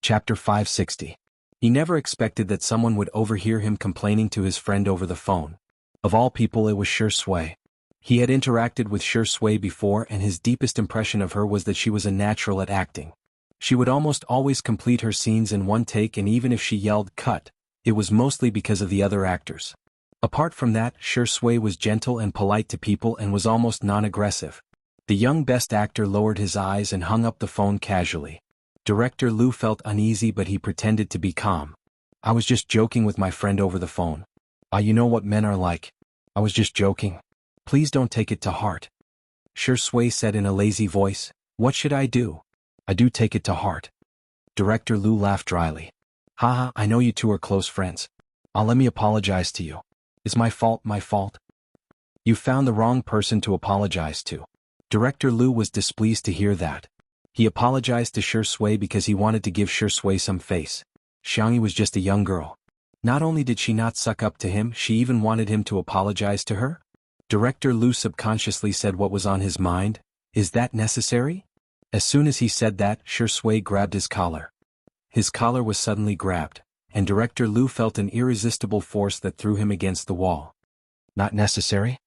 Chapter 560. He never expected that someone would overhear him complaining to his friend over the phone. Of all people, it was Xianxia. He had interacted with Xianxia before, and his deepest impression of her was that she was a natural at acting. She would almost always complete her scenes in one take, and even if she yelled "cut," it was mostly because of the other actors. Apart from that, Xianxia was gentle and polite to people and was almost non-aggressive. The young best actor lowered his eyes and hung up the phone casually. Director Lu felt uneasy, but he pretended to be calm. "I was just joking with my friend over the phone. You know what men are like. I was just joking. Please don't take it to heart." Xianxia said in a lazy voice. "What should I do?" "I do take it to heart." Director Lu laughed dryly. "Haha, I know you two are close friends. Let me apologize to you." "Is my fault my fault?" "You found the wrong person to apologize to." Director Lu was displeased to hear that. He apologized to Xianxia because he wanted to give Xianxia some face. Xianxia was just a young girl. Not only did she not suck up to him, she even wanted him to apologize to her? Director Lu subconsciously said what was on his mind. Is that necessary? As soon as he said that, Xianxia grabbed his collar. His collar was suddenly grabbed, and Director Lu felt an irresistible force that threw him against the wall. Not necessary?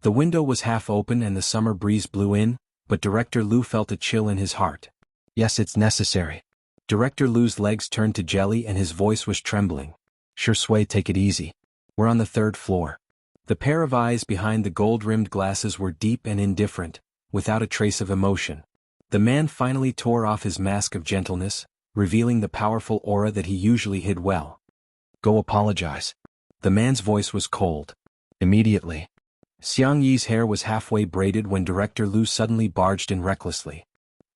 The window was half open and the summer breeze blew in, but Director Lu felt a chill in his heart. Yes, it's necessary. Director Lu's legs turned to jelly and his voice was trembling. Xianxia, take it easy. We're on the 3rd floor. The pair of eyes behind the gold-rimmed glasses were deep and indifferent, without a trace of emotion. The man finally tore off his mask of gentleness, revealing the powerful aura that he usually hid well. Go apologize. The man's voice was cold. Immediately. Xiangyi's hair was halfway braided when Director Lu suddenly barged in recklessly.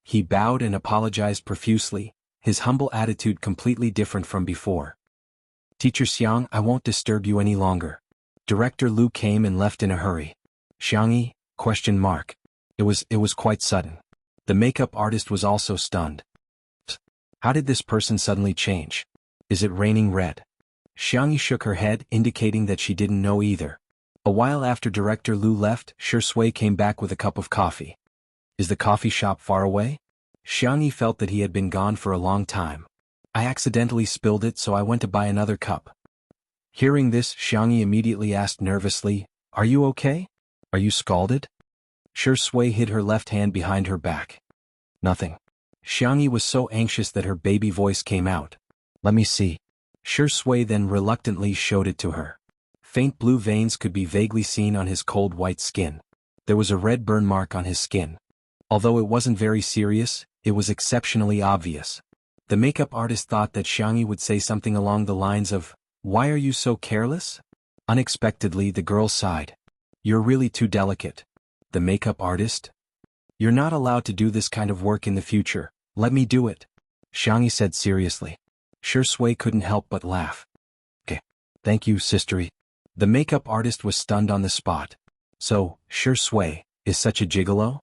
He bowed and apologized profusely, his humble attitude completely different from before. Teacher Xiang, I won't disturb you any longer. Director Lu came and left in a hurry. Xiangyi? ? It was quite sudden. The makeup artist was also stunned. How did this person suddenly change? Is it raining red? Xiangyi shook her head, indicating that she didn't know either. A while after Director Lu left, Xianxia came back with a cup of coffee. Is the coffee shop far away? Xiangyi felt that he had been gone for a long time. I accidentally spilled it, so I went to buy another cup. Hearing this, Xiangyi immediately asked nervously, Are you okay? Are you scalded? Xianxia hid her left hand behind her back. Nothing. Xiangyi was so anxious that her baby voice came out. Let me see. Xianxia then reluctantly showed it to her. Faint blue veins could be vaguely seen on his cold white skin. There was a red burn mark on his skin. Although it wasn't very serious, it was exceptionally obvious. The makeup artist thought that Xiangyi would say something along the lines of, Why are you so careless? Unexpectedly, the girl sighed. You're really too delicate. The makeup artist? You're not allowed to do this kind of work in the future. Let me do it. Xiangyi said seriously. Xianxia couldn't help but laugh. Okay. Thank you, sistery. The makeup artist was stunned on the spot. So, Xianxia is such a gigolo?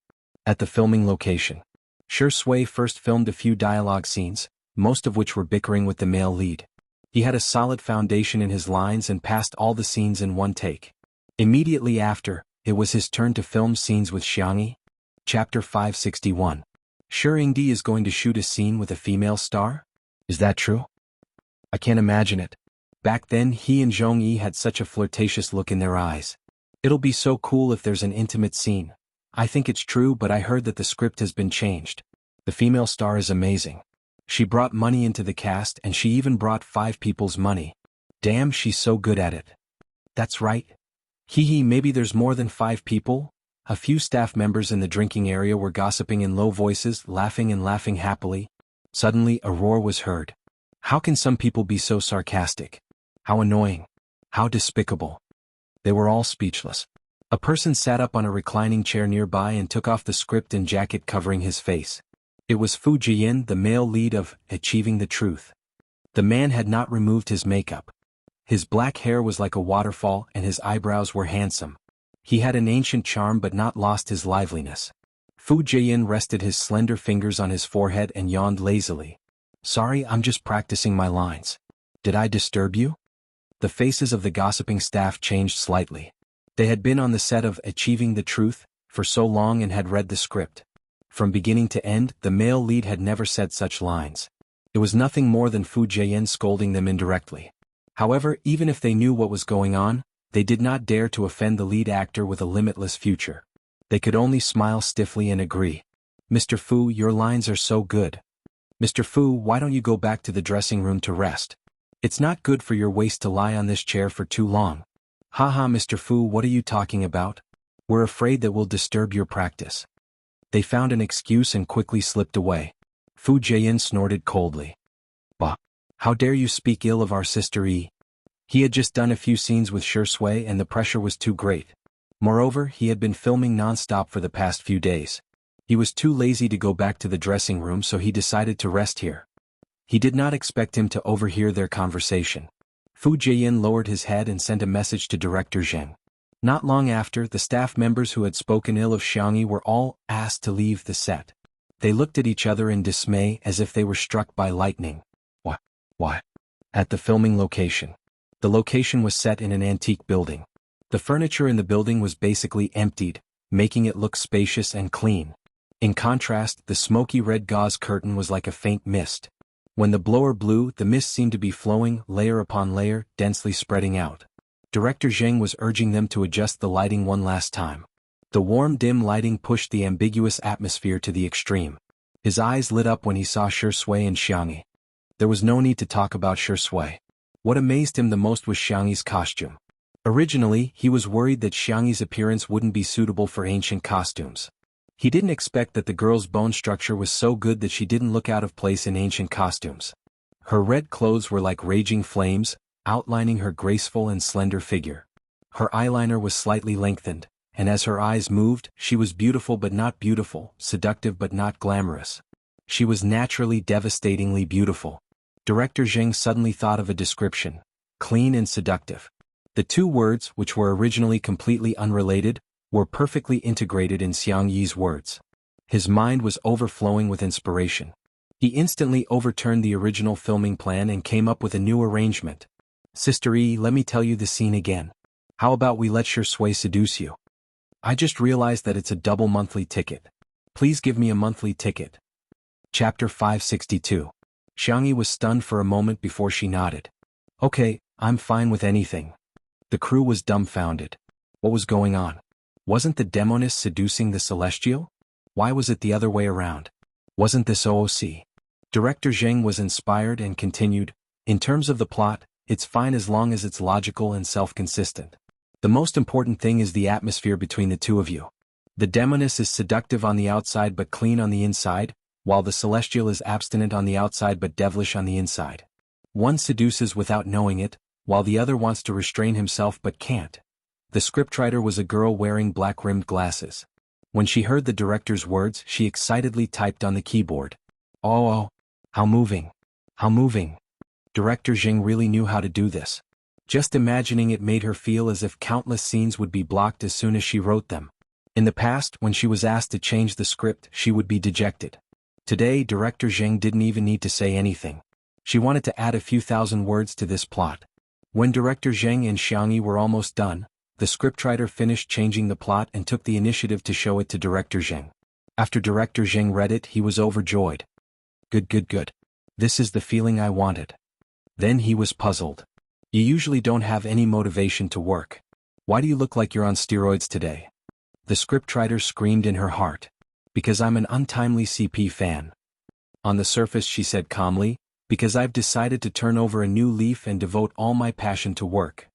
At the filming location. Xianxia first filmed a few dialogue scenes, most of which were bickering with the male lead. He had a solid foundation in his lines and passed all the scenes in one take. Immediately after, it was his turn to film scenes with Xiangyi. Chapter 561. Xiangdi is going to shoot a scene with a female star? Is that true? I can't imagine it. Back then he and Zhongyi had such a flirtatious look in their eyes. It'll be so cool if there's an intimate scene. I think it's true, but I heard that the script has been changed. The female star is amazing. She brought money into the cast and she even brought 5 people's money. Damn, she's so good at it. That's right. Hee, maybe there's more than 5 people? A few staff members in the drinking area were gossiping in low voices, laughing happily. Suddenly, a roar was heard. How can some people be so sarcastic? How annoying. How despicable. They were all speechless. A person sat up on a reclining chair nearby and took off the script and jacket covering his face. It was Fu Jian, the male lead of Achieving the Truth. The man had not removed his makeup. His black hair was like a waterfall and his eyebrows were handsome. He had an ancient charm but not lost his liveliness. Fu Jian rested his slender fingers on his forehead and yawned lazily. Sorry, I'm just practicing my lines. Did I disturb you? The faces of the gossiping staff changed slightly. They had been on the set of Achieving the Truth for so long and had read the script. From beginning to end, the male lead had never said such lines. It was nothing more than Fu Jian scolding them indirectly. However, even if they knew what was going on, they did not dare to offend the lead actor with a limitless future. They could only smile stiffly and agree. Mr. Fu, your lines are so good. Mr. Fu, why don't you go back to the dressing room to rest? It's not good for your waist to lie on this chair for too long. Haha, Mr. Fu, what are you talking about? We're afraid that we'll disturb your practice. They found an excuse and quickly slipped away. Fu Jian snorted coldly. Bah! How dare you speak ill of our sister Yi? He had just done a few scenes with Xiangshui and the pressure was too great. Moreover, he had been filming non-stop for the past few days. He was too lazy to go back to the dressing room, so he decided to rest here. He did not expect him to overhear their conversation. Fu Jian lowered his head and sent a message to Director Zheng. Not long after, the staff members who had spoken ill of Xianxia were all asked to leave the set. They looked at each other in dismay as if they were struck by lightning. Why? At the filming location. The location was set in an antique building. The furniture in the building was basically emptied, making it look spacious and clean. In contrast, the smoky red gauze curtain was like a faint mist. When the blower blew, the mist seemed to be flowing, layer upon layer, densely spreading out. Director Zheng was urging them to adjust the lighting one last time. The warm, dim lighting pushed the ambiguous atmosphere to the extreme. His eyes lit up when he saw Xiangshui and Xianxia. There was no need to talk about Xiangshui. What amazed him the most was Xiangyi's costume. Originally, he was worried that Xiangyi's appearance wouldn't be suitable for ancient costumes. He didn't expect that the girl's bone structure was so good that she didn't look out of place in ancient costumes. Her red clothes were like raging flames, outlining her graceful and slender figure. Her eyeliner was slightly lengthened, and as her eyes moved, she was beautiful but not beautiful, seductive but not glamorous. She was naturally devastatingly beautiful. Director Zheng suddenly thought of a description: clean and seductive. The two words, which were originally completely unrelated, were perfectly integrated in Xiangyi's words. His mind was overflowing with inspiration. He instantly overturned the original filming plan and came up with a new arrangement. Sister Yi, let me tell you the scene again. How about we let Xiangshui seduce you? I just realized that it's a double monthly ticket. Please give me a monthly ticket. Chapter 562. Xiangxia was stunned for a moment before she nodded. Okay, I'm fine with anything. The crew was dumbfounded. What was going on? Wasn't the demoness seducing the celestial? Why was it the other way around? Wasn't this OOC? Director Zheng was inspired and continued, in terms of the plot, it's fine as long as it's logical and self-consistent. The most important thing is the atmosphere between the two of you. The demoness is seductive on the outside but clean on the inside, while the celestial is abstinent on the outside but devilish on the inside. One seduces without knowing it, while the other wants to restrain himself but can't. The scriptwriter was a girl wearing black-rimmed glasses. When she heard the director's words, she excitedly typed on the keyboard. Oh, how moving. How moving. Director Zheng really knew how to do this. Just imagining it made her feel as if countless scenes would be blocked as soon as she wrote them. In the past, when she was asked to change the script, she would be dejected. Today, Director Zheng didn't even need to say anything. She wanted to add a few thousand words to this plot. When Director Zheng and Xiangxia were almost done, the scriptwriter finished changing the plot and took the initiative to show it to Director Zheng. After Director Zheng read it, he was overjoyed. Good. This is the feeling I wanted. Then he was puzzled. You usually don't have any motivation to work. Why do you look like you're on steroids today? The scriptwriter screamed in her heart. Because I'm an untimely CP fan. On the surface, she said calmly, because I've decided to turn over a new leaf and devote all my passion to work.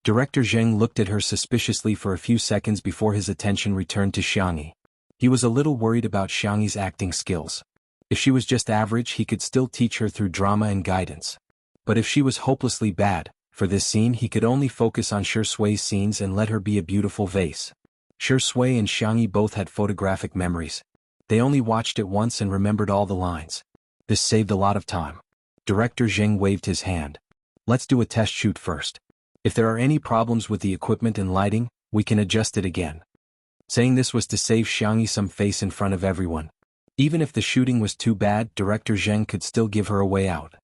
Director Zheng looked at her suspiciously for a few seconds before his attention returned to Xiangxia. He was a little worried about Xiangxia's acting skills. If she was just average, he could still teach her through drama and guidance. But if she was hopelessly bad, for this scene he could only focus on Xiangshui's scenes and let her be a beautiful vase. Xiangshui and Xiangxia both had photographic memories. They only watched it once and remembered all the lines. This saved a lot of time. Director Zheng waved his hand. Let's do a test shoot first. If there are any problems with the equipment and lighting, we can adjust it again. Saying this was to save Xiangxia some face in front of everyone. Even if the shooting was too bad, Director Zheng could still give her a way out.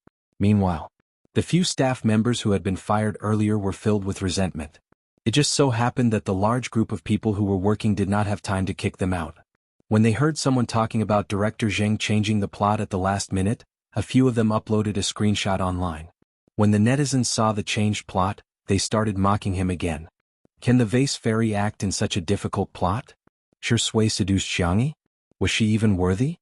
Meanwhile, the few staff members who had been fired earlier were filled with resentment. It just so happened that the large group of people who were working did not have time to kick them out. When they heard someone talking about Director Zheng changing the plot at the last minute, a few of them uploaded a screenshot online. When the netizens saw the changed plot, they started mocking him again. Can the vase fairy act in such a difficult plot? Shui seduced Xianxia? Was she even worthy?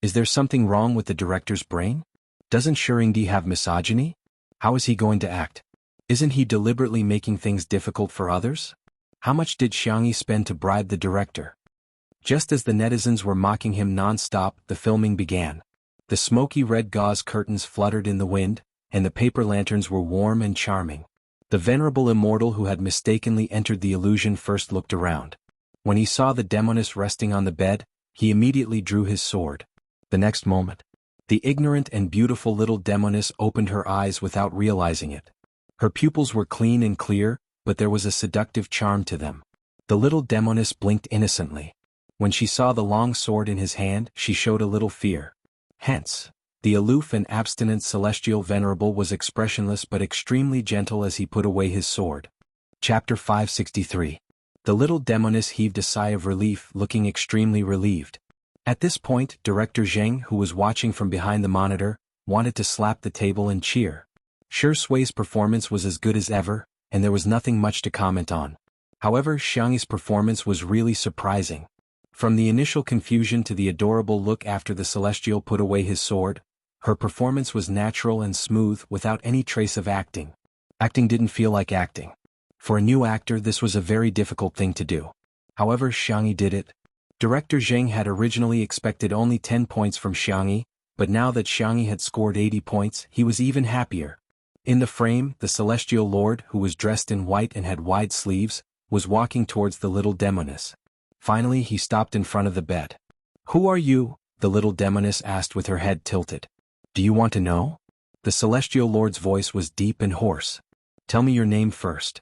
Is there something wrong with the director's brain? Doesn't Shuringdi have misogyny? How is he going to act? Isn't he deliberately making things difficult for others? How much did Xianxia spend to bribe the director? Just as the netizens were mocking him non-stop, the filming began. The smoky red gauze curtains fluttered in the wind, and the paper lanterns were warm and charming. The venerable Immortal who had mistakenly entered the illusion first looked around. When he saw the demoness resting on the bed, he immediately drew his sword. The next moment, the ignorant and beautiful little demoness opened her eyes without realizing it. Her pupils were clean and clear, but there was a seductive charm to them. The little demoness blinked innocently. When she saw the long sword in his hand, she showed a little fear. Hence, the aloof and abstinent celestial venerable was expressionless but extremely gentle as he put away his sword. Chapter 563. The little demoness heaved a sigh of relief, looking extremely relieved. At this point, Director Jianghu, who was watching from behind the monitor, wanted to slap the table and cheer. Shui's performance was as good as ever, and there was nothing much to comment on. However, Xianxia's performance was really surprising. From the initial confusion to the adorable look after the celestial put away his sword, her performance was natural and smooth without any trace of acting. Acting didn't feel like acting. For a new actor, this was a very difficult thing to do. However, Xianxia did it. Director Jianghu had originally expected only 10 points from Xianxia, but now that Xianxia had scored 80 points, he was even happier. In the frame, the celestial lord, who was dressed in white and had wide sleeves, was walking towards the little demoness. Finally, he stopped in front of the bed. "Who are you?" the little demoness asked with her head tilted. "Do you want to know?" The celestial lord's voice was deep and hoarse. "Tell me your name first."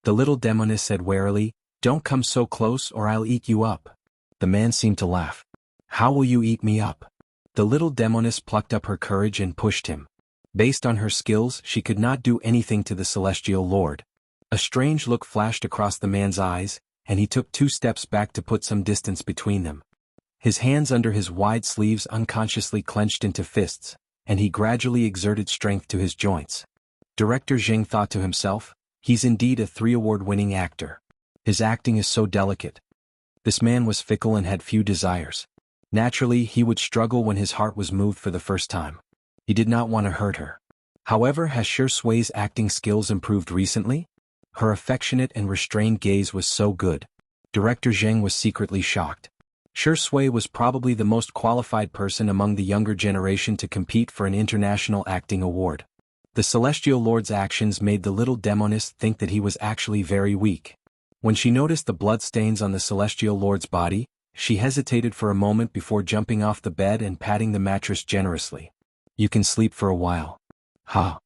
The little demoness said warily, "Don't come so close or I'll eat you up." The man seemed to laugh. "How will you eat me up?" The little demoness plucked up her courage and pushed him. Based on her skills, she could not do anything to the celestial lord. A strange look flashed across the man's eyes, and he took 2 steps back to put some distance between them. His hands under his wide sleeves unconsciously clenched into fists, and he gradually exerted strength to his joints. Director Jianghu thought to himself, he's indeed a 3-award-winning actor. His acting is so delicate. This man was fickle and had few desires. Naturally, he would struggle when his heart was moved for the first time. He did not want to hurt her. However, has Shui's acting skills improved recently? Her affectionate and restrained gaze was so good. Director Jianghu was secretly shocked. Shui was probably the most qualified person among the younger generation to compete for an international acting award. The celestial lord's actions made the little demoness think that he was actually very weak. When she noticed the bloodstains on the celestial lord's body, she hesitated for a moment before jumping off the bed and patting the mattress generously. "You can sleep for a while." "Ha!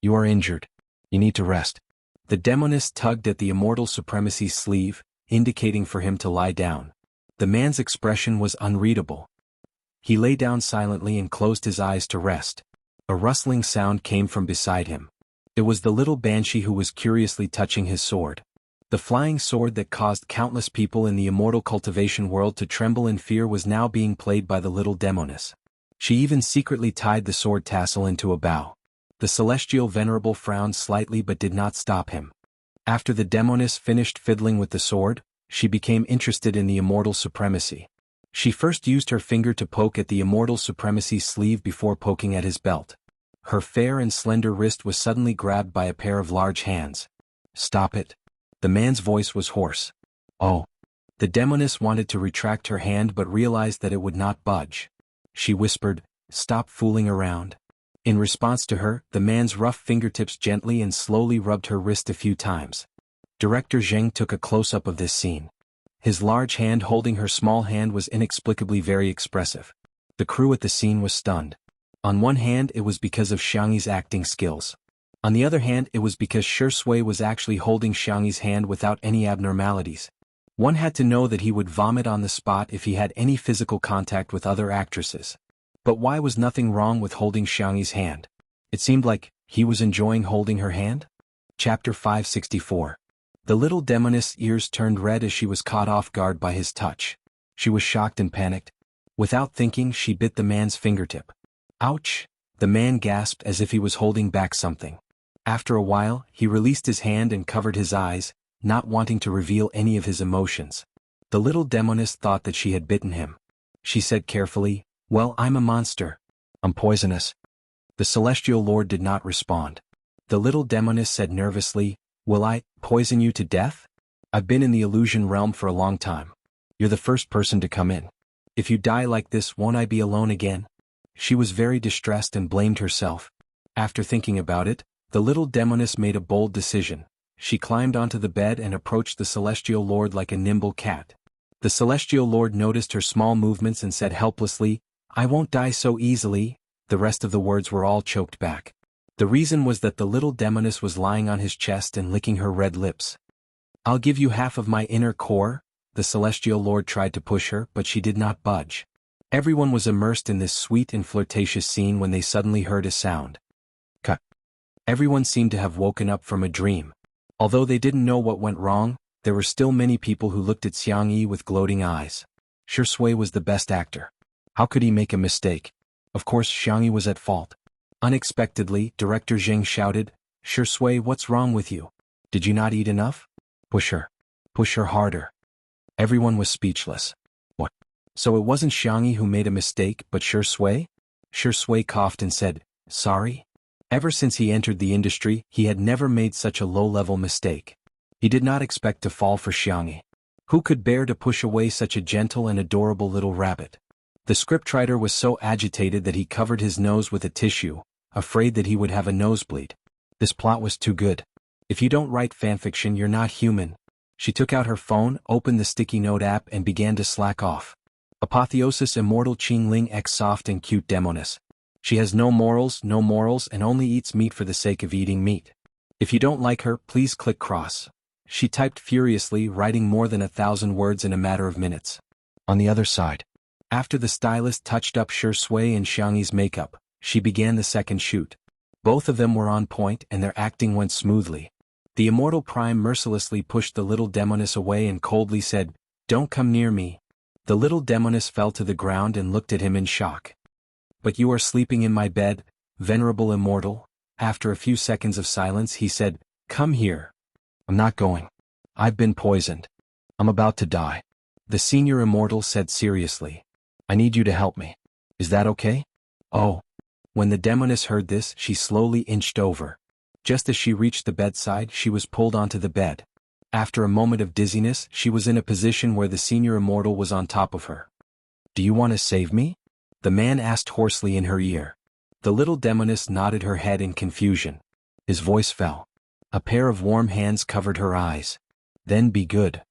You are injured. You need to rest." The demoness tugged at the Immortal Supremacy's sleeve, indicating for him to lie down. The man's expression was unreadable. He lay down silently and closed his eyes to rest. A rustling sound came from beside him. It was the little banshee who was curiously touching his sword. The flying sword that caused countless people in the immortal cultivation world to tremble in fear was now being played by the little demoness. She even secretly tied the sword tassel into a bow. The celestial venerable frowned slightly but did not stop him. After the demoness finished fiddling with the sword, she became interested in the immortal supremacy. She first used her finger to poke at the immortal supremacy's sleeve before poking at his belt. Her fair and slender wrist was suddenly grabbed by a pair of large hands. "Stop it." The man's voice was hoarse. "Oh." The demoness wanted to retract her hand but realized that it would not budge. She whispered, "Stop fooling around." In response to her, the man's rough fingertips gently and slowly rubbed her wrist a few times. Director Jianghu took a close-up of this scene. His large hand holding her small hand was inexplicably very expressive. The crew at the scene was stunned. On one hand, it was because of Xianxia's acting skills. On the other hand, it was because Shui was actually holding Xianxia's hand without any abnormalities. One had to know that he would vomit on the spot if he had any physical contact with other actresses. But why was nothing wrong with holding Xianxia's hand? It seemed like he was enjoying holding her hand? Chapter 564. The little demoness' ears turned red as she was caught off guard by his touch. She was shocked and panicked. Without thinking, she bit the man's fingertip. "Ouch!" The man gasped as if he was holding back something. After a while, he released his hand and covered his eyes, not wanting to reveal any of his emotions. The little demoness thought that she had bitten him. She said carefully, "Well, I'm a monster. I'm poisonous." The celestial lord did not respond. The little demoness said nervously, "Will I poison you to death? I've been in the illusion realm for a long time. You're the first person to come in. If you die like this, won't I be alone again?" She was very distressed and blamed herself. After thinking about it, the little demoness made a bold decision. She climbed onto the bed and approached the celestial lord like a nimble cat. The celestial lord noticed her small movements and said helplessly, "I won't die so easily." The rest of the words were all choked back. The reason was that the little demoness was lying on his chest and licking her red lips. "I'll give you half of my inner core." The celestial lord tried to push her, but she did not budge. Everyone was immersed in this sweet and flirtatious scene when they suddenly heard a sound. Cut. Everyone seemed to have woken up from a dream. Although they didn't know what went wrong, there were still many people who looked at Xianxia with gloating eyes. Shui was the best actor. How could he make a mistake? Of course Xianxia was at fault. Unexpectedly, Director Zheng shouted, "Shui, what's wrong with you? Did you not eat enough? Push her. Push her harder." Everyone was speechless. What? So it wasn't Xianxia who made a mistake, but Shui? Shui coughed and said, "Sorry?" Ever since he entered the industry, he had never made such a low-level mistake. He did not expect to fall for Xianxia. Who could bear to push away such a gentle and adorable little rabbit? The scriptwriter was so agitated that he covered his nose with a tissue, afraid that he would have a nosebleed. This plot was too good. If you don't write fanfiction, you're not human. She took out her phone, opened the sticky note app and began to slack off. Apotheosis Immortal Qingling X soft and cute demoness. She has no morals and only eats meat for the sake of eating meat. If you don't like her, please click cross. She typed furiously, writing more than 1,000 words in a matter of minutes. On the other side, after the stylist touched up Shui and Xianxi's makeup, she began the second shoot. Both of them were on point and their acting went smoothly. The Immortal Prime mercilessly pushed the little demoness away and coldly said, "Don't come near me." The little demoness fell to the ground and looked at him in shock. "But you are sleeping in my bed, venerable Immortal." After a few seconds of silence he said, "Come here." "I'm not going. I've been poisoned. I'm about to die." The senior Immortal said seriously, "I need you to help me. Is that okay?" "Oh." When the demoness heard this, she slowly inched over. Just as she reached the bedside, she was pulled onto the bed. After a moment of dizziness, she was in a position where the senior Immortal was on top of her. "Do you want to save me?" the man asked hoarsely in her ear. The little demoness nodded her head in confusion. His voice fell. A pair of warm hands covered her eyes. "Then be good."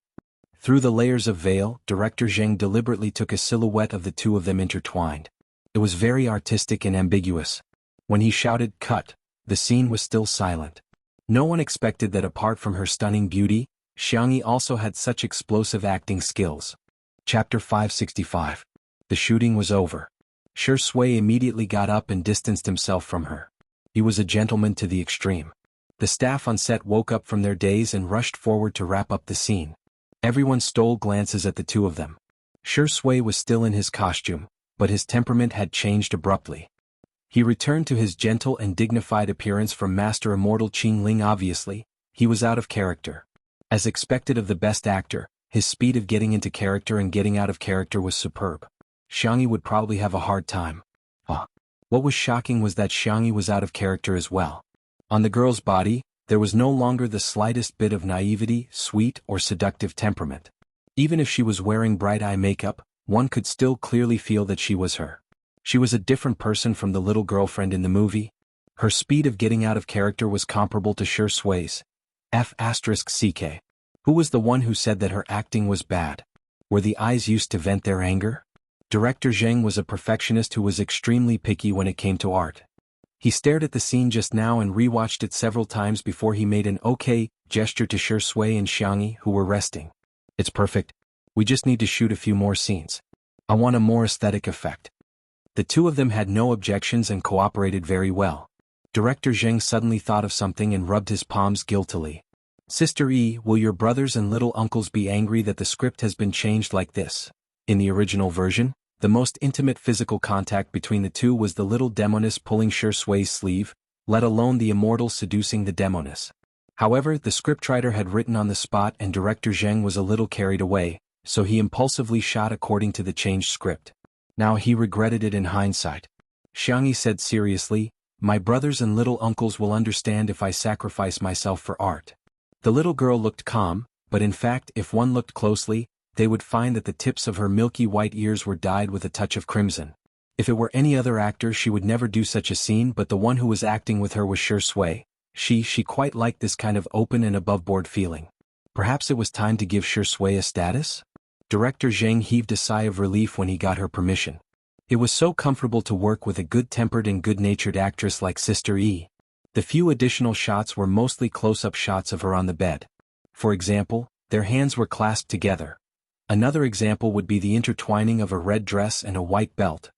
Through the layers of veil, Director Zheng deliberately took a silhouette of the two of them intertwined. It was very artistic and ambiguous. When he shouted, "Cut," the scene was still silent. No one expected that apart from her stunning beauty, Xianxia also had such explosive acting skills. Chapter 565. The shooting was over. Shui immediately got up and distanced himself from her. He was a gentleman to the extreme. The staff on set woke up from their daze and rushed forward to wrap up the scene. Everyone stole glances at the two of them. Shui was still in his costume, but his temperament had changed abruptly. He returned to his gentle and dignified appearance from Master Immortal Qingling. Obviously, he was out of character. As expected of the best actor, his speed of getting into character and getting out of character was superb. Xianxia would probably have a hard time. What was shocking was that Xianxia was out of character as well. On the girl's body, there was no longer the slightest bit of naivety, sweet, or seductive temperament. Even if she was wearing bright eye makeup, one could still clearly feel that she was her. She was a different person from the little girlfriend in the movie. Her speed of getting out of character was comparable to Shui's. F***ck. Who was the one who said that her acting was bad? Were the eyes used to vent their anger? Director Zheng was a perfectionist who was extremely picky when it came to art. He stared at the scene just now and rewatched it several times before he made an okay gesture to Shui and Xianxia, who were resting. "It's perfect. We just need to shoot a few more scenes. I want a more aesthetic effect." The two of them had no objections and cooperated very well. Director Zheng suddenly thought of something and rubbed his palms guiltily. "Sister E, will your brothers and little uncles be angry that the script has been changed like this? In the original version, The most intimate physical contact between the two was the little demoness pulling Xue's sleeve, let alone the Immortal seducing the demoness. However, the scriptwriter had written on the spot and director Zheng was a little carried away, so he impulsively shot according to the changed script. Now he regretted it in hindsight. Xianxia said seriously, "My brothers and little uncles will understand if I sacrifice myself for art." The little girl looked calm, but in fact if one looked closely, they would find that the tips of her milky white ears were dyed with a touch of crimson. If it were any other actor she would never do such a scene, but the one who was acting with her was Xue. She quite liked this kind of open and aboveboard feeling. Perhaps it was time to give Xue a status? Director Zheng heaved a sigh of relief when he got her permission. It was so comfortable to work with a good-tempered and good-natured actress like Sister Yi. The few additional shots were mostly close-up shots of her on the bed. For example, their hands were clasped together. Another example would be the intertwining of a red dress and a white belt.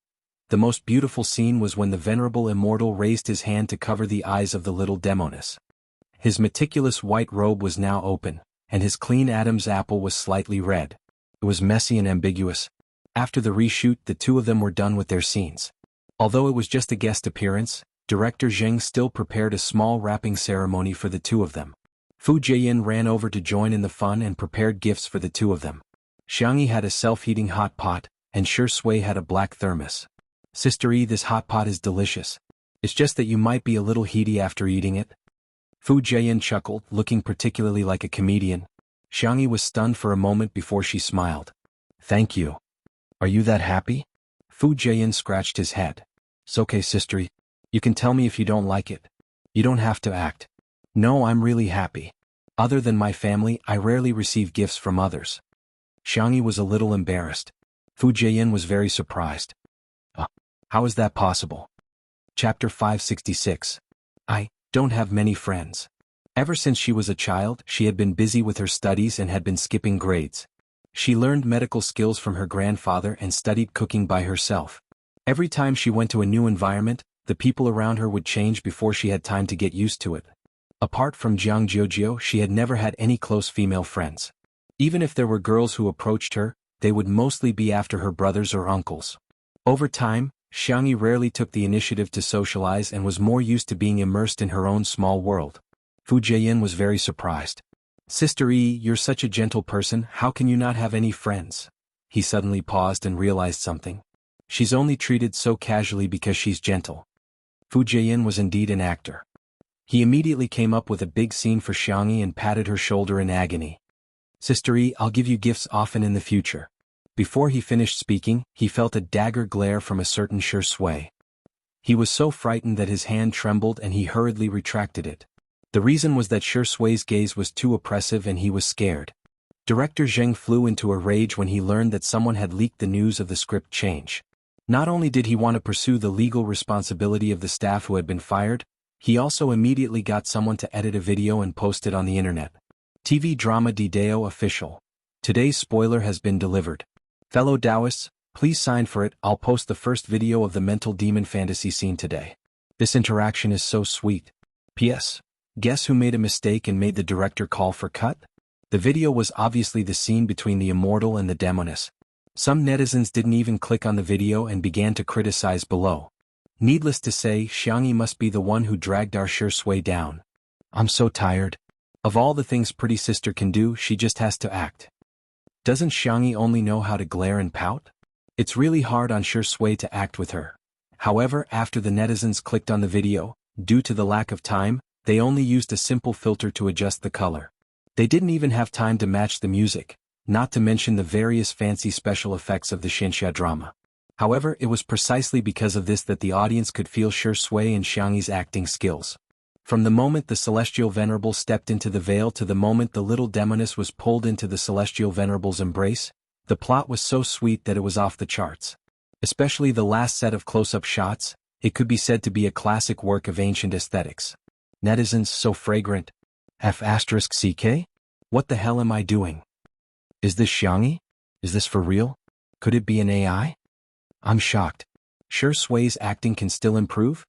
The most beautiful scene was when the venerable Immortal raised his hand to cover the eyes of the little demoness. His meticulous white robe was now open, and his clean Adam's apple was slightly red. It was messy and ambiguous. After the reshoot, the two of them were done with their scenes. Although it was just a guest appearance, director Zheng still prepared a small wrapping ceremony for the two of them. Fu Jiayin ran over to join in the fun and prepared gifts for the two of them. Xianxia had a self-heating hot pot, and Xue had a black thermos. "Sister Yi, this hot pot is delicious. It's just that you might be a little heaty after eating it." Fu Jiayin chuckled, looking particularly like a comedian. Xianxia was stunned for a moment before she smiled. "Thank you. Are you that happy?" Fu Jiayin scratched his head. "It's okay, Sister Yi. You can tell me if you don't like it. You don't have to act." "No, I'm really happy. Other than my family, I rarely receive gifts from others." Xianxia was a little embarrassed. Fu Jiayin was very surprised. How is that possible?" Chapter 566. I don't have many friends. Ever since she was a child, she had been busy with her studies and had been skipping grades. She learned medical skills from her grandfather and studied cooking by herself. Every time she went to a new environment, the people around her would change before she had time to get used to it. Apart from Jianghu, she had never had any close female friends. Even if there were girls who approached her, they would mostly be after her brothers or uncles. Over time, Xianxia rarely took the initiative to socialize and was more used to being immersed in her own small world. Fu Jiayin was very surprised. "Sister Yi, you're such a gentle person, how can you not have any friends?" He suddenly paused and realized something. She's only treated so casually because she's gentle. Fu Jiayin was indeed an actor. He immediately came up with a big scene for Xianxia and patted her shoulder in agony. "Sister Yi, I'll give you gifts often in the future." Before he finished speaking, he felt a dagger glare from a certain Xue. He was so frightened that his hand trembled and he hurriedly retracted it. The reason was that Xue's gaze was too oppressive and he was scared. Director Zheng flew into a rage when he learned that someone had leaked the news of the script change. Not only did he want to pursue the legal responsibility of the staff who had been fired, he also immediately got someone to edit a video and post it on the internet. TV drama Dideo official. Today's spoiler has been delivered. Fellow Taoists, please sign for it. I'll post the first video of the mental demon fantasy scene today. This interaction is so sweet. P.S. Guess who made a mistake and made the director call for cut? The video was obviously the scene between the Immortal and the demoness. Some netizens didn't even click on the video and began to criticize below. Needless to say, Xianxia must be the one who dragged our Xue down. I'm so tired. Of all the things pretty sister can do, she just has to act. Doesn't Xianxia only know how to glare and pout? It's really hard on Xue to act with her. However, after the netizens clicked on the video, due to the lack of time, they only used a simple filter to adjust the color. They didn't even have time to match the music, not to mention the various fancy special effects of the Xianxia drama. However, it was precisely because of this that the audience could feel Xue and Xianxia's acting skills. From the moment the Celestial Venerable stepped into the veil to the moment the little demoness was pulled into the Celestial Venerable's embrace, the plot was so sweet that it was off the charts. Especially the last set of close-up shots, it could be said to be a classic work of ancient aesthetics. Netizens, so fragrant. F***CK? What the hell am I doing? Is this Xianxia? Is this for real? Could it be an AI? I'm shocked. Xue's acting can still improve?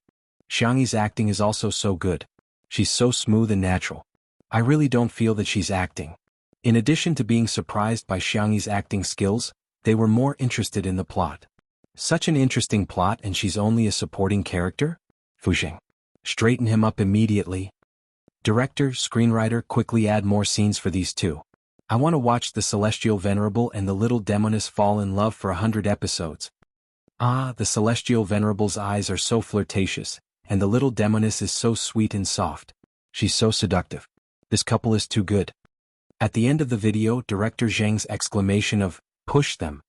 Xianxia's acting is also so good. She's so smooth and natural. I really don't feel that she's acting. In addition to being surprised by Xianxia's acting skills, they were more interested in the plot. Such an interesting plot and she's only a supporting character? Fujing. Straighten him up immediately. Director, screenwriter, quickly add more scenes for these two. I want to watch the Celestial Venerable and the Little Demoness fall in love for 100 episodes. Ah, the Celestial Venerable's eyes are so flirtatious, and the Little Demoness is so sweet and soft. She's so seductive. This couple is too good. At the end of the video, Director Zhang's exclamation of, push them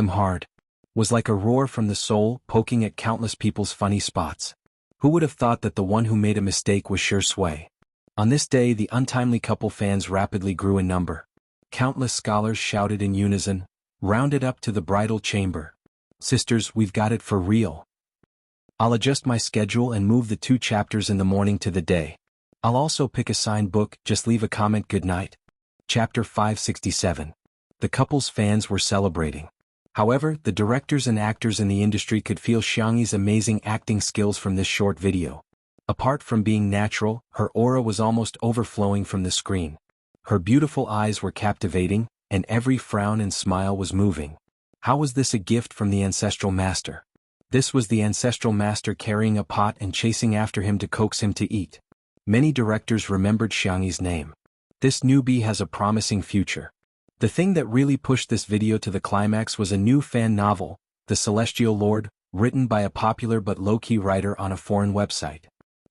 hard, was like a roar from the soul poking at countless people's funny spots. Who would have thought that the one who made a mistake was Shui? On this day, the untimely couple fans rapidly grew in number. Countless scholars shouted in unison, rounded up to the bridal chamber. Sisters, we've got it for real. I'll adjust my schedule and move the 2 chapters in the morning to the day. I'll also pick a signed book, just leave a comment good night. Chapter 567. The couple's fans were celebrating. However, the directors and actors in the industry could feel Xianxia's amazing acting skills from this short video. Apart from being natural, her aura was almost overflowing from the screen. Her beautiful eyes were captivating, and every frown and smile was moving. How was this a gift from the ancestral master? This was the ancestral master carrying a pot and chasing after him to coax him to eat. Many directors remembered Xianxia's name. This newbie has a promising future. The thing that really pushed this video to the climax was a new fan novel, The Celestial Lord, written by a popular but low-key writer on a foreign website.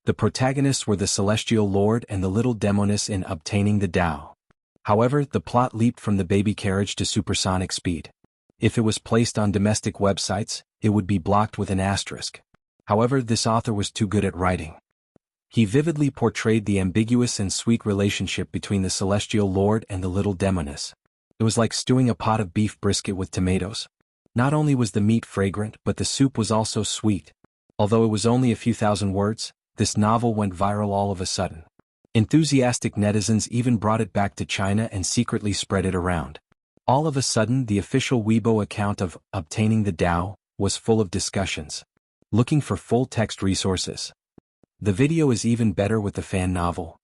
The protagonists were the Celestial Lord and the Little Demoness in obtaining the Tao. However, the plot leaped from the baby carriage to supersonic speed. If it was placed on domestic websites, it would be blocked with an asterisk. However, this author was too good at writing. He vividly portrayed the ambiguous and sweet relationship between the Celestial Lord and the Little Demoness. It was like stewing a pot of beef brisket with tomatoes. Not only was the meat fragrant, but the soup was also sweet. Although it was only a few thousand words, this novel went viral all of a sudden. Enthusiastic netizens even brought it back to China and secretly spread it around. All of a sudden, the official Weibo account of Obtaining the Tao was full of discussions. Looking for full-text resources. The video is even better with the fan novel.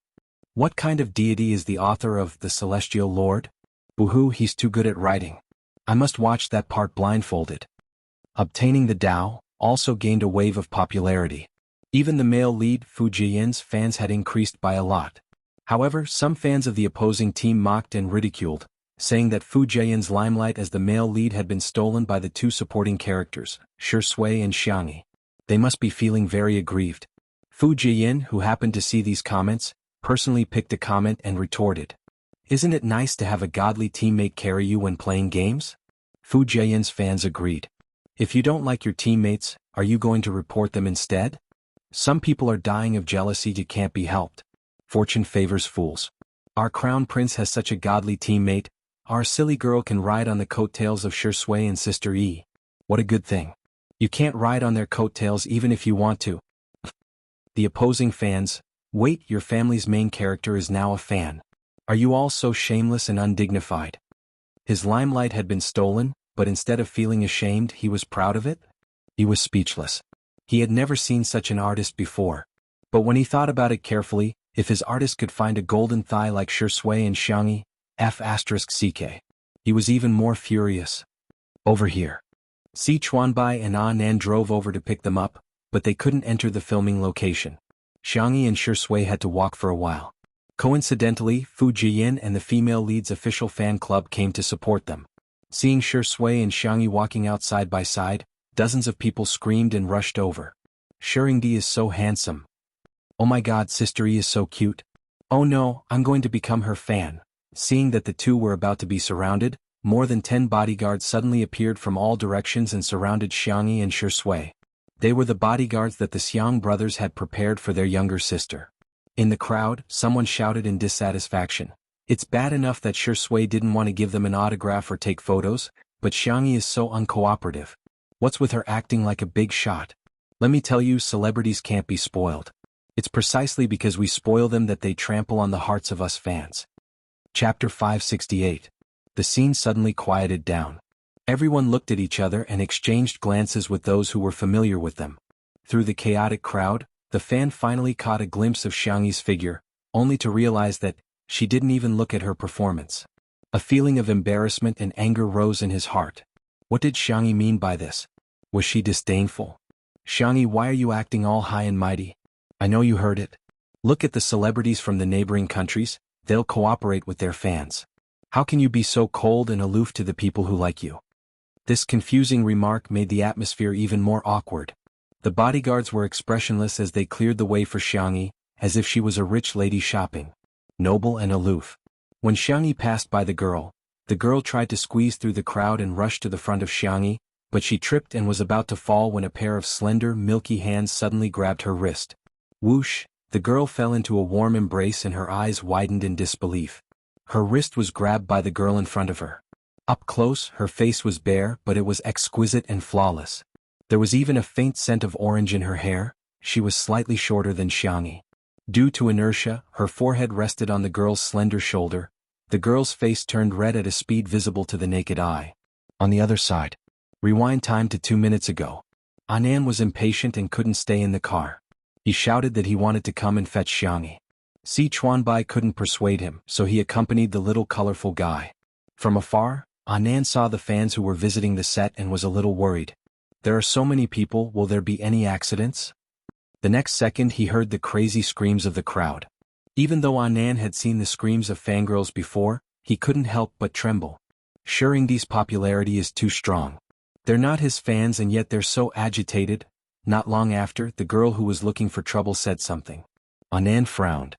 What kind of deity is the author of The Celestial Lord? Boo-hoo, he's too good at writing. I must watch that part blindfolded. Obtaining the Tao also gained a wave of popularity. Even the male lead, Fu Jian's fans had increased by a lot. However, some fans of the opposing team mocked and ridiculed, saying that Fu Jian's limelight as the male lead had been stolen by the 2 supporting characters, Shui and Xianxia. They must be feeling very aggrieved. Fu Jian, who happened to see these comments, personally picked a comment and retorted. Isn't it nice to have a godly teammate carry you when playing games? Fu Jian's fans agreed. If you don't like your teammates, are you going to report them instead? Some people are dying of jealousy, it can't be helped. Fortune favors fools. Our crown prince has such a godly teammate. Our silly girl can ride on the coattails of Shui and Sister Yi. What a good thing. You can't ride on their coattails even if you want to. The opposing fans, wait, your family's main character is now a fan. Are you all so shameless and undignified? His limelight had been stolen, but instead of feeling ashamed, he was proud of it? He was speechless. He had never seen such an artist before. But when he thought about it carefully, if his artist could find a golden thigh like Shui and Xianxia, F***CK. He was even more furious. Over here. Si Chuanbai and Ah Nan drove over to pick them up, but they couldn't enter the filming location. Xianxia and Shui had to walk for a while. Coincidentally, Fu Jian and the female lead's official fan club came to support them. Seeing Shui and Xianxia walking out side by side, dozens of people screamed and rushed over. Shuringdi is so handsome. Oh my god, Sister Yi is so cute. Oh no, I'm going to become her fan. Seeing that the 2 were about to be surrounded, more than 10 bodyguards suddenly appeared from all directions and surrounded Xianxia and Shui. They were the bodyguards that the Xiang brothers had prepared for their younger sister. In the crowd, someone shouted in dissatisfaction. It's bad enough that Shui didn't want to give them an autograph or take photos, but Xianxia is so uncooperative. What's with her acting like a big shot? Let me tell you, celebrities can't be spoiled. It's precisely because we spoil them that they trample on the hearts of us fans. Chapter 568. The scene suddenly quieted down. Everyone looked at each other and exchanged glances with those who were familiar with them. Through the chaotic crowd, the fan finally caught a glimpse of Xianxia's figure, only to realize that she didn't even look at her performance. A feeling of embarrassment and anger rose in his heart. What did Xianxia mean by this? Was she disdainful? Xianxia, why are you acting all high and mighty? I know you heard it. Look at the celebrities from the neighboring countries, they'll cooperate with their fans. How can you be so cold and aloof to the people who like you? This confusing remark made the atmosphere even more awkward. The bodyguards were expressionless as they cleared the way for Xianxia, as if she was a rich lady shopping. Noble and aloof. When Xianxia passed by the girl tried to squeeze through the crowd and rushed to the front of Xianxia, but she tripped and was about to fall when a pair of slender, milky hands suddenly grabbed her wrist. Whoosh, the girl fell into a warm embrace and her eyes widened in disbelief. Her wrist was grabbed by the girl in front of her. Up close, her face was bare, but it was exquisite and flawless. There was even a faint scent of orange in her hair. She was slightly shorter than Xianxia. Due to inertia, her forehead rested on the girl's slender shoulder. The girl's face turned red at a speed visible to the naked eye. On the other side. Rewind time to 2 minutes ago. Anan was impatient and couldn't stay in the car. He shouted that he wanted to come and fetch Xianxia. Si Chuanbai couldn't persuade him, so he accompanied the little colorful guy. From afar, Anan saw the fans who were visiting the set and was a little worried. There are so many people, will there be any accidents? The next second he heard the crazy screams of the crowd. Even though Anan had seen the screams of fangirls before, he couldn't help but tremble. Xiangxia's popularity is too strong. They're not his fans and yet they're so agitated. Not long after, the girl who was looking for trouble said something. Anan frowned.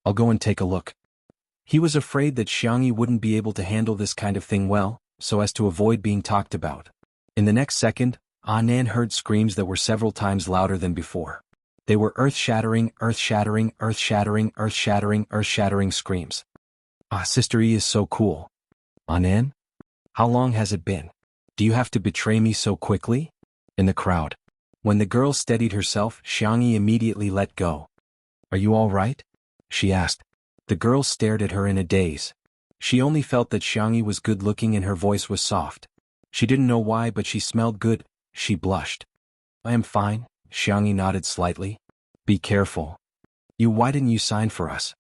I'll go and take a look. He was afraid that Xianxia wouldn't be able to handle this kind of thing well, so as to avoid being talked about. In the next second, Anan heard screams that were several times louder than before. They were earth-shattering, earth-shattering, earth-shattering, earth-shattering, earth-shattering screams. Ah, Sister E is so cool. Anan? How long has it been? Do you have to betray me so quickly? In the crowd. When the girl steadied herself, Xianxia immediately let go. Are you all right? She asked. The girl stared at her in a daze. She only felt that Xianxia was good-looking and her voice was soft. She didn't know why, but she smelled good. She blushed. I am fine, Xianxia nodded slightly. Be careful. Why didn't you sign for us?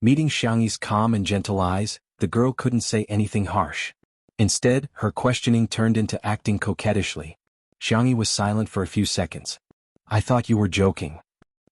Meeting Xiangxia's calm and gentle eyes, the girl couldn't say anything harsh. Instead, her questioning turned into acting coquettishly. Xianxia was silent for a few seconds. I thought you were joking.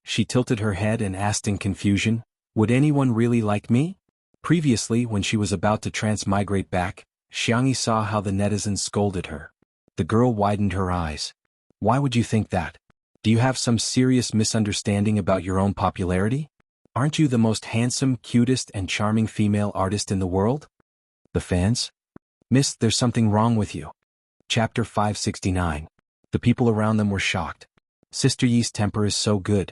She tilted her head and asked in confusion, would anyone really like me? Previously, when she was about to transmigrate back, Xianxia saw how the netizens scolded her. The girl widened her eyes. Why would you think that? Do you have some serious misunderstanding about your own popularity? Aren't you the most handsome, cutest, and charming female artist in the world? The fans? Miss, there's something wrong with you. Chapter 569. The people around them were shocked. Sister Yi's temper is so good.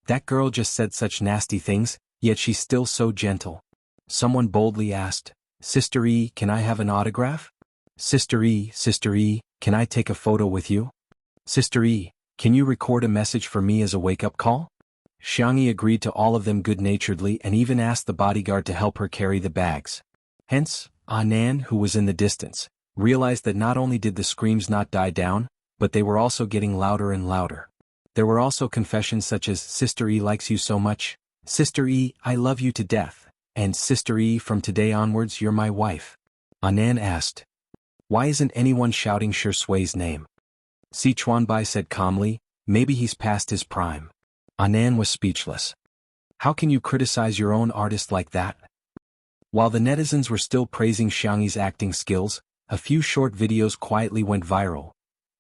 That girl just said such nasty things, yet she's still so gentle. Someone boldly asked, Sister E, can I have an autograph? Sister E, can I take a photo with you? Sister E, can you record a message for me as a wake-up call? Xianxia agreed to all of them good-naturedly and even asked the bodyguard to help her carry the bags. Hence, Anan, who was in the distance, realized that not only did the screams not die down, but they were also getting louder and louder. There were also confessions such as, Sister E likes you so much, Sister E, I love you to death, and Sister E, from today onwards you're my wife. Anan asked. Why isn't anyone shouting Shui's name? Si Chuanbai said calmly, maybe he's past his prime. Anan was speechless. How can you criticize your own artist like that? While the netizens were still praising Xiangxia's acting skills, a few short videos quietly went viral.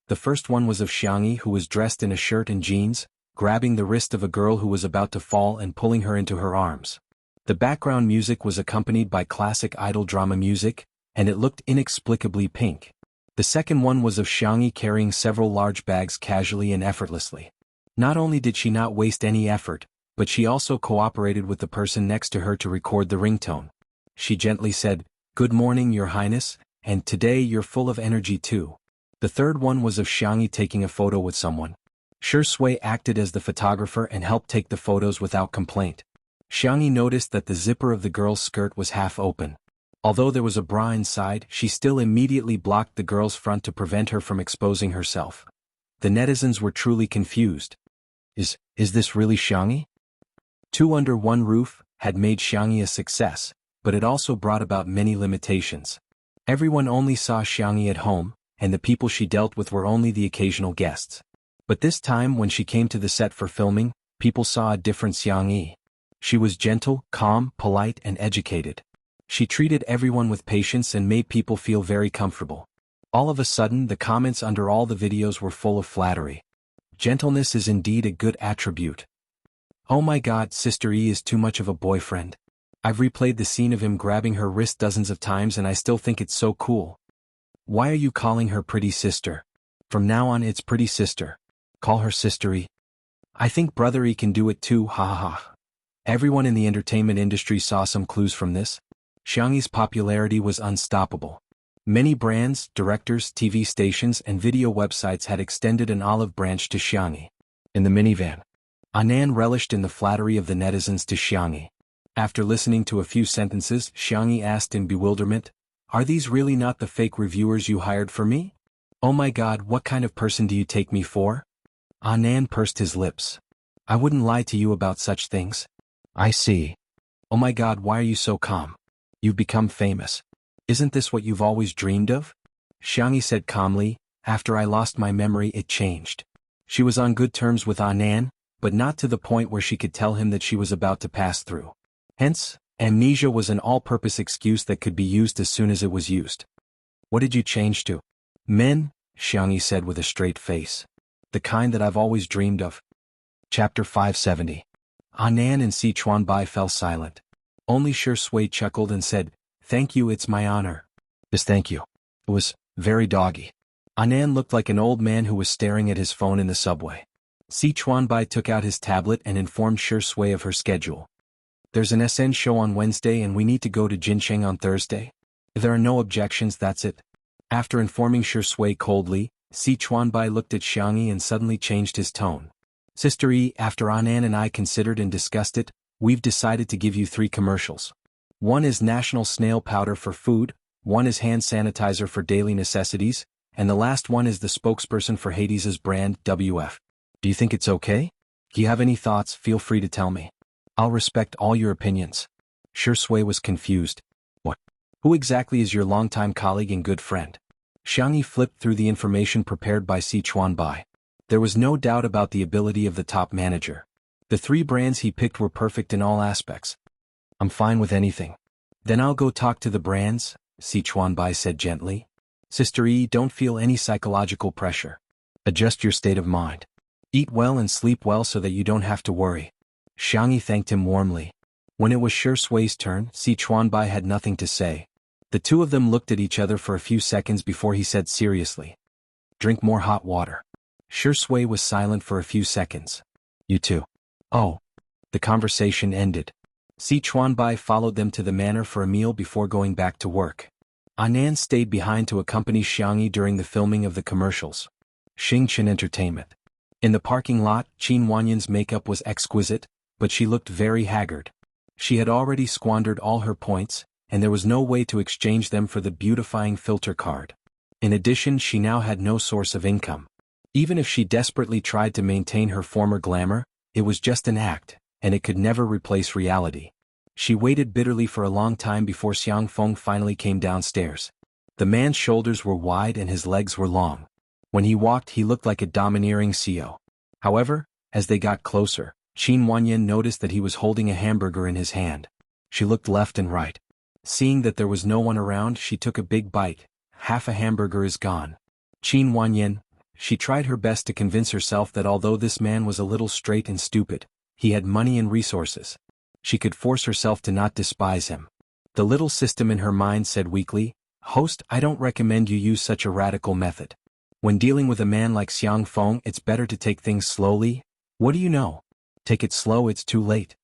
The first one was of Xianxia, who was dressed in a shirt and jeans, grabbing the wrist of a girl who was about to fall and pulling her into her arms. The background music was accompanied by classic idol drama music, and it looked inexplicably pink. The second one was of Xianxia carrying several large bags casually and effortlessly. Not only did she not waste any effort, but she also cooperated with the person next to her to record the ringtone. She gently said, Good morning, Your Highness, and today you're full of energy too. The third one was of Xianxia taking a photo with someone. Shui acted as the photographer and helped take the photos without complaint. Xianxia noticed that the zipper of the girl's skirt was half open. Although there was a bra inside, she still immediately blocked the girl's front to prevent her from exposing herself. The netizens were truly confused. Is this really Xianxia? Two under one roof had made Xianxia a success, but it also brought about many limitations. Everyone only saw Xianxia at home, and the people she dealt with were only the occasional guests. But this time when she came to the set for filming, people saw a different Xianxia. She was gentle, calm, polite, and educated. She treated everyone with patience and made people feel very comfortable. All of a sudden, the comments under all the videos were full of flattery. Gentleness is indeed a good attribute. Oh my god, Sister E is too much of a boyfriend. I've replayed the scene of him grabbing her wrist dozens of times and I still think it's so cool. Why are you calling her pretty sister? From now on it's pretty sister. Call her Sister E. I think Brother E can do it too, ha ha ha. Everyone in the entertainment industry saw some clues from this. Xianxia's popularity was unstoppable. Many brands, directors, TV stations, and video websites had extended an olive branch to Xianxia. In the minivan, Anan relished in the flattery of the netizens to Xianxia. After listening to a few sentences, Xianxia asked in bewilderment, "Are these really not the fake reviewers you hired for me? Oh my god, what kind of person do you take me for?" Anan pursed his lips. "I wouldn't lie to you about such things." "I see. Oh my god, why are you so calm? You've become famous. Isn't this what you've always dreamed of?" Xianxia said calmly, "After I lost my memory it changed." She was on good terms with Anan, but not to the point where she could tell him that she was about to pass through. Hence, amnesia was an all-purpose excuse that could be used as soon as it was used. "What did you change to?" "Men," Xianxia said with a straight face. "The kind that I've always dreamed of." Chapter 570. Anan and Sichuanbai fell silent. Only Shui chuckled and said, "Thank you, it's my honor." "Just thank you. It was very doggy." Anan looked like an old man who was staring at his phone in the subway. Sichuanbai took out his tablet and informed Shui of her schedule. "There's an SN show on Wednesday and we need to go to Jincheng on Thursday. If there are no objections, that's it." After informing Shui coldly, Sichuanbai looked at Xianxia and suddenly changed his tone. "Sister E, after Anan and I considered and discussed it, we've decided to give you 3 commercials. One is National Snail Powder for food, one is hand sanitizer for daily necessities, and the last one is the spokesperson for Hades's brand, WF. Do you think it's okay? Do you have any thoughts? Feel free to tell me. I'll respect all your opinions." Shui was confused. "What? Who exactly is your longtime colleague and good friend?" Xianxia flipped through the information prepared by Sichuanbai. There was no doubt about the ability of the top manager. The 3 brands he picked were perfect in all aspects. "I'm fine with anything." "Then I'll go talk to the brands," Sichuanbai said gently. "Sister E, don't feel any psychological pressure. Adjust your state of mind. Eat well and sleep well so that you don't have to worry." Xianxia thanked him warmly. When it was Shui's turn, Sichuanbai had nothing to say. The two of them looked at each other for a few seconds before he said seriously, "Drink more hot water." Shui was silent for a few seconds. "You too." "Oh." The conversation ended. Sichuanbai followed them to the manor for a meal before going back to work. Anan stayed behind to accompany Xianxia during the filming of the commercials. Xingchen Entertainment. In the parking lot, Qin Wanyan's makeup was exquisite, but she looked very haggard. She had already squandered all her points, and there was no way to exchange them for the beautifying filter card. In addition, she now had no source of income. Even if she desperately tried to maintain her former glamour, it was just an act, and it could never replace reality. She waited bitterly for a long time before Xiang Feng finally came downstairs. The man's shoulders were wide and his legs were long. When he walked, he looked like a domineering CEO. However, as they got closer, Qin Wanyan noticed that he was holding a hamburger in his hand. She looked left and right. Seeing that there was no one around, she took a big bite. Half a hamburger is gone. Qin Wanyan. She tried her best to convince herself that although this man was a little straight and stupid, he had money and resources. She could force herself to not despise him. The little system in her mind said weakly, "Host, I don't recommend you use such a radical method. When dealing with a man like Xiang Feng, it's better to take things slowly. What do you know? Take it slow, it's too late."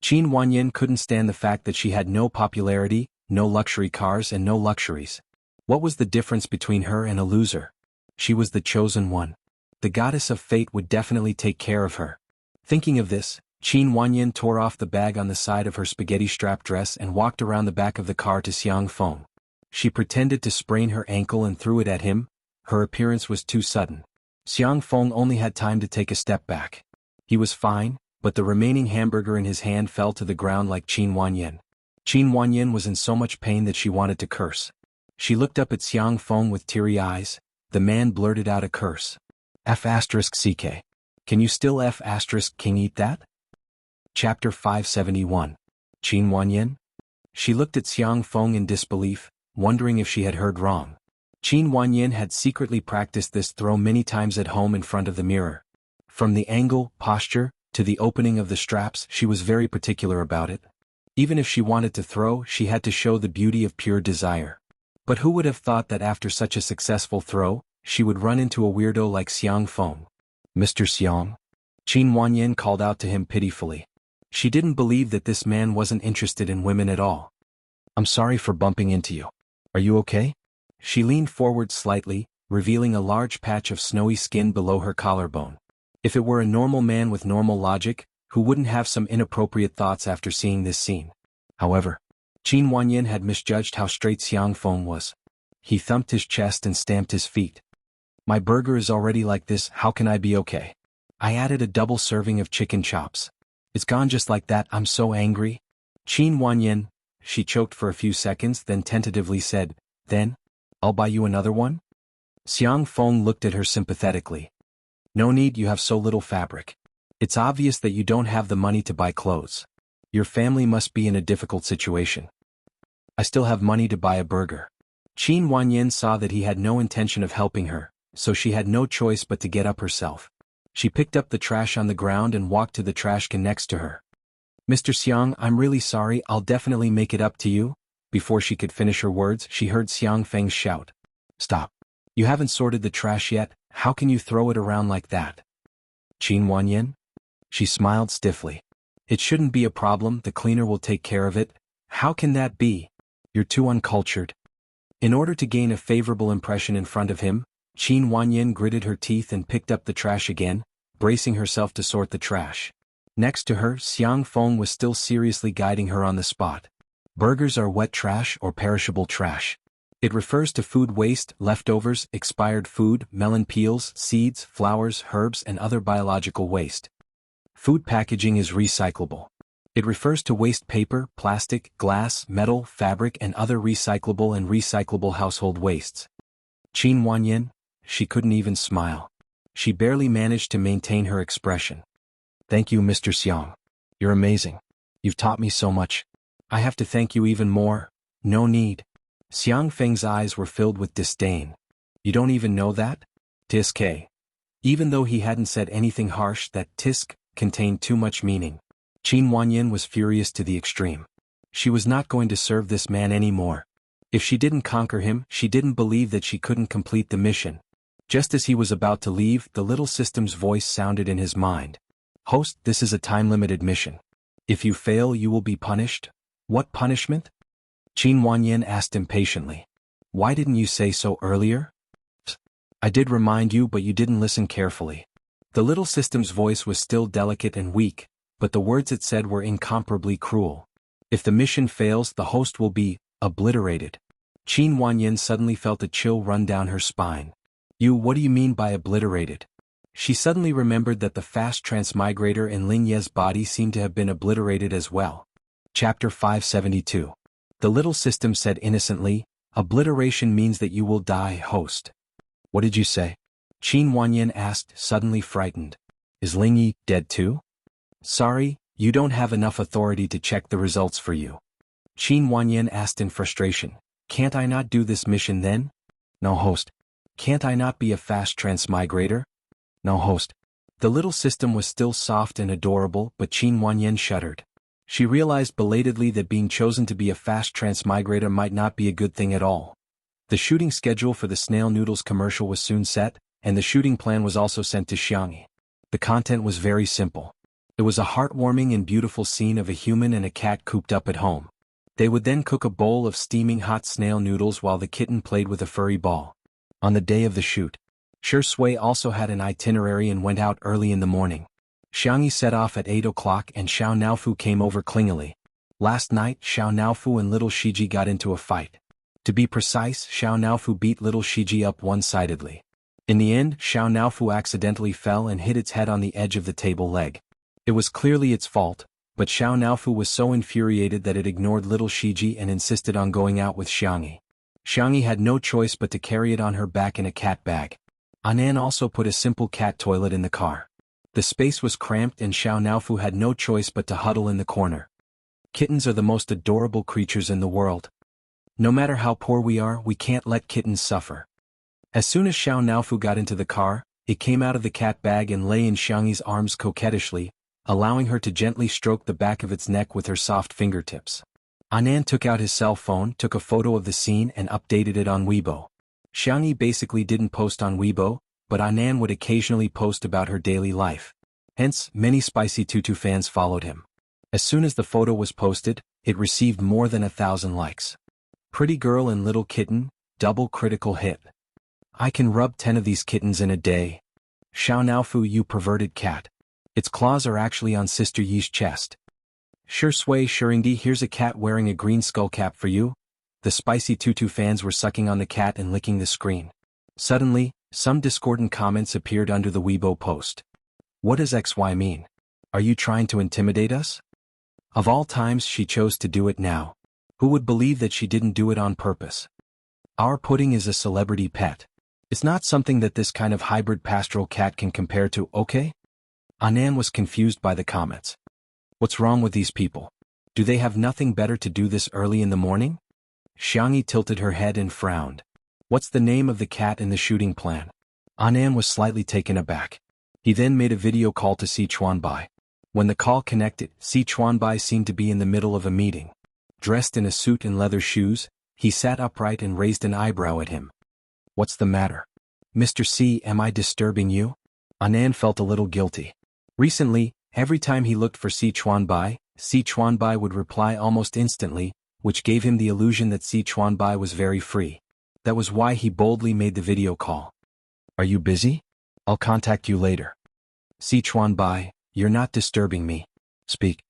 Qin Wanyan couldn't stand the fact that she had no popularity, no luxury cars and no luxuries. What was the difference between her and a loser? She was the chosen one. The goddess of fate would definitely take care of her. Thinking of this, Qin Wanyan tore off the bag on the side of her spaghetti strap dress and walked around the back of the car to Xiang Feng. She pretended to sprain her ankle and threw it at him. Her appearance was too sudden. Xiang Feng only had time to take a step back. He was fine, but the remaining hamburger in his hand fell to the ground like Qin Wanyan. Qin Wanyan was in so much pain that she wanted to curse. She looked up at Xianxia with teary eyes. The man blurted out a curse. F***CK. Can you still F***king eat that? Chapter 571. Qin Wanyan? She looked at Xianxia in disbelief, wondering if she had heard wrong. Qin Wanyan had secretly practiced this throw many times at home in front of the mirror. From the angle, posture, to the opening of the straps, she was very particular about it. Even if she wanted to throw, she had to show the beauty of pure desire. But who would have thought that after such a successful throw, she would run into a weirdo like Xianxia? Mr. Xiang? Qin Wanyan called out to him pitifully. She didn't believe that this man wasn't interested in women at all. I'm sorry for bumping into you. Are you okay? She leaned forward slightly, revealing a large patch of snowy skin below her collarbone. If it were a normal man with normal logic, who wouldn't have some inappropriate thoughts after seeing this scene? However, Qin Wanyan had misjudged how straight Xianxia was. He thumped his chest and stamped his feet. My burger is already like this, how can I be okay? I added a double serving of chicken chops. It's gone just like that, I'm so angry. Qin Wanyan, she choked for a few seconds, then tentatively said, then? I'll buy you another one? Xianxia looked at her sympathetically. No need, you have so little fabric. It's obvious that you don't have the money to buy clothes. Your family must be in a difficult situation. I still have money to buy a burger. Qin Wanyan saw that he had no intention of helping her, so she had no choice but to get up herself. She picked up the trash on the ground and walked to the trash can next to her. Mr. Xiang, I'm really sorry, I'll definitely make it up to you. Before she could finish her words, she heard Xianxia shout. Stop. You haven't sorted the trash yet, how can you throw it around like that? Qin Wanyan? She smiled stiffly. It shouldn't be a problem, the cleaner will take care of it. How can that be? You're too uncultured. In order to gain a favorable impression in front of him, Qin Wanyan gritted her teeth and picked up the trash again, bracing herself to sort the trash. Next to her, Xianxia was still seriously guiding her on the spot. Burgers are wet trash or perishable trash. It refers to food waste, leftovers, expired food, melon peels, seeds, flowers, herbs, and other biological waste. Food packaging is recyclable. It refers to waste paper, plastic, glass, metal, fabric, and other recyclable and recyclable household wastes. Qin Wanyan? She couldn't even smile. She barely managed to maintain her expression. Thank you, Mr. Xiang. You're amazing. You've taught me so much. I have to thank you even more. No need. Xianxia's eyes were filled with disdain. You don't even know that? Tisk. Even though he hadn't said anything harsh, that tisk contained too much meaning. Qin Wanyan was furious to the extreme. She was not going to serve this man anymore. If she didn't conquer him, she didn't believe that she couldn't complete the mission. Just as he was about to leave, the little system's voice sounded in his mind. Host, this is a time-limited mission. If you fail, you will be punished. What punishment? Qin Wanyan asked impatiently. Why didn't you say so earlier? I did remind you, but you didn't listen carefully. The little system's voice was still delicate and weak, but the words it said were incomparably cruel. If the mission fails, the host will be obliterated. Qin Wanyan suddenly felt a chill run down her spine. What do you mean by obliterated? She suddenly remembered that the fast transmigrator in Ling Ye's body seemed to have been obliterated as well. Chapter 572. The little system said innocently, obliteration means that you will die, host. What did you say? Qin Wanyan asked, suddenly frightened. Is Ling Yi dead too? Sorry, you don't have enough authority to check the results for you. Qin Wanyan asked in frustration. Can't I not do this mission then? No, host. Can't I not be a fast transmigrator? No, host. The little system was still soft and adorable, but Qin Wanyan shuddered. She realized belatedly that being chosen to be a fast transmigrator might not be a good thing at all. The shooting schedule for the Snail Noodles commercial was soon set, and the shooting plan was also sent to Xianxia. The content was very simple. It was a heartwarming and beautiful scene of a human and a cat cooped up at home. They would then cook a bowl of steaming hot snail noodles while the kitten played with a furry ball. On the day of the shoot, Shui also had an itinerary and went out early in the morning. Xianxia set off at 8 o'clock and Xiao Naofu came over clingily. Last night, Xiao Naofu and little Shiji got into a fight. To be precise, Xiao Naofu beat little Shiji up one-sidedly. In the end, Xiao Naofu accidentally fell and hit its head on the edge of the table leg. It was clearly its fault, but Xiao Naofu was so infuriated that it ignored little Shiji and insisted on going out with Xianxia. Xianxia had no choice but to carry it on her back in a cat bag. Anan also put a simple cat toilet in the car. The space was cramped and Xiaonaofu had no choice but to huddle in the corner. Kittens are the most adorable creatures in the world. No matter how poor we are, we can't let kittens suffer. As soon as Xiaonaofu got into the car, it came out of the cat bag and lay in Xiangxi's arms coquettishly, allowing her to gently stroke the back of its neck with her soft fingertips. Anan took out his cell phone, took a photo of the scene and updated it on Weibo. Xiangxia basically didn't post on Weibo, but Anan would occasionally post about her daily life. Hence, many Spicy Tutu fans followed him. As soon as the photo was posted, it received more than 1,000 likes. Pretty girl and little kitten, double critical hit. I can rub 10 of these kittens in a day. Xiaonaofu, you perverted cat. Its claws are actually on Sister Yi's chest. Sure Sui Shurindi, here's a cat wearing a green skull cap for you. The Spicy Tutu fans were sucking on the cat and licking the screen. Suddenly, some discordant comments appeared under the Weibo post. What does XY mean? Are you trying to intimidate us? Of all times she chose to do it now. Who would believe that she didn't do it on purpose? Our pudding is a celebrity pet. It's not something that this kind of hybrid pastoral cat can compare to, okay? Anan was confused by the comments. What's wrong with these people? Do they have nothing better to do this early in the morning? Xiangxia tilted her head and frowned. What's the name of the cat in the shooting plan? Anan was slightly taken aback. He then made a video call to Si Chuanbai. When the call connected, Si Chuanbai seemed to be in the middle of a meeting. Dressed in a suit and leather shoes, he sat upright and raised an eyebrow at him. What's the matter? Mr. C, am I disturbing you? Anan felt a little guilty. Recently, every time he looked for Si Chuanbai would reply almost instantly, which gave him the illusion that Si Chuanbai was very free. That was why he boldly made the video call. Are you busy? I'll contact you later. Si Chuanbai, you're not disturbing me. Speak.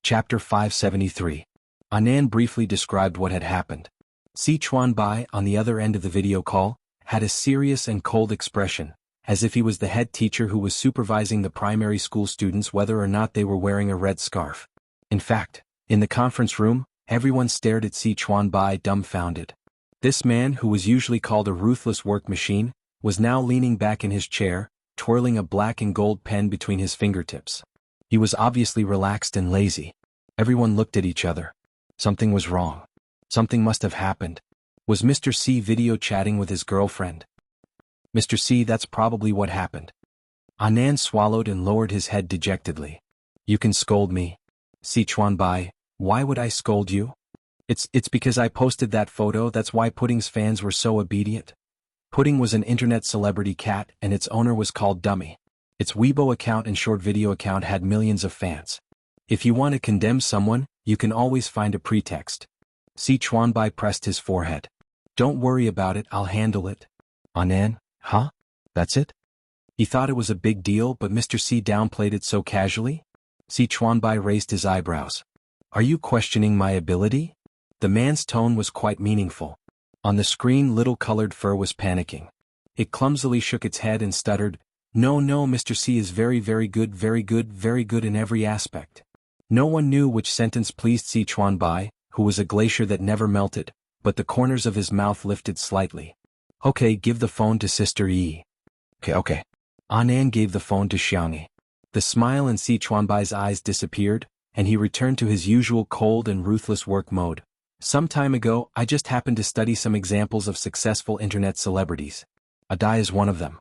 Chapter 573. Anan briefly described what had happened. Si Chuanbai, on the other end of the video call, had a serious and cold expression, as if he was the head teacher who was supervising the primary school students whether or not they were wearing a red scarf. In fact, in the conference room, everyone stared at Si Chuanbai dumbfounded. This man, who was usually called a ruthless work machine, was now leaning back in his chair, twirling a black and gold pen between his fingertips. He was obviously relaxed and lazy. Everyone looked at each other. Something was wrong. Something must have happened. Was Mr. C video chatting with his girlfriend? Mr. C, that's probably what happened. Anan swallowed and lowered his head dejectedly. You can scold me. Si Chuanbai, why would I scold you? It's because I posted that photo, that's why Pudding's fans were so obedient. Pudding was an internet celebrity cat and its owner was called Dummy. Its Weibo account and short video account had millions of fans. If you want to condemn someone, you can always find a pretext. Si Chuanbai pressed his forehead. Don't worry about it, I'll handle it. Anan, huh? That's it? He thought it was a big deal, but Mr. C downplayed it so casually? Si Chuanbai raised his eyebrows. Are you questioning my ability? The man's tone was quite meaningful. On the screen, little colored fur was panicking. It clumsily shook its head and stuttered, No, Mr. C is very good in every aspect. No one knew which sentence pleased Si Chuanbai, who was a glacier that never melted, but the corners of his mouth lifted slightly. Okay, give the phone to Sister Yi. Okay. Anan gave the phone to Xiangxia. The smile in Si Chuanbai's eyes disappeared, and he returned to his usual cold and ruthless work mode. Some time ago, I just happened to study some examples of successful internet celebrities. Ada is one of them.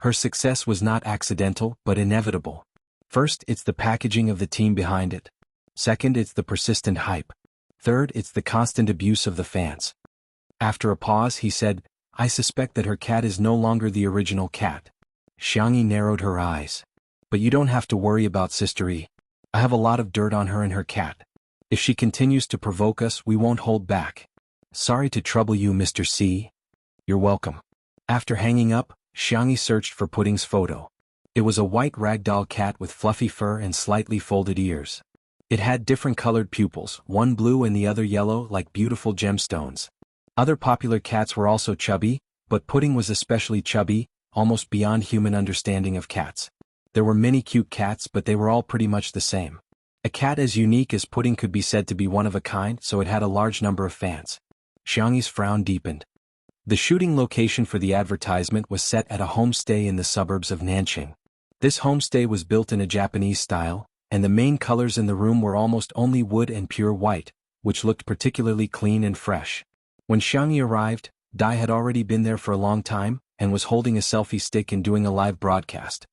Her success was not accidental, but inevitable. First, it's the packaging of the team behind it. Second, it's the persistent hype. Third, it's the constant abuse of the fans. After a pause, he said, I suspect that her cat is no longer the original cat. Xiangxia narrowed her eyes. But you don't have to worry about Sister E. I have a lot of dirt on her and her cat. If she continues to provoke us, we won't hold back. Sorry to trouble you, Mr. C. You're welcome. After hanging up, Xiangxia searched for Pudding's photo. It was a white ragdoll cat with fluffy fur and slightly folded ears. It had different colored pupils, one blue and the other yellow, like beautiful gemstones. Other popular cats were also chubby, but Pudding was especially chubby, almost beyond human understanding of cats. There were many cute cats, but they were all pretty much the same. A cat as unique as Pudding could be said to be one of a kind, so it had a large number of fans. Xianxi's frown deepened. The shooting location for the advertisement was set at a homestay in the suburbs of Nanqing. This homestay was built in a Japanese style, and the main colors in the room were almost only wood and pure white, which looked particularly clean and fresh. When Xianxia arrived, Dai had already been there for a long time, and was holding a selfie stick and doing a live broadcast.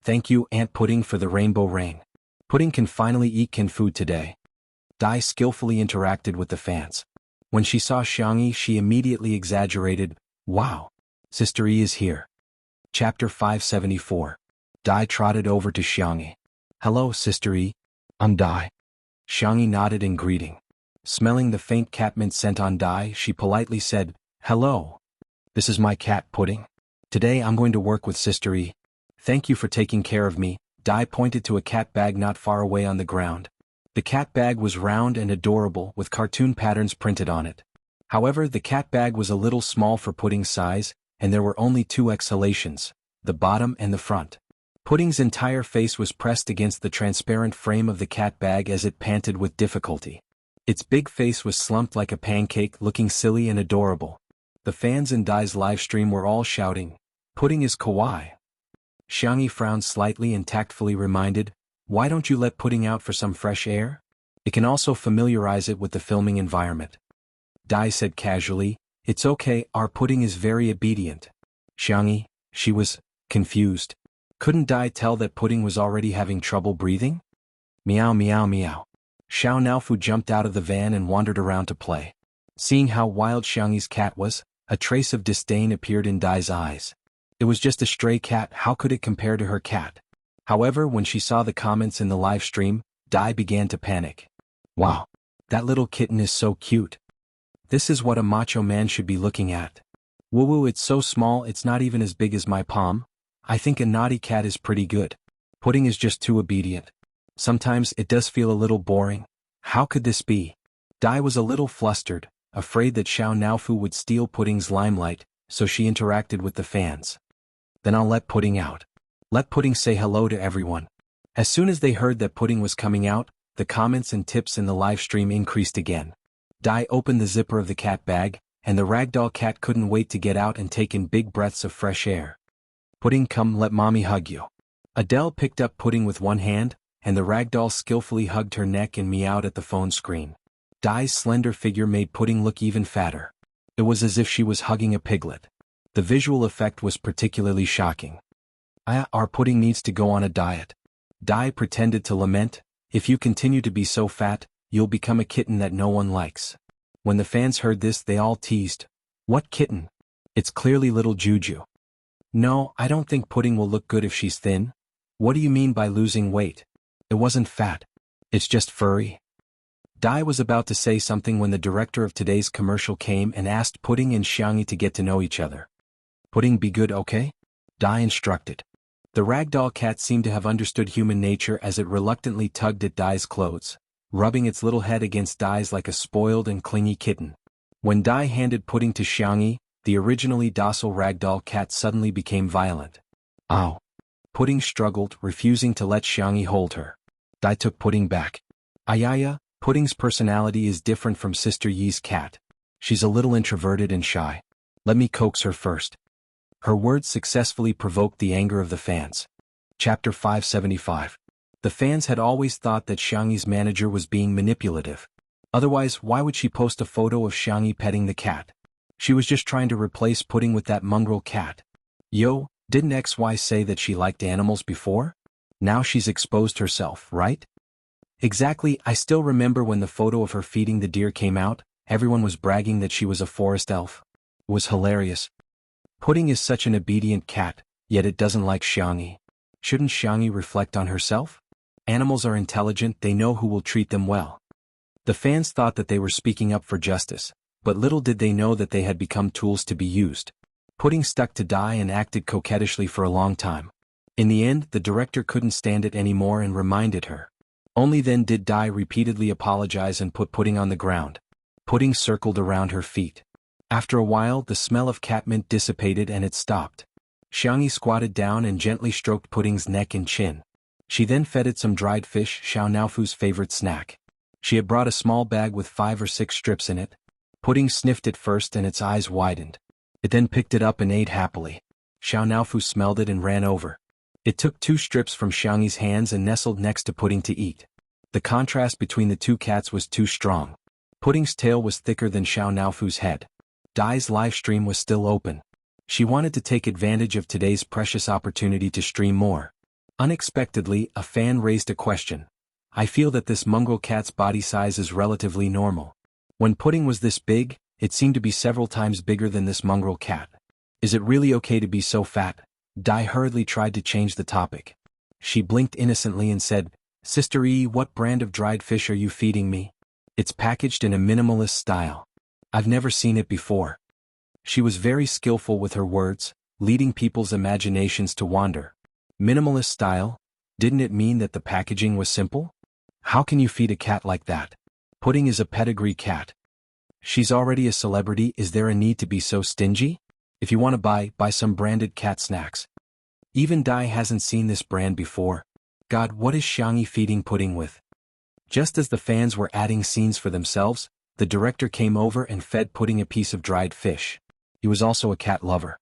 "Thank you, Aunt Pudding, for the rainbow rain. Pudding can finally eat canned food today." Dai skillfully interacted with the fans. When she saw Xianxia, she immediately exaggerated, "Wow! Sister E is here." Chapter 574. Dai trotted over to Xianxia. "Hello, Sister E. I'm Dai." Xianxia nodded in greeting. Smelling the faint catmint scent on Dai, she politely said, "Hello. This is my cat, Pudding. Today I'm going to work with Sister E. Thank you for taking care of me." Dai pointed to a cat bag not far away on the ground. The cat bag was round and adorable with cartoon patterns printed on it. However, the cat bag was a little small for Pudding's size, and there were only two exhalations, the bottom and the front. Pudding's entire face was pressed against the transparent frame of the cat bag as it panted with difficulty. Its big face was slumped like a pancake, looking silly and adorable. The fans in Dai's livestream were all shouting, "Pudding is kawaii." Xianxia frowned slightly and tactfully reminded, "Why don't you let Pudding out for some fresh air? It can also familiarize it with the filming environment." Dai said casually, "It's okay, our Pudding is very obedient." Xianxia, she was confused. Couldn't Dai tell that Pudding was already having trouble breathing? Meow meow meow. Xiao jumped out of the van and wandered around to play. Seeing how wild Xianxi's cat was, a trace of disdain appeared in Dai's eyes. It was just a stray cat, how could it compare to her cat? However, when she saw the comments in the live stream, Dai began to panic. "Wow, that little kitten is so cute. This is what a macho man should be looking at. Woo, it's so small it's not even as big as my palm. I think a naughty cat is pretty good. Pudding is just too obedient. Sometimes it does feel a little boring. How could this be?" Dai was a little flustered, afraid that Xiao would steal Pudding's limelight, so she interacted with the fans. "Then I'll let Pudding out. Let Pudding say hello to everyone." As soon as they heard that Pudding was coming out, the comments and tips in the live stream increased again. Dai opened the zipper of the cat bag, and the ragdoll cat couldn't wait to get out and take in big breaths of fresh air. "Pudding, come, let mommy hug you." Adele picked up Pudding with one hand, and the ragdoll skillfully hugged her neck and meowed at the phone screen. Dai's slender figure made Pudding look even fatter. It was as if she was hugging a piglet. The visual effect was particularly shocking. Our Pudding needs to go on a diet." Dai pretended to lament, "If you continue to be so fat, you'll become a kitten that no one likes." When the fans heard this, they all teased, "What kitten? It's clearly little Juju." "No, I don't think Pudding will look good if she's thin." "What do you mean by losing weight? It wasn't fat. It's just furry." Dai was about to say something when the director of today's commercial came and asked Pudding and Xianxia to get to know each other. "Pudding, be good, okay?" Dai instructed. The ragdoll cat seemed to have understood human nature as it reluctantly tugged at Dai's clothes, rubbing its little head against Dai's like a spoiled and clingy kitten. When Dai handed Pudding to Xianxia, the originally docile ragdoll cat suddenly became violent. "Ow." Pudding struggled, refusing to let Xianxia hold her. Dai took Pudding back. "Ayaya, Pudding's personality is different from Sister Yi's cat. She's a little introverted and shy. Let me coax her first." Her words successfully provoked the anger of the fans. Chapter 575. The fans had always thought that Xianxi's manager was being manipulative. Otherwise, why would she post a photo of Xianxia petting the cat? She was just trying to replace Pudding with that mongrel cat. Yo, didn't XY say that she liked animals before? Now she's exposed herself, right? Exactly, I still remember when the photo of her feeding the deer came out, everyone was bragging that she was a forest elf. It was hilarious. Pudding is such an obedient cat, yet it doesn't like Xianxia. Shouldn't Xianxia reflect on herself? Animals are intelligent, they know who will treat them well. The fans thought that they were speaking up for justice, but little did they know that they had become tools to be used. Pudding stuck to Dai and acted coquettishly for a long time. In the end, the director couldn't stand it anymore and reminded her. Only then did Dai repeatedly apologize and put Pudding on the ground. Pudding circled around her feet. After a while, the smell of catmint dissipated and it stopped. Xianxia squatted down and gently stroked Pudding's neck and chin. She then fed it some dried fish, Xiaonaofu's favorite snack. She had brought a small bag with 5 or 6 strips in it. Pudding sniffed it first and its eyes widened. It then picked it up and ate happily. Xiaonaofu smelled it and ran over. It took 2 strips from Xiangyi's hands and nestled next to Pudding to eat. The contrast between the 2 cats was too strong. Pudding's tail was thicker than Xiaonaofu's head. Dai's live stream was still open. She wanted to take advantage of today's precious opportunity to stream more. Unexpectedly, a fan raised a question. I feel that this mongrel cat's body size is relatively normal. When Pudding was this big, it seemed to be several times bigger than this mongrel cat. Is it really okay to be so fat? Dai hurriedly tried to change the topic. She blinked innocently and said, Sister E, what brand of dried fish are you feeding me? It's packaged in a minimalist style. I've never seen it before. She was very skillful with her words, leading people's imaginations to wander. Minimalist style? Didn't it mean that the packaging was simple? How can you feed a cat like that? Pudding is a pedigree cat. She's already a celebrity, is there a need to be so stingy? If you want to buy some branded cat snacks. Even Dai hasn't seen this brand before. God, what is Xiangyi feeding Pudding with? Just as the fans were adding scenes for themselves, the director came over and fed Pudding a piece of dried fish. He was also a cat lover.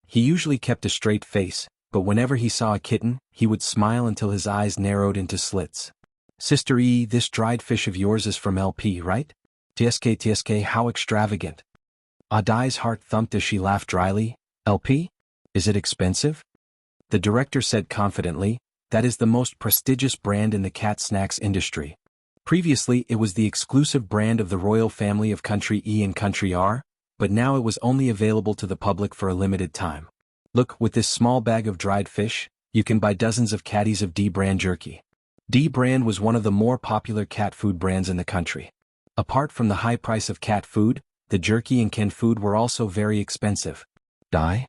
He usually kept a straight face, but whenever he saw a kitten, he would smile until his eyes narrowed into slits. Sister E, this dried fish of yours is from LP, right? TSK, how extravagant. Dai's heart thumped as she laughed dryly. LP? Is it expensive? The director said confidently, that is the most prestigious brand in the cat snacks industry. Previously it was the exclusive brand of the royal family of Country E and Country R, but now it was only available to the public for a limited time. Look, with this small bag of dried fish, you can buy dozens of caddies of D brand jerky. D brand was one of the more popular cat food brands in the country. Apart from the high price of cat food, the jerky and canned food were also very expensive. Dai?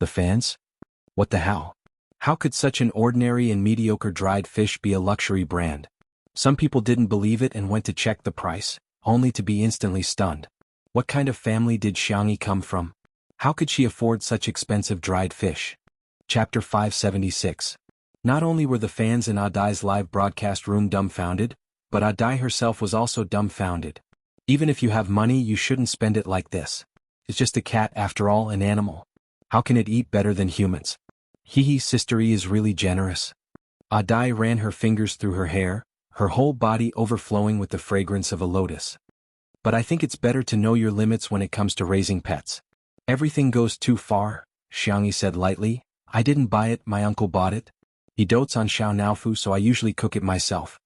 The fans? What the hell? How could such an ordinary and mediocre dried fish be a luxury brand? Some people didn't believe it and went to check the price, only to be instantly stunned. What kind of family did Xiangyi come from? How could she afford such expensive dried fish? Chapter 576. Not only were the fans in Dai's live broadcast room dumbfounded, but Dai herself was also dumbfounded. Even if you have money, you shouldn't spend it like this. It's just a cat after all, an animal. How can it eat better than humans? Hee, Sister E is really generous. Dai ran her fingers through her hair, her whole body overflowing with the fragrance of a lotus. But I think it's better to know your limits when it comes to raising pets. Everything goes too far, Xiangyi said lightly. I didn't buy it, my uncle bought it. He dotes on Xiaonaofu, so I usually cook it myself.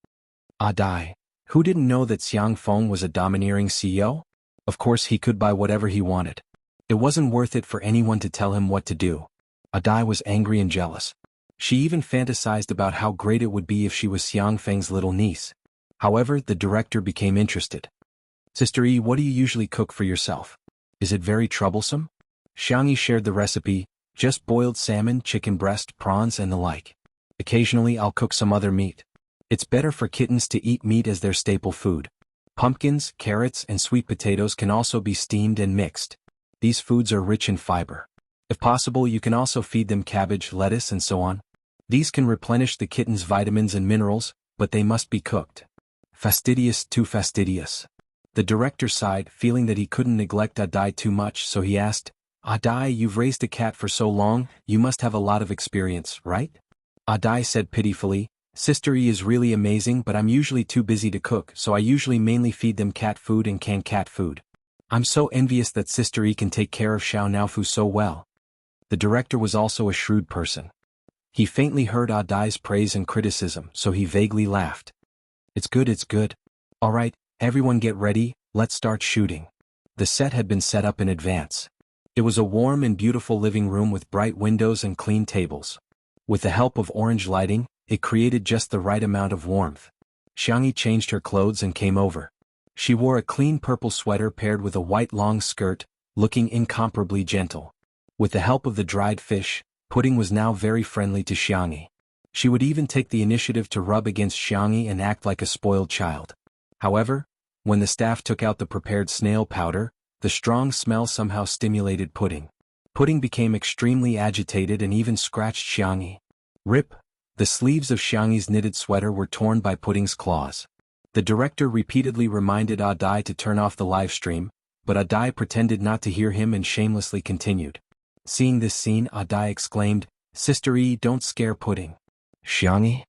Dai. Who didn't know that Xiang Feng was a domineering CEO? Of course he could buy whatever he wanted. It wasn't worth it for anyone to tell him what to do. Dai was angry and jealous. She even fantasized about how great it would be if she was Xiang Feng's little niece. However, the director became interested. Sister E, what do you usually cook for yourself? Is it very troublesome? Xiangyi shared the recipe, just boiled salmon, chicken breast, prawns and the like. Occasionally I'll cook some other meat. It's better for kittens to eat meat as their staple food. Pumpkins, carrots and sweet potatoes can also be steamed and mixed. These foods are rich in fiber. If possible, you can also feed them cabbage, lettuce and so on. These can replenish the kitten's vitamins and minerals, but they must be cooked. Fastidious, too fastidious. The director sighed, feeling that he couldn't neglect Dai too much, so he asked, Dai, you've raised a cat for so long, you must have a lot of experience, right? Dai said pitifully, Sister E is really amazing, but I'm usually too busy to cook, so I usually mainly feed them cat food and canned cat food. I'm so envious that Sister E can take care of Xiaonaofu so well. The director was also a shrewd person. He faintly heard Dai's praise and criticism, so he vaguely laughed. It's good. All right, everyone get ready, let's start shooting. The set had been set up in advance. It was a warm and beautiful living room with bright windows and clean tables. With the help of orange lighting, it created just the right amount of warmth. Xiangyi changed her clothes and came over. She wore a clean purple sweater paired with a white long skirt, looking incomparably gentle. With the help of the dried fish, Pudding was now very friendly to Xiangyi. She would even take the initiative to rub against Xiangyi and act like a spoiled child. However, when the staff took out the prepared snail powder, the strong smell somehow stimulated Pudding. Pudding became extremely agitated and even scratched Xiangyi. Rip! The sleeves of Xiangyi's knitted sweater were torn by Pudding's claws. The director repeatedly reminded Dai to turn off the live stream, but Adai pretended not to hear him and shamelessly continued. Seeing this scene, Adai exclaimed, "Sister E, don't scare Pudding." "Xianxia?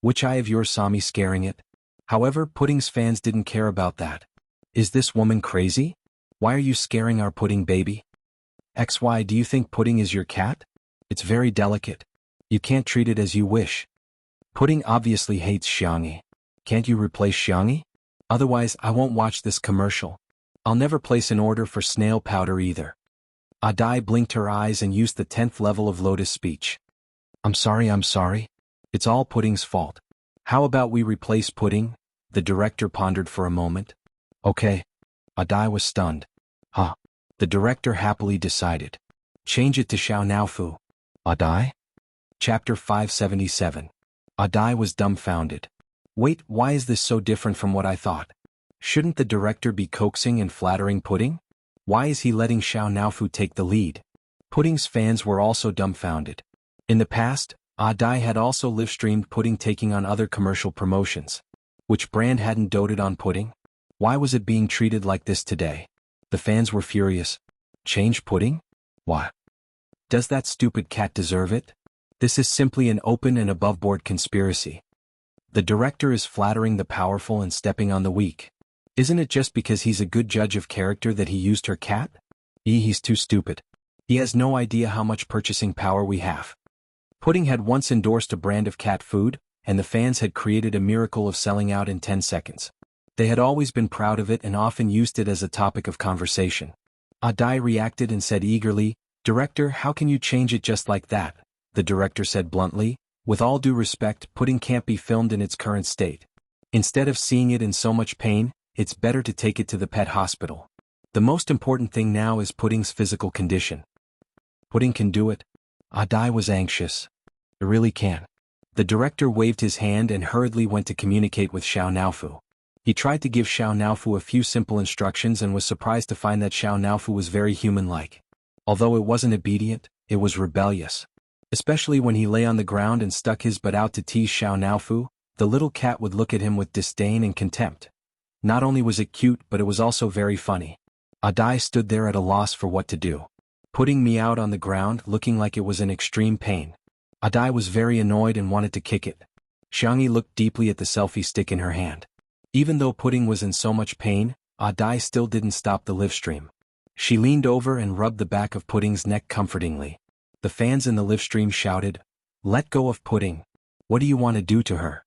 Which eye of yours saw me scaring it?" However, Pudding's fans didn't care about that. "Is this woman crazy? Why are you scaring our Pudding baby? XY, do you think Pudding is your cat? It's very delicate. You can't treat it as you wish." Pudding obviously hates Xianxia. "Can't you replace Xianxia? Otherwise, I won't watch this commercial. I'll never place an order for snail powder either." Adai blinked her eyes and used the 10th level of Lotus speech. I'm sorry. It's all Pudding's fault. How about we replace Pudding?" The director pondered for a moment. "Okay." Adai was stunned. "Huh." The director happily decided. "Change it to Xiao Naofu." "Adai?" Chapter 577. Adai was dumbfounded. Wait, why is this so different from what I thought? Shouldn't the director be coaxing and flattering Pudding? Why is he letting Xiao Naofu take the lead? Pudding's fans were also dumbfounded. In the past, Adai had also live-streamed Pudding taking on other commercial promotions. Which brand hadn't doted on Pudding? Why was it being treated like this today? The fans were furious. Change Pudding? Why? Does that stupid cat deserve it? This is simply an open and above-board conspiracy. The director is flattering the powerful and stepping on the weak. Isn't it just because he's a good judge of character that he used her cat? He's too stupid. He has no idea how much purchasing power we have. Pudding had once endorsed a brand of cat food, and the fans had created a miracle of selling out in 10 seconds. They had always been proud of it and often used it as a topic of conversation. Adai reacted and said eagerly, "Director, how can you change it just like that?" The director said bluntly, "With all due respect, Pudding can't be filmed in its current state. Instead of seeing it in so much pain, it's better to take it to the pet hospital. The most important thing now is Pudding's physical condition." "Pudding can do it." Adai was anxious. "It really can." The director waved his hand and hurriedly went to communicate with Xiao Naofu. He tried to give Xiao Naofu a few simple instructions and was surprised to find that Xiao Naofu was very human-like. Although it wasn't obedient, it was rebellious. Especially when he lay on the ground and stuck his butt out to tease Xiao Naofu, the little cat would look at him with disdain and contempt. Not only was it cute, but it was also very funny. Adai stood there at a loss for what to do. Pudding meowed on the ground, looking like it was in extreme pain. Adai was very annoyed and wanted to kick it. Xianxia looked deeply at the selfie stick in her hand. Even though Pudding was in so much pain, Adai still didn't stop the livestream. She leaned over and rubbed the back of Pudding's neck comfortingly. The fans in the livestream shouted, "Let go of Pudding. What do you want to do to her?"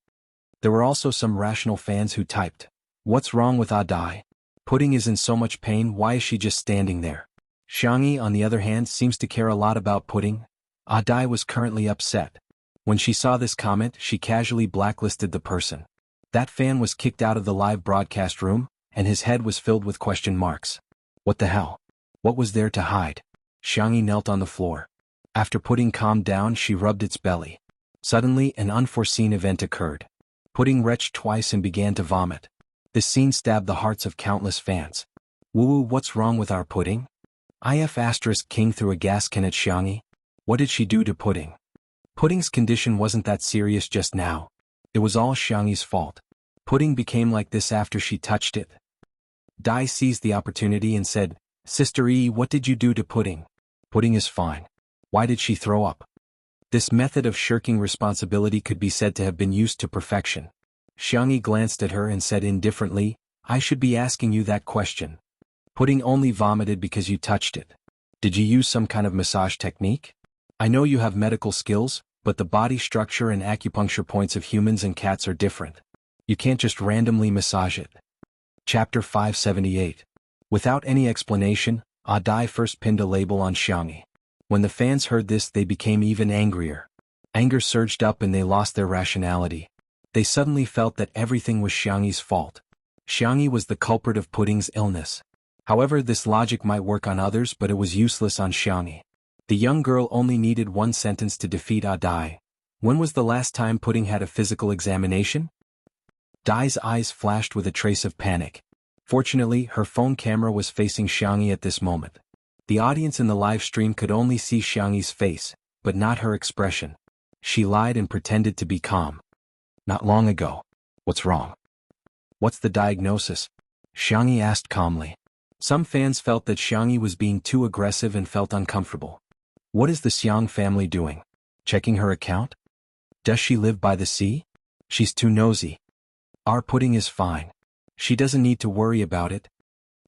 There were also some rational fans who typed, "What's wrong with Adai? Pudding is in so much pain, why is she just standing there?" Xianxia, on the other hand, seems to care a lot about Pudding. Adai was currently upset. When she saw this comment, she casually blacklisted the person. That fan was kicked out of the live broadcast room, and his head was filled with question marks. What the hell? What was there to hide? Xianxia knelt on the floor. After Pudding calmed down, she rubbed its belly. Suddenly, an unforeseen event occurred. Pudding retched twice and began to vomit. This scene stabbed the hearts of countless fans. Woo, what's wrong with our Pudding? If King threw a gas can at Xianxia. What did she do to Pudding? Pudding's condition wasn't that serious just now. It was all Xianxia's fault. Pudding became like this after she touched it. Dai seized the opportunity and said, "Sister E, what did you do to Pudding? Pudding is fine. Why did she throw up?" This method of shirking responsibility could be said to have been used to perfection. Xianxia glanced at her and said indifferently, "I should be asking you that question. Pudding only vomited because you touched it. Did you use some kind of massage technique? I know you have medical skills, but the body structure and acupuncture points of humans and cats are different. You can't just randomly massage it." Chapter 578. Without any explanation, Adai first pinned a label on Xianxia. When the fans heard this, they became even angrier. Anger surged up and they lost their rationality. They suddenly felt that everything was Xianxia's fault. Xianxia was the culprit of Pudding's illness. However, this logic might work on others, but it was useless on Xianxia. The young girl only needed one sentence to defeat Adai. When was the last time Pudding had a physical examination? Dai's eyes flashed with a trace of panic. Fortunately, her phone camera was facing Xianxia at this moment. The audience in the live stream could only see Xianxia's face, but not her expression. She lied and pretended to be calm. "Not long ago. What's wrong? What's the diagnosis?" Xianxia asked calmly. Some fans felt that Xianxia was being too aggressive and felt uncomfortable. What is the Xiang family doing? Checking her account? Does she live by the sea? She's too nosy. Our pudding is fine. She doesn't need to worry about it.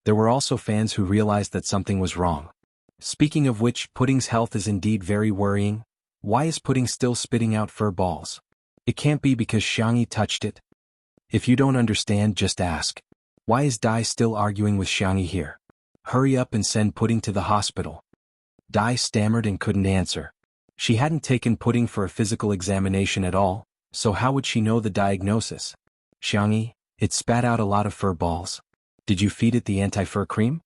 There were also fans who realized that something was wrong. Speaking of which, Pudding's health is indeed very worrying. Why is Pudding still spitting out fur balls? It can't be because Xianxia touched it. If you don't understand, just ask. Why is Dai still arguing with Xianxia here? Hurry up and send Pudding to the hospital. Dai stammered and couldn't answer. She hadn't taken Pudding for a physical examination at all, so how would she know the diagnosis? Xianxia, it spat out a lot of fur balls. Did you feed it the anti-fur cream?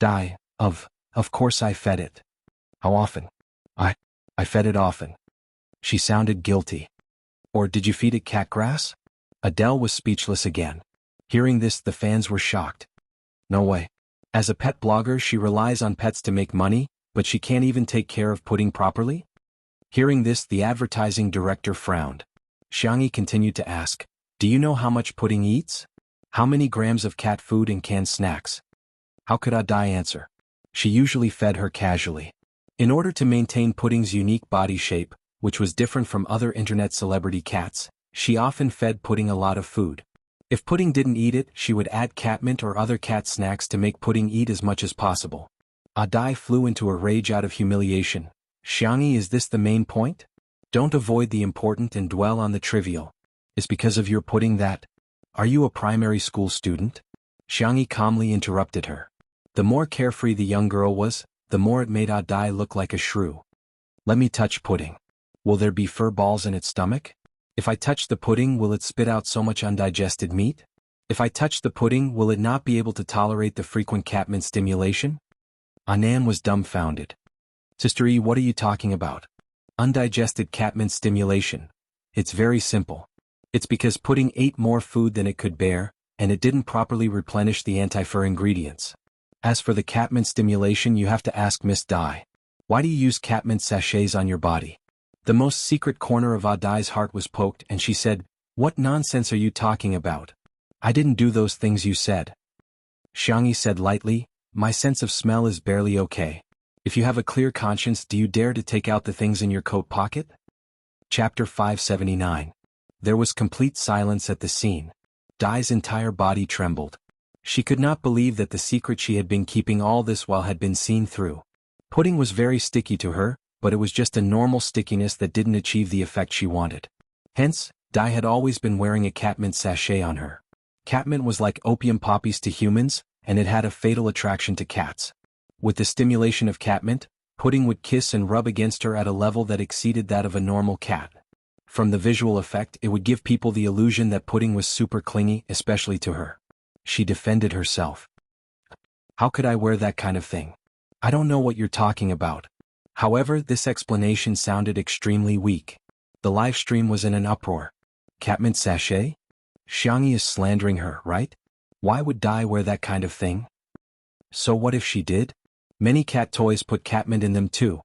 Dai, of course I fed it. How often? I fed it often. She sounded guilty. Or did you feed it cat grass? Adele was speechless again. Hearing this, the fans were shocked. No way. As a pet blogger, she relies on pets to make money, but she can't even take care of Pudding properly? Hearing this, the advertising director frowned. Xianxia continued to ask, do you know how much Pudding eats? How many grams of cat food and canned snacks? How could Dai answer? She usually fed her casually. In order to maintain Pudding's unique body shape, which was different from other internet celebrity cats, she often fed Pudding a lot of food. If Pudding didn't eat it, she would add catmint or other cat snacks to make Pudding eat as much as possible. Dai flew into a rage out of humiliation. Xianxia, is this the main point? Don't avoid the important and dwell on the trivial. It's because of your Pudding that... Are you a primary school student? Xianxia calmly interrupted her. The more carefree the young girl was, the more it made Dai look like a shrew. Let me touch Pudding. Will there be fur balls in its stomach? If I touch the Pudding, will it spit out so much undigested meat? If I touch the Pudding, will it not be able to tolerate the frequent catmint stimulation? Anan was dumbfounded. Sister E, what are you talking about? Undigested catmint stimulation. It's very simple. It's because Pudding ate more food than it could bear, and it didn't properly replenish the anti-fur ingredients. As for the catmint stimulation, you have to ask Miss Dai. Why do you use catmint sachets on your body? The most secret corner of Dai's heart was poked, and she said, what nonsense are you talking about? I didn't do those things you said. Xianxia said lightly, my sense of smell is barely okay. If you have a clear conscience, do you dare to take out the things in your coat pocket? Chapter 579. There was complete silence at the scene. Dai's entire body trembled. She could not believe that the secret she had been keeping all this while had been seen through. Pudding was very sticky to her, but it was just a normal stickiness that didn't achieve the effect she wanted. Hence, Dai had always been wearing a catmint sachet on her. Catmint was like opium poppies to humans, and it had a fatal attraction to cats. With the stimulation of catmint, Pudding would kiss and rub against her at a level that exceeded that of a normal cat. From the visual effect, it would give people the illusion that Pudding was super clingy, especially to her. She defended herself. How could I wear that kind of thing? I don't know what you're talking about. However, this explanation sounded extremely weak. The live stream was in an uproar. Catmint sachet? Xianxia is slandering her, right? Why would Dai wear that kind of thing? So what if she did? Many cat toys put catmint in them too.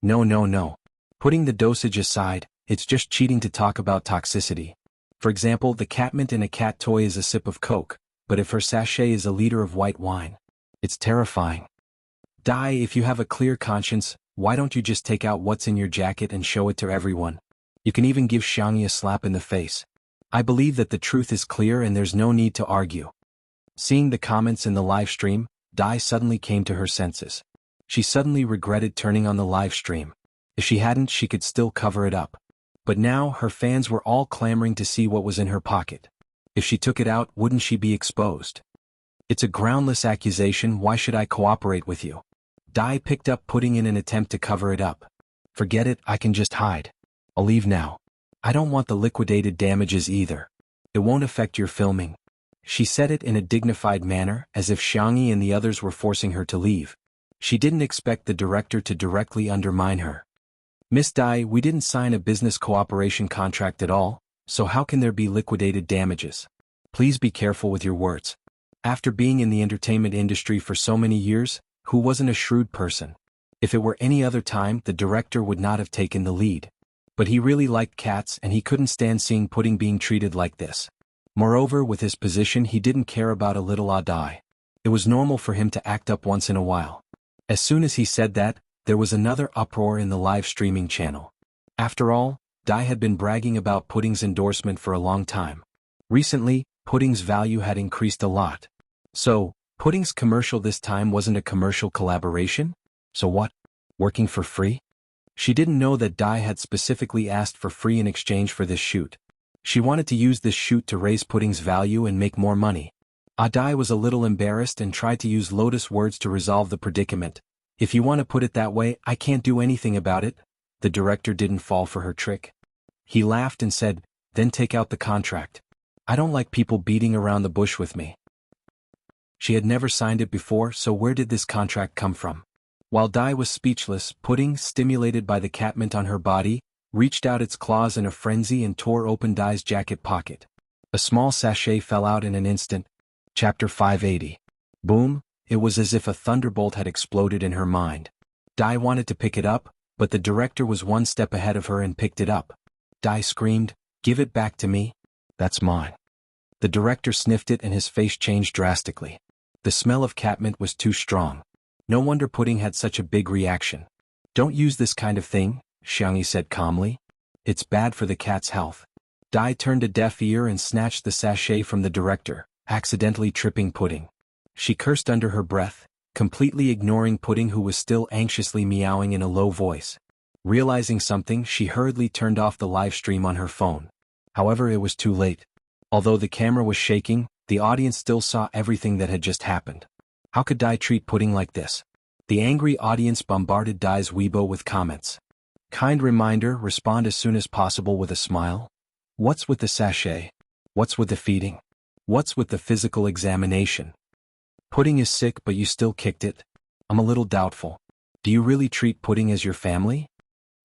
No. Putting the dosage aside, it's just cheating to talk about toxicity. For example, the catmint in a cat toy is a sip of Coke, but if her sachet is a liter of white wine, it's terrifying. Dai, if you have a clear conscience, why don't you just take out what's in your jacket and show it to everyone? You can even give Xianxia a slap in the face. I believe that the truth is clear and there's no need to argue. Seeing the comments in the live stream, Dai suddenly came to her senses. She suddenly regretted turning on the live stream. If she hadn't, she could still cover it up. But now, her fans were all clamoring to see what was in her pocket. If she took it out, wouldn't she be exposed? It's a groundless accusation, why should I cooperate with you? Dai picked up Pudding in an attempt to cover it up. Forget it, I can just hide. I'll leave now. I don't want the liquidated damages either. It won't affect your filming. She said it in a dignified manner, as if Xianxia and the others were forcing her to leave. She didn't expect the director to directly undermine her. Miss Dai, we didn't sign a business cooperation contract at all, so how can there be liquidated damages? Please be careful with your words. After being in the entertainment industry for so many years, who wasn't a shrewd person? If it were any other time, the director would not have taken the lead. But he really liked cats and he couldn't stand seeing Pudding being treated like this. Moreover, with his position, he didn't care about a little Dai. It was normal for him to act up once in a while. As soon as he said that, there was another uproar in the live streaming channel. After all, Dai had been bragging about Pudding's endorsement for a long time. Recently, Pudding's value had increased a lot. So, Pudding's commercial this time wasn't a commercial collaboration? So what? Working for free? She didn't know that Dai had specifically asked for free in exchange for this shoot. She wanted to use this shoot to raise Pudding's value and make more money. Dai was a little embarrassed and tried to use Lotus words to resolve the predicament. If you want to put it that way, I can't do anything about it. The director didn't fall for her trick. He laughed and said, then take out the contract. I don't like people beating around the bush with me. She had never signed it before, so where did this contract come from? While Dai was speechless, Pudding, stimulated by the catmint on her body, reached out its claws in a frenzy and tore open Dai's jacket pocket. A small sachet fell out in an instant. Chapter 580. Boom, it was as if a thunderbolt had exploded in her mind. Dai wanted to pick it up, but the director was one step ahead of her and picked it up. Dai screamed, "Give it back to me. That's mine." The director sniffed it and his face changed drastically. The smell of catmint was too strong. No wonder Pudding had such a big reaction. Don't use this kind of thing, Xianxia said calmly. It's bad for the cat's health. Dai turned a deaf ear and snatched the sachet from the director, accidentally tripping Pudding. She cursed under her breath, completely ignoring Pudding, who was still anxiously meowing in a low voice. Realizing something, she hurriedly turned off the live stream on her phone. However, it was too late. Although the camera was shaking, the audience still saw everything that had just happened. How could Dai treat Pudding like this? The angry audience bombarded Dai's Weibo with comments. Kind reminder, respond as soon as possible with a smile. What's with the sachet? What's with the feeding? What's with the physical examination? Pudding is sick but you still kicked it? I'm a little doubtful. Do you really treat Pudding as your family?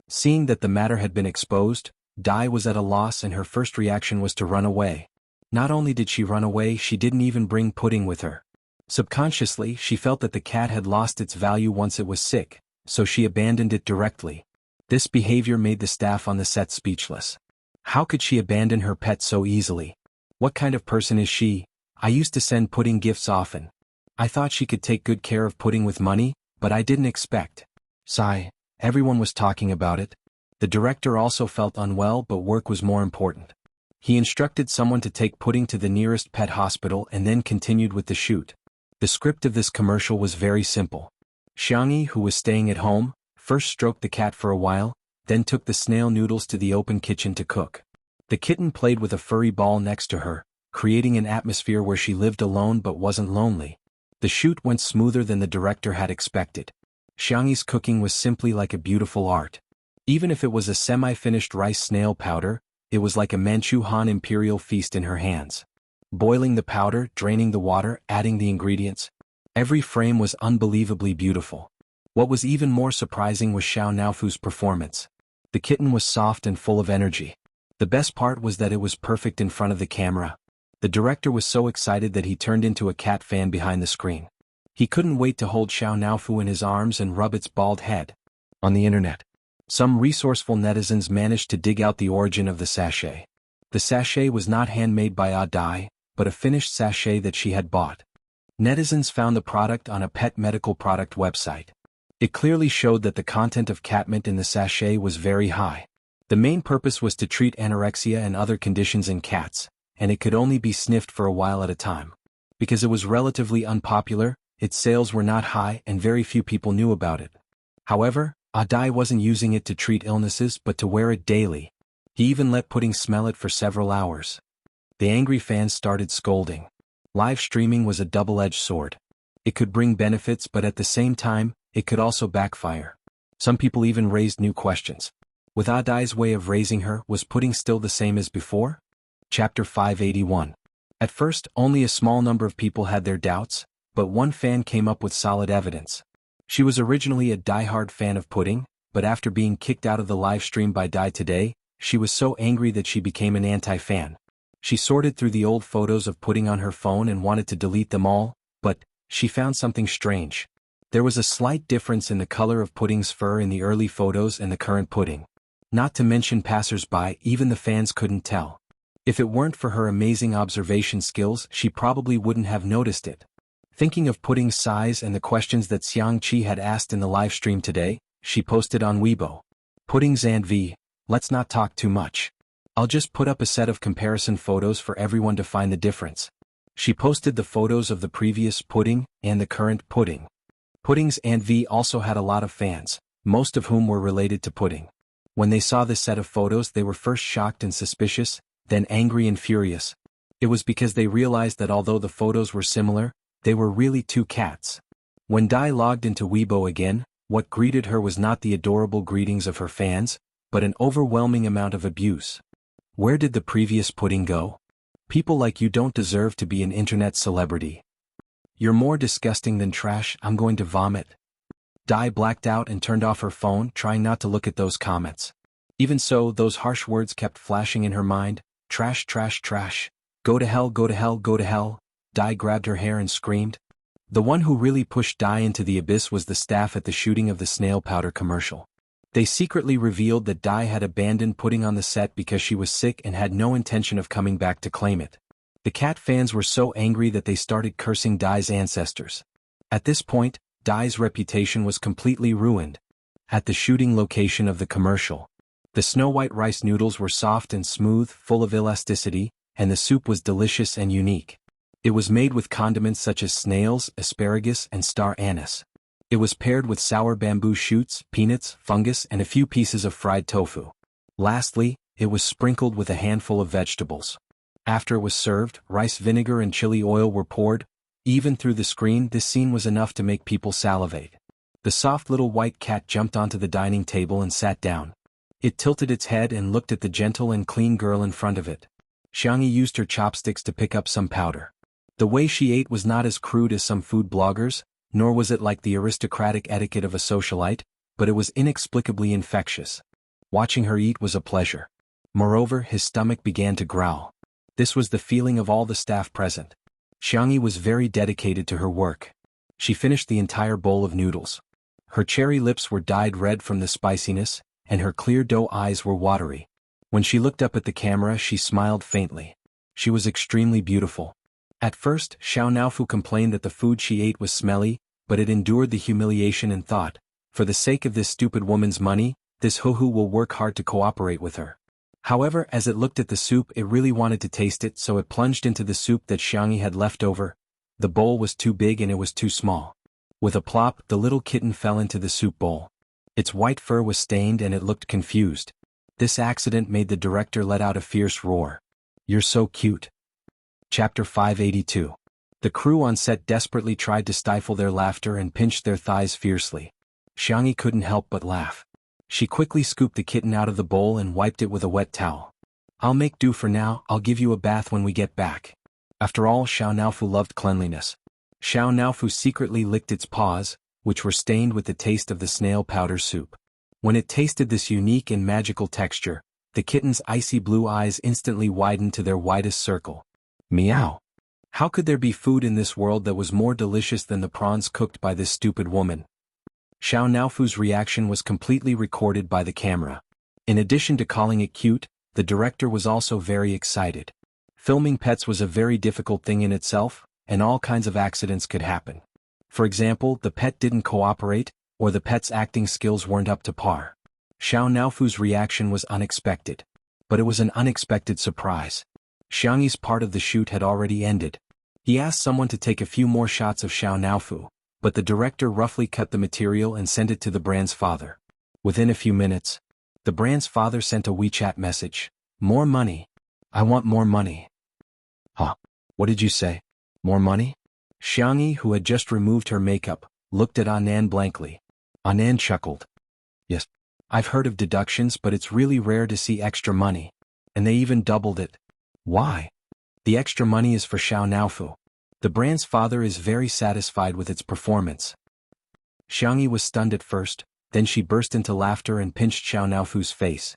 Seeing that the matter had been exposed, Dai was at a loss and her first reaction was to run away. Not only did she run away, she didn't even bring Pudding with her. Subconsciously, she felt that the cat had lost its value once it was sick, so she abandoned it directly. This behavior made the staff on the set speechless. How could she abandon her pet so easily? What kind of person is she? I used to send Pudding gifts often. I thought she could take good care of Pudding with money, but I didn't expect. Sigh. Everyone was talking about it. The director also felt unwell, but work was more important. He instructed someone to take Pudding to the nearest pet hospital and then continued with the shoot. The script of this commercial was very simple. Xianxia, who was staying at home, first stroked the cat for a while, then took the snail noodles to the open kitchen to cook. The kitten played with a furry ball next to her, creating an atmosphere where she lived alone but wasn't lonely. The shoot went smoother than the director had expected. Xianxia's cooking was simply like a beautiful art. Even if it was a semi-finished rice snail powder, it was like a Manchu Han imperial feast in her hands. Boiling the powder, draining the water, adding the ingredients. Every frame was unbelievably beautiful. What was even more surprising was Xiaonaofu's performance. The kitten was soft and full of energy. The best part was that it was perfect in front of the camera. The director was so excited that he turned into a cat fan behind the screen. He couldn't wait to hold Xiaonaofu in his arms and rub its bald head. On the internet, some resourceful netizens managed to dig out the origin of the sachet. The sachet was not handmade by Dai, but a finished sachet that she had bought. Netizens found the product on a pet medical product website. It clearly showed that the content of catmint in the sachet was very high. The main purpose was to treat anorexia and other conditions in cats, and it could only be sniffed for a while at a time. Because it was relatively unpopular, its sales were not high and very few people knew about it. However, Dai wasn't using it to treat illnesses but to wear it daily. He even let Pudding smell it for several hours. The angry fans started scolding. Live streaming was a double-edged sword. It could bring benefits, but at the same time, it could also backfire. Some people even raised new questions. With Dai's way of raising her, was Pudding still the same as before? Chapter 581. At first, only a small number of people had their doubts, but one fan came up with solid evidence. She was originally a die-hard fan of Pudding, but after being kicked out of the live stream by Dai today, she was so angry that she became an anti-fan. She sorted through the old photos of Pudding on her phone and wanted to delete them all, but she found something strange. There was a slight difference in the color of Pudding's fur in the early photos and the current Pudding. Not to mention passers-by, even the fans couldn't tell. If it weren't for her amazing observation skills, she probably wouldn't have noticed it. Thinking of Pudding's size and the questions that Xianxia had asked in the live stream today, she posted on Weibo. Pudding's and V, let's not talk too much. I'll just put up a set of comparison photos for everyone to find the difference. She posted the photos of the previous Pudding and the current Pudding. Pudding's and V also had a lot of fans, most of whom were related to Pudding. When they saw this set of photos, they were first shocked and suspicious, then angry and furious. It was because they realized that although the photos were similar, they were really two cats. When Dai logged into Weibo again, what greeted her was not the adorable greetings of her fans, but an overwhelming amount of abuse. Where did the previous Pudding go? People like you don't deserve to be an internet celebrity. You're more disgusting than trash, I'm going to vomit. Dai blacked out and turned off her phone, trying not to look at those comments. Even so, those harsh words kept flashing in her mind. Trash, trash, trash. Go to hell, go to hell, go to hell. Dai grabbed her hair and screamed. The one who really pushed Dai into the abyss was the staff at the shooting of the snail powder commercial. They secretly revealed that Dai had abandoned Pudding on the set because she was sick and had no intention of coming back to claim it. The cat fans were so angry that they started cursing Dai's ancestors. At this point, Dai's reputation was completely ruined. At the shooting location of the commercial, the snow-white rice noodles were soft and smooth, full of elasticity, and the soup was delicious and unique. It was made with condiments such as snails, asparagus, and star anise. It was paired with sour bamboo shoots, peanuts, fungus, and a few pieces of fried tofu. Lastly, it was sprinkled with a handful of vegetables. After it was served, rice vinegar and chili oil were poured. Even through the screen, this scene was enough to make people salivate. The soft little white cat jumped onto the dining table and sat down. It tilted its head and looked at the gentle and clean girl in front of it. Xianxia used her chopsticks to pick up some powder. The way she ate was not as crude as some food bloggers, nor was it like the aristocratic etiquette of a socialite, but it was inexplicably infectious. Watching her eat was a pleasure. Moreover, his stomach began to growl. This was the feeling of all the staff present. Xianxia was very dedicated to her work. She finished the entire bowl of noodles. Her cherry lips were dyed red from the spiciness, and her clear doe eyes were watery. When she looked up at the camera, she smiled faintly. She was extremely beautiful. At first, Xianxia complained that the food she ate was smelly, but it endured the humiliation and thought, for the sake of this stupid woman's money, this hoo-hoo will work hard to cooperate with her. However, as it looked at the soup, it really wanted to taste it, so it plunged into the soup that Xianxia had left over. The bowl was too big and it was too small. With a plop, the little kitten fell into the soup bowl. Its white fur was stained and it looked confused. This accident made the director let out a fierce roar. "You're so cute." Chapter 582. The crew on set desperately tried to stifle their laughter and pinched their thighs fiercely. Xianxia couldn't help but laugh. She quickly scooped the kitten out of the bowl and wiped it with a wet towel. "I'll make do for now, I'll give you a bath when we get back." After all, Xianxia loved cleanliness. Xianxia secretly licked its paws, which were stained with the taste of the snail powder soup. When it tasted this unique and magical texture, the kitten's icy blue eyes instantly widened to their widest circle. Meow. How could there be food in this world that was more delicious than the prawns cooked by this stupid woman? Xianxia's reaction was completely recorded by the camera. In addition to calling it cute, the director was also very excited. Filming pets was a very difficult thing in itself, and all kinds of accidents could happen. For example, the pet didn't cooperate, or the pet's acting skills weren't up to par. Xianxia's reaction was unexpected. But it was an unexpected surprise. Xianxia's part of the shoot had already ended. He asked someone to take a few more shots of Xianxia, but the director roughly cut the material and sent it to the brand's father. Within a few minutes, the brand's father sent a WeChat message. "More money. I want more money." "Huh? What did you say? More money?" Xianxia, who had just removed her makeup, looked at Anand blankly. Anand chuckled. "Yes, I've heard of deductions, but it's really rare to see extra money. And they even doubled it." "Why?" "The extra money is for Xianxia. The brand's father is very satisfied with its performance." Xianxia was stunned at first, then she burst into laughter and pinched Xianxia's face.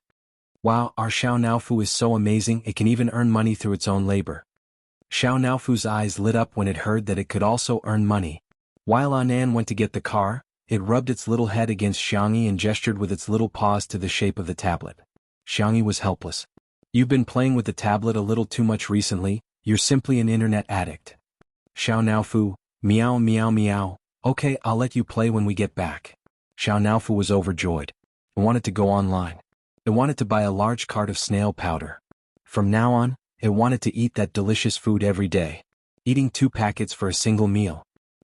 "Wow, our Xianxia is so amazing, it can even earn money through its own labor." Xianxia's eyes lit up when it heard that it could also earn money. While Anand went to get the car, it rubbed its little head against Xianxia and gestured with its little paws to the shape of the tablet. Xianxia was helpless. "You've been playing with the tablet a little too much recently, you're simply an internet addict." Xianxia, Meow meow meow. Okay, I'll let you play when we get back. Xiaonaofu was overjoyed. It wanted to go online. It wanted to buy a large cart of snail powder. From now on, it wanted to eat that delicious food every day. Eating 2 packets for a single meal.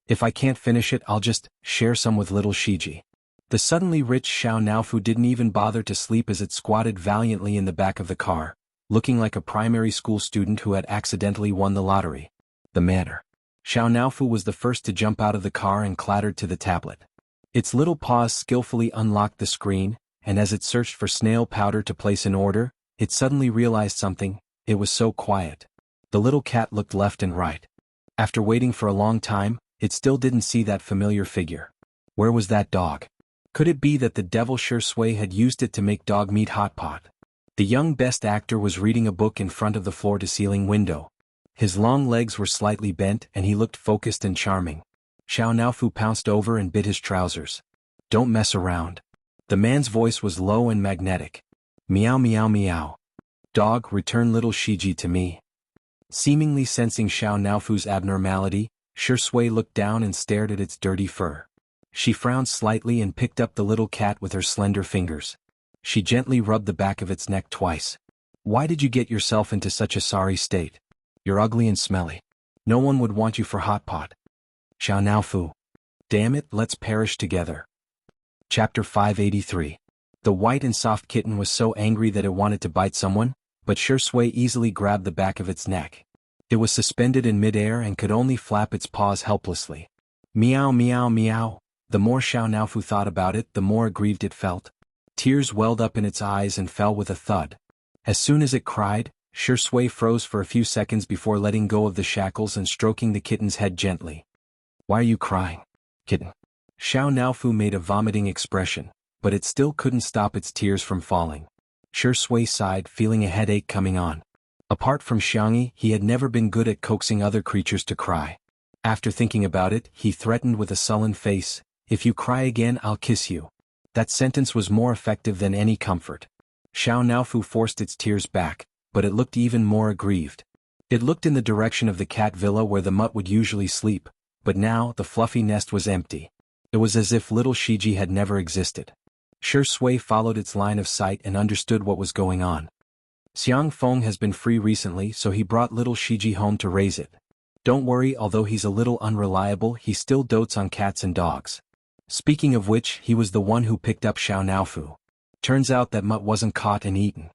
If I can't finish it, I'll just share some with little Shiji. The suddenly rich Xiaonaofu didn't even bother to sleep as it squatted valiantly in the back of the car, looking like a primary school student who had accidentally won the lottery. The manner. Xiaonaofu was the first to jump out of the car and clattered to the tablet. Its little paws skillfully unlocked the screen, and as it searched for snail powder to place an order, it suddenly realized something. It was so quiet. The little cat looked left and right. After waiting for a long time, it still didn't see that familiar figure. Where was that dog? Could it be that the devil Shui had used it to make dog meat hot pot? The young best actor was reading a book in front of the floor-to-ceiling window. His long legs were slightly bent and he looked focused and charming. Xiaonaofu pounced over and bit his trousers. Don't mess around. The man's voice was low and magnetic. Meow meow meow. Dog, return little Shiji to me. Seemingly sensing Xiaonaofu's abnormality, Shui looked down and stared at its dirty fur. She frowned slightly and picked up the little cat with her slender fingers. She gently rubbed the back of its neck twice. Why did you get yourself into such a sorry state? You're ugly and smelly. No one would want you for hot pot. Xiaonaofu. Damn it, let's perish together. Chapter 583. The white and soft kitten was so angry that it wanted to bite someone, but Shui easily grabbed the back of its neck. It was suspended in midair and could only flap its paws helplessly. Meow meow meow. The more Xiaonaofu thought about it, the more aggrieved it felt. Tears welled up in its eyes and fell with a thud. As soon as it cried, Shui froze for a few seconds before letting go of the shackles and stroking the kitten's head gently. Why are you crying, kitten? Xiaonaofu made a vomiting expression, but it still couldn't stop its tears from falling. Shui sighed, feeling a headache coming on. Apart from Xianxia, he had never been good at coaxing other creatures to cry. After thinking about it, he threatened with a sullen face, "If you cry again, I'll kiss you." That sentence was more effective than any comfort. Xiaonaofu forced its tears back, but it looked even more aggrieved. It looked in the direction of the cat villa where the mutt would usually sleep, but now the fluffy nest was empty. It was as if little Shiji had never existed. Shui followed its line of sight and understood what was going on. Xiangfeng has been free recently, so he brought little Shiji home to raise it. Don't worry, although he's a little unreliable, he still dotes on cats and dogs. Speaking of which, he was the one who picked up Xiaonaofu. Turns out that mutt wasn't caught and eaten.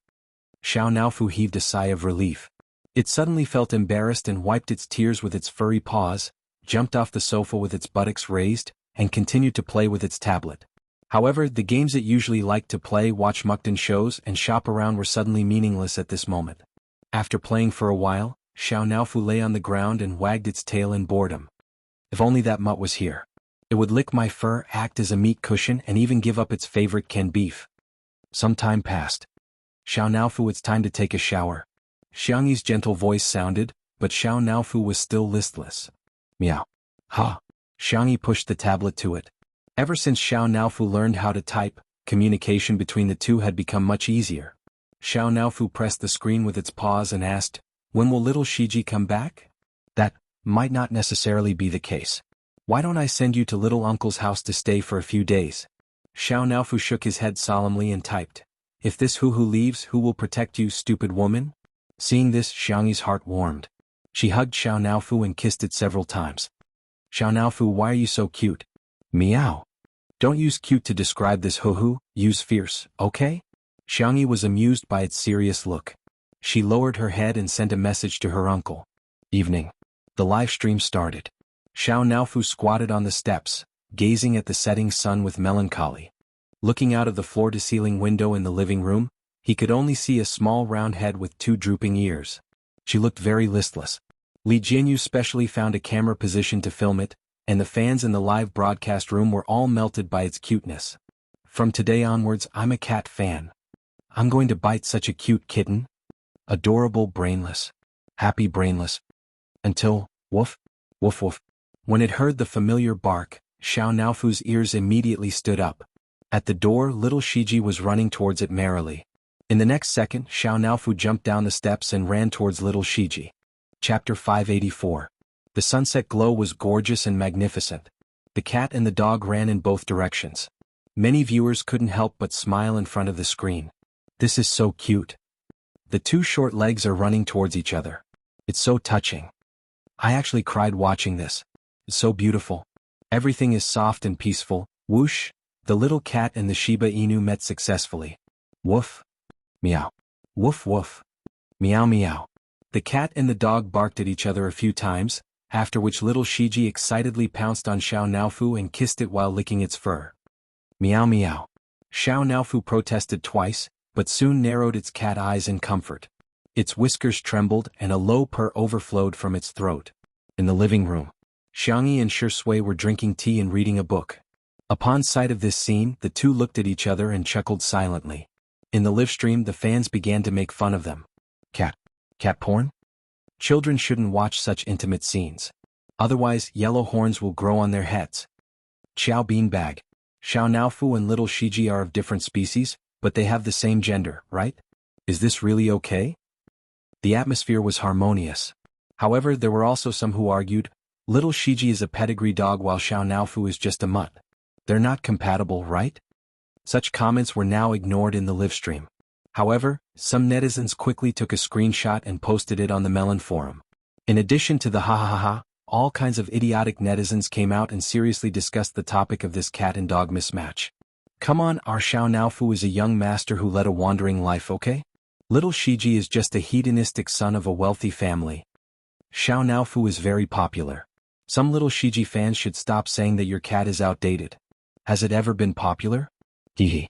Xiaonaofu heaved a sigh of relief. It suddenly felt embarrassed and wiped its tears with its furry paws, jumped off the sofa with its buttocks raised, and continued to play with its tablet. However, the games it usually liked to play, watch Mukden shows, and shop around were suddenly meaningless at this moment. After playing for a while, Xiaonaofu lay on the ground and wagged its tail in boredom. If only that mutt was here. It would lick my fur, act as a meat cushion, and even give up its favorite canned beef. Some time passed. Xiaonaofu, it's time to take a shower. Xiangyi's gentle voice sounded, but Xiaonaofu was still listless. Meow. Ha. Xiangyi pushed the tablet to it. Ever since Xiaonaofu learned how to type, communication between the two had become much easier. Xiaonaofu pressed the screen with its paws and asked, "When will little Shiji come back?" "That might not necessarily be the case. Why don't I send you to little uncle's house to stay for a few days?" Xiaonaofu shook his head solemnly and typed, "If this Hu leaves, who will protect you, stupid woman?" Seeing this, Xiangyi's heart warmed. She hugged Xiaonaofu and kissed it several times. "Xiaonaofu, why are you so cute?" "Meow." "Don't use cute to describe this Hu, use fierce, okay?" Xiangyi was amused by its serious look. She lowered her head and sent a message to her uncle. Evening. The live stream started. Xiaonaofu squatted on the steps, gazing at the setting sun with melancholy. Looking out of the floor-to-ceiling window in the living room, he could only see a small round head with 2 drooping ears. She looked very listless. Li Jianghu specially found a camera position to film it, and the fans in the live broadcast room were all melted by its cuteness. "From today onwards, I'm a cat fan. I'm going to bite such a cute kitten. Adorable, brainless. Happy, brainless. Until, woof, woof woof." When it heard the familiar bark, Xiaonaofu's ears immediately stood up. At the door, little Shiji was running towards it merrily. In the next second, Xiaonaofu jumped down the steps and ran towards little Shiji. Chapter 584. The sunset glow was gorgeous and magnificent. The cat and the dog ran in both directions. Many viewers couldn't help but smile in front of the screen. This is so cute. The two short legs are running towards each other. It's so touching. I actually cried watching this. It's so beautiful. Everything is soft and peaceful. Whoosh! The little cat and the Shiba Inu met successfully. Woof. Meow. Woof woof. Meow meow. The cat and the dog barked at each other a few times, after which little Shiji excitedly pounced on Xiao Naofu and kissed it while licking its fur. Meow meow. Xiao Naofu protested twice, but soon narrowed its cat eyes in comfort. Its whiskers trembled and a low purr overflowed from its throat. In the living room, Xianxia and Shui were drinking tea and reading a book. Upon sight of this scene, the two looked at each other and chuckled silently. In the live stream, the fans began to make fun of them. Cat porn? Children shouldn't watch such intimate scenes. Otherwise, yellow horns will grow on their heads. Xiao Beanbag. Xiao Naofu and little Shiji are of different species, but they have the same gender, right? Is this really okay? The atmosphere was harmonious. However, there were also some who argued, little Shiji is a pedigree dog while Xiao Naofu is just a mutt. They're not compatible, right? Such comments were now ignored in the live stream. However, some netizens quickly took a screenshot and posted it on the Melon forum. In addition to the ha ha ha, all kinds of idiotic netizens came out and seriously discussed the topic of this cat and dog mismatch. Come on, our Xiao Naofu is a young master who led a wandering life, okay? Little Shiji is just a hedonistic son of a wealthy family. Xiao Naofu is very popular. Some little Shiji fans should stop saying that your cat is outdated. Has it ever been popular? Hehe.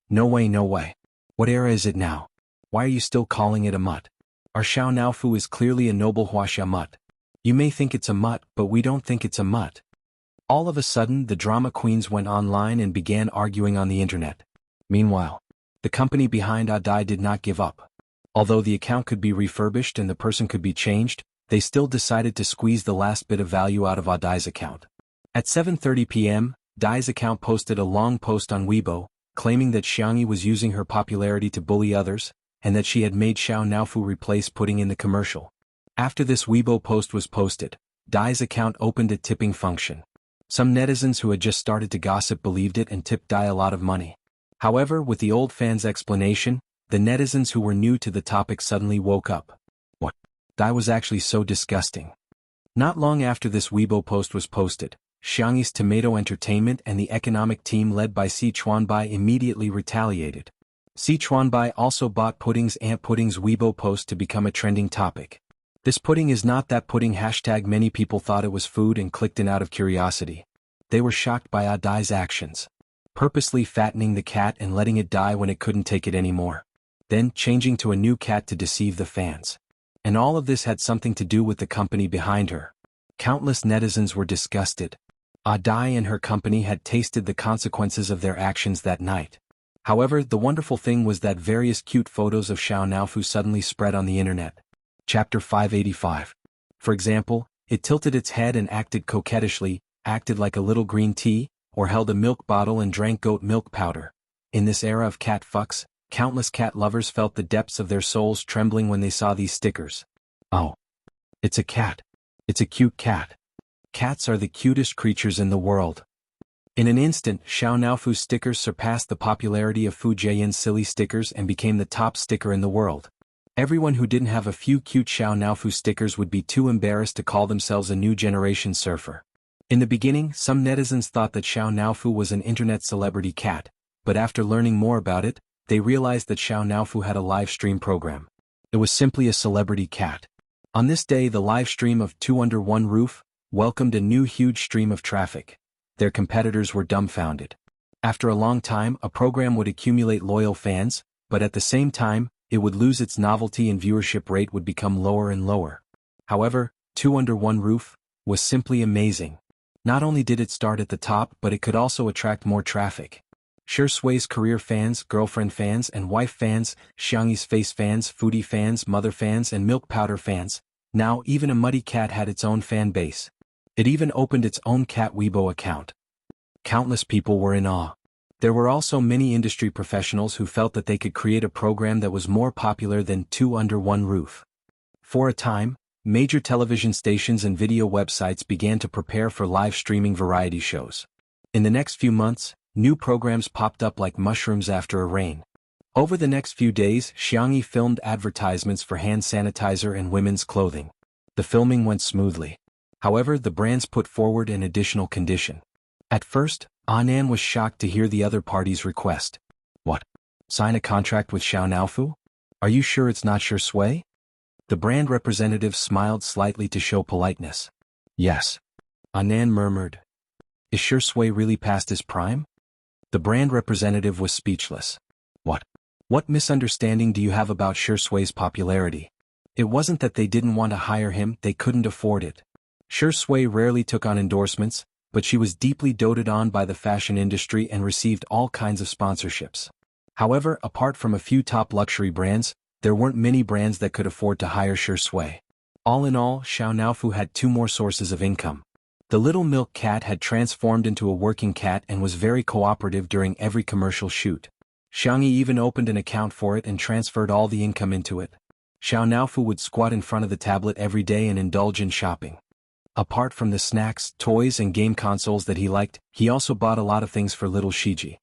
No way, no way. What era is it now? Why are you still calling it a mutt? Our Xiao Naofu is clearly a noble Huaxia mutt. You may think it's a mutt, but we don't think it's a mutt. All of a sudden, the drama queens went online and began arguing on the internet. Meanwhile, the company behind Adai did not give up. Although the account could be refurbished and the person could be changed, they still decided to squeeze the last bit of value out of Adai's account. At 7:30 p.m., Dai's account posted a long post on Weibo, claiming that Xianxia was using her popularity to bully others, and that she had made Xiao Naofu replace putting in the commercial. After this Weibo post was posted, Dai's account opened a tipping function. Some netizens who had just started to gossip believed it and tipped Dai a lot of money. However, with the old fans' explanation, the netizens who were new to the topic suddenly woke up. What? Dai was actually so disgusting. Not long after this Weibo post was posted, Xianxia's Tomato Entertainment and the economic team led by Si Chuanbai immediately retaliated. Si Chuanbai also bought Pudding's Aunt Pudding's Weibo post to become a trending topic. This pudding is not that pudding # many people thought it was food and clicked in out of curiosity. They were shocked by Adai's actions. Purposely fattening the cat and letting it die when it couldn't take it anymore. Then changing to a new cat to deceive the fans. And all of this had something to do with the company behind her. Countless netizens were disgusted. Adai and her company had tasted the consequences of their actions that night. However, the wonderful thing was that various cute photos of Xiao Naofu suddenly spread on the internet. Chapter 585. For example, it tilted its head and acted coquettishly, acted like a little green tea, or held a milk bottle and drank goat milk powder. In this era of cat fucks, countless cat lovers felt the depths of their souls trembling when they saw these stickers. Oh. It's a cat. It's a cute cat. Cats are the cutest creatures in the world. In an instant, Xiao Naofu's stickers surpassed the popularity of Fu Jiayin's silly stickers and became the top sticker in the world. Everyone who didn't have a few cute Xiao Naofu stickers would be too embarrassed to call themselves a new generation surfer. In the beginning, some netizens thought that Xiao Naofu was an internet celebrity cat, but after learning more about it, they realized that Xiao Naofu had a live stream program. It was simply a celebrity cat. On this day, the live stream of Two Under One Roof welcomed a new huge stream of traffic. Their competitors were dumbfounded. After a long time, a program would accumulate loyal fans, but at the same time, it would lose its novelty and viewership rate would become lower and lower. However, Two Under One Roof was simply amazing. Not only did it start at the top, but it could also attract more traffic. Shui's career fans, girlfriend fans and wife fans, Xianxi's face fans, foodie fans, mother fans and milk powder fans. Now even a muddy cat had its own fan base. It even opened its own cat Weibo account. Countless people were in awe. There were also many industry professionals who felt that they could create a program that was more popular than Two Under One Roof. For a time, major television stations and video websites began to prepare for live streaming variety shows. In the next few months, new programs popped up like mushrooms after a rain. Over the next few days, Xianxia filmed advertisements for hand sanitizer and women's clothing. The filming went smoothly. However, the brands put forward an additional condition. At first, Anan was shocked to hear the other party's request. What? Sign a contract with Xiaonaofu? Are you sure it's not Shui? The brand representative smiled slightly to show politeness. Yes. Anan murmured. Is Shui really past his prime? The brand representative was speechless. What? What misunderstanding do you have about Shui's popularity? It wasn't that they didn't want to hire him, they couldn't afford it. Shui rarely took on endorsements, but she was deeply doted on by the fashion industry and received all kinds of sponsorships. However, apart from a few top luxury brands, there weren't many brands that could afford to hire Shui. All in all, Xiaonaofu had two more sources of income. The little milk cat had transformed into a working cat and was very cooperative during every commercial shoot. Xianxia even opened an account for it and transferred all the income into it. Xiaonaofu would squat in front of the tablet every day and indulge in shopping. Apart from the snacks, toys and game consoles that he liked, he also bought a lot of things for little Shiji.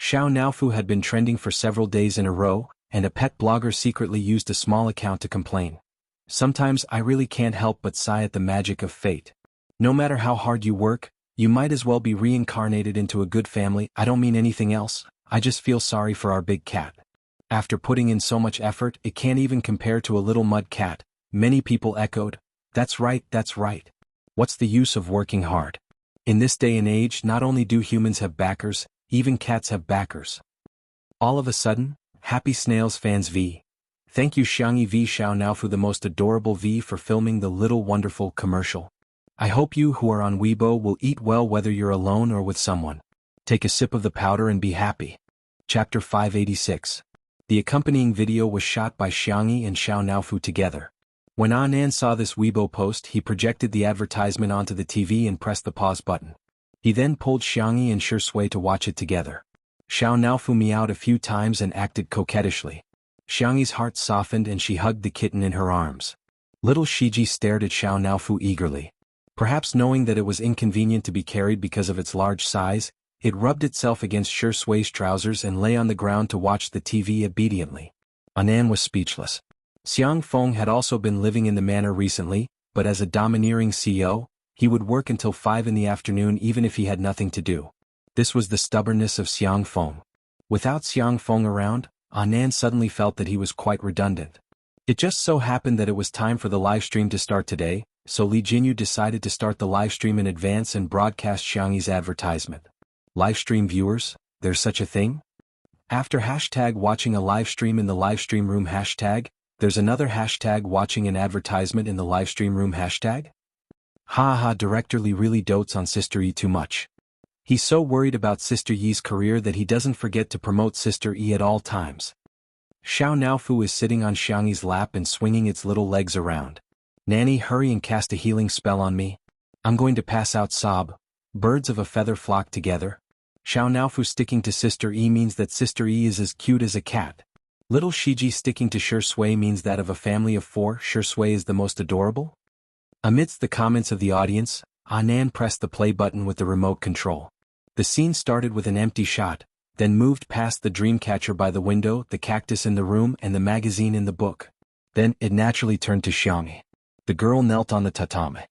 Xiaonaofu had been trending for several days in a row, and a pet blogger secretly used a small account to complain. Sometimes I really can't help but sigh at the magic of fate. No matter how hard you work, you might as well be reincarnated into a good family. I don't mean anything else, I just feel sorry for our big cat. After putting in so much effort, it can't even compare to a little mud cat. Many people echoed, that's right, that's right. What's the use of working hard? In this day and age, not only do humans have backers, even cats have backers. All of a sudden, Happy Snails fans V. Thank you Xianxia V Xiaonaofu the most adorable V for filming the little wonderful commercial. I hope you who are on Weibo will eat well whether you're alone or with someone. Take a sip of the powder and be happy. Chapter 586. The accompanying video was shot by Xianxia and Xiaonaofu together. When Anan saw this Weibo post, he projected the advertisement onto the TV and pressed the pause button. He then pulled Xianxia and Shui to watch it together. Xiaonaofu meowed a few times and acted coquettishly. Xianxia's heart softened and she hugged the kitten in her arms. Little Shiji stared at Xiaonaofu eagerly. Perhaps knowing that it was inconvenient to be carried because of its large size, it rubbed itself against Shui's trousers and lay on the ground to watch the TV obediently. Anan was speechless. Xiang Feng had also been living in the manor recently, but as a domineering CEO, he would work until 5 in the afternoon even if he had nothing to do. This was the stubbornness of Xiang Feng. Without Xiang Feng around, Anan suddenly felt that he was quite redundant. It just so happened that it was time for the livestream to start today, so Li Jinyu decided to start the livestream in advance and broadcast Xianxia's advertisement. Livestream viewers, there's such a thing? After hashtag watching a livestream in the livestream room hashtag, there's another hashtag watching an advertisement in the livestream room hashtag? Director Li really dotes on Sister Yi too much. He's so worried about Sister Yi's career that he doesn't forget to promote Sister Yi at all times. Xiaonaofu is sitting on Xianxia's lap and swinging its little legs around. Nanny, hurry and cast a healing spell on me. I'm going to pass out sob. Birds of a feather flock together. Xiaonaofu sticking to Sister Yi means that Sister Yi is as cute as a cat. Little Shiji sticking to Shui means that of a family of 4, Shui is the most adorable? Amidst the comments of the audience, Anan pressed the play button with the remote control. The scene started with an empty shot, then moved past the dreamcatcher by the window, the cactus in the room and the magazine in the book. Then, it naturally turned to Xianxia. The girl knelt on the tatami.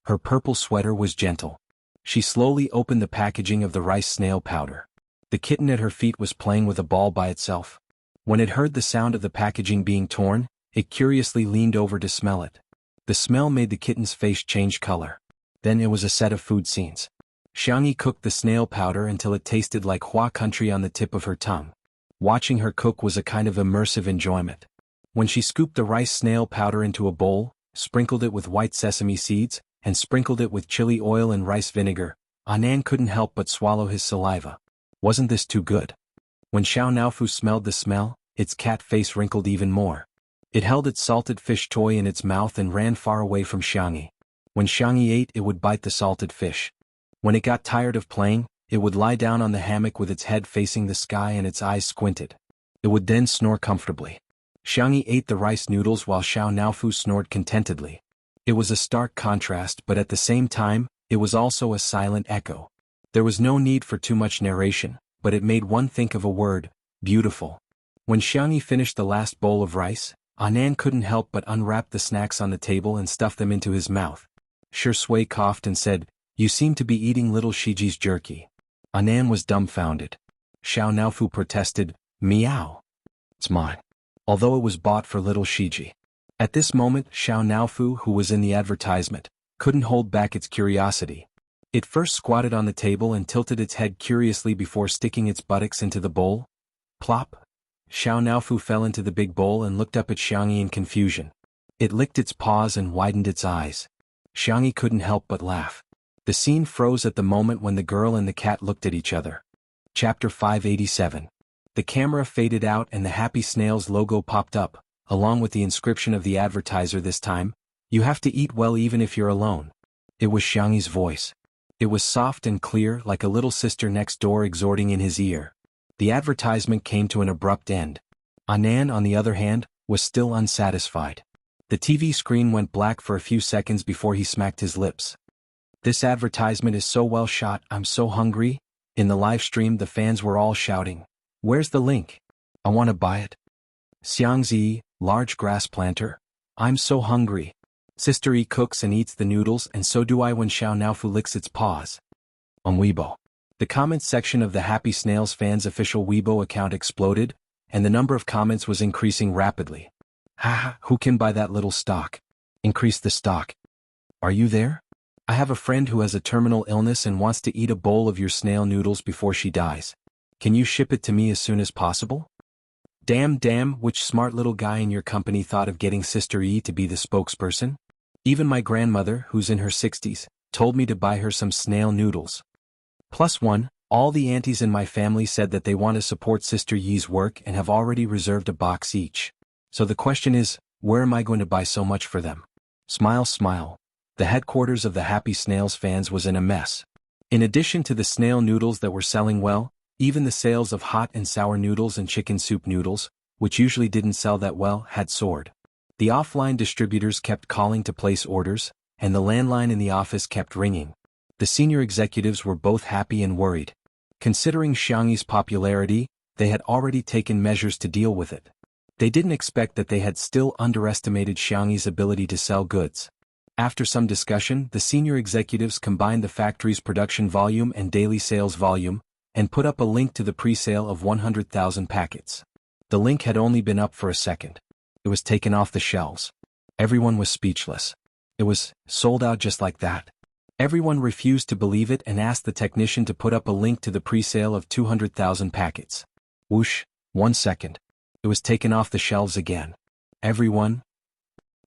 Her purple sweater was gentle. She slowly opened the packaging of the rice snail powder. The kitten at her feet was playing with a ball by itself. When it heard the sound of the packaging being torn, it curiously leaned over to smell it. The smell made the kitten's face change color. Then it was a set of food scenes. Xianxia cooked the snail powder until it tasted like Hua country on the tip of her tongue. Watching her cook was a kind of immersive enjoyment. When she scooped the rice snail powder into a bowl, sprinkled it with white sesame seeds, and sprinkled it with chili oil and rice vinegar, Anan couldn't help but swallow his saliva. Wasn't this too good? When Xiaonaofu smelled the smell, its cat face wrinkled even more. It held its salted fish toy in its mouth and ran far away from Xianxia. When Xianxia ate, it would bite the salted fish. When it got tired of playing, it would lie down on the hammock with its head facing the sky and its eyes squinted. It would then snore comfortably. Xianxia ate the rice noodles while Xiaonaofu snored contentedly. It was a stark contrast, but at the same time, it was also a silent echo. There was no need for too much narration, but it made one think of a word: beautiful. When Xianxia finished the last bowl of rice, Anan couldn't help but unwrap the snacks on the table and stuff them into his mouth. Shui coughed and said, "You seem to be eating little Shiji's jerky." Anan was dumbfounded. Xiao Naofu protested, "Meow. It's mine." Although it was bought for little Shiji. At this moment, Xiao Naofu, who was in the advertisement, couldn't hold back its curiosity. It first squatted on the table and tilted its head curiously before sticking its buttocks into the bowl. Plop! Xiao Naofu fell into the big bowl and looked up at Xianxia in confusion. It licked its paws and widened its eyes. Xianxia couldn't help but laugh. The scene froze at the moment when the girl and the cat looked at each other. Chapter 587. The camera faded out and the Happy Snails logo popped up, along with the inscription of the advertiser this time: "You have to eat well even if you're alone." It was Xiangxi's voice. It was soft and clear, like a little sister next door exhorting in his ear. The advertisement came to an abrupt end. Anan, on the other hand, was still unsatisfied. The TV screen went black for a few seconds before he smacked his lips. "This advertisement is so well shot, I'm so hungry." In the live stream, the fans were all shouting, "Where's the link? I want to buy it." Xianxia, large grass planter. "I'm so hungry." Sister E cooks and eats the noodles, and so do I when Xiao Naofu licks its paws. On Weibo. The comments section of the Happy Snails fans' official Weibo account exploded, and the number of comments was increasing rapidly. "Haha, who can buy that little stock? Increase the stock. Are you there? I have a friend who has a terminal illness and wants to eat a bowl of your snail noodles before she dies. Can you ship it to me as soon as possible?" Damn, which smart little guy in your company thought of getting Sister E to be the spokesperson? Even my grandmother, who's in her 60s, told me to buy her some snail noodles. +1, all the aunties in my family said that they want to support Sister Yi's work and have already reserved a box each. So the question is, where am I going to buy so much for them? Smile, smile. The headquarters of the Happy Snails fans was in a mess. In addition to the snail noodles that were selling well, even the sales of hot and sour noodles and chicken soup noodles, which usually didn't sell that well, had soared. The offline distributors kept calling to place orders, and the landline in the office kept ringing. The senior executives were both happy and worried. Considering Xiangxi's popularity, they had already taken measures to deal with it. They didn't expect that they had still underestimated Xiangxi's ability to sell goods. After some discussion, the senior executives combined the factory's production volume and daily sales volume, and put up a link to the pre-sale of 100,000 packets. The link had only been up for a second. It was taken off the shelves. Everyone was speechless. It was sold out just like that. Everyone refused to believe it and asked the technician to put up a link to the pre-sale of 200,000 packets. Whoosh, 1 second. It was taken off the shelves again. Everyone.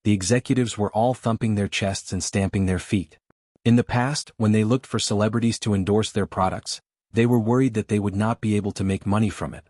The executives were all thumping their chests and stamping their feet. In the past, when they looked for celebrities to endorse their products, they were worried that they would not be able to make money from it.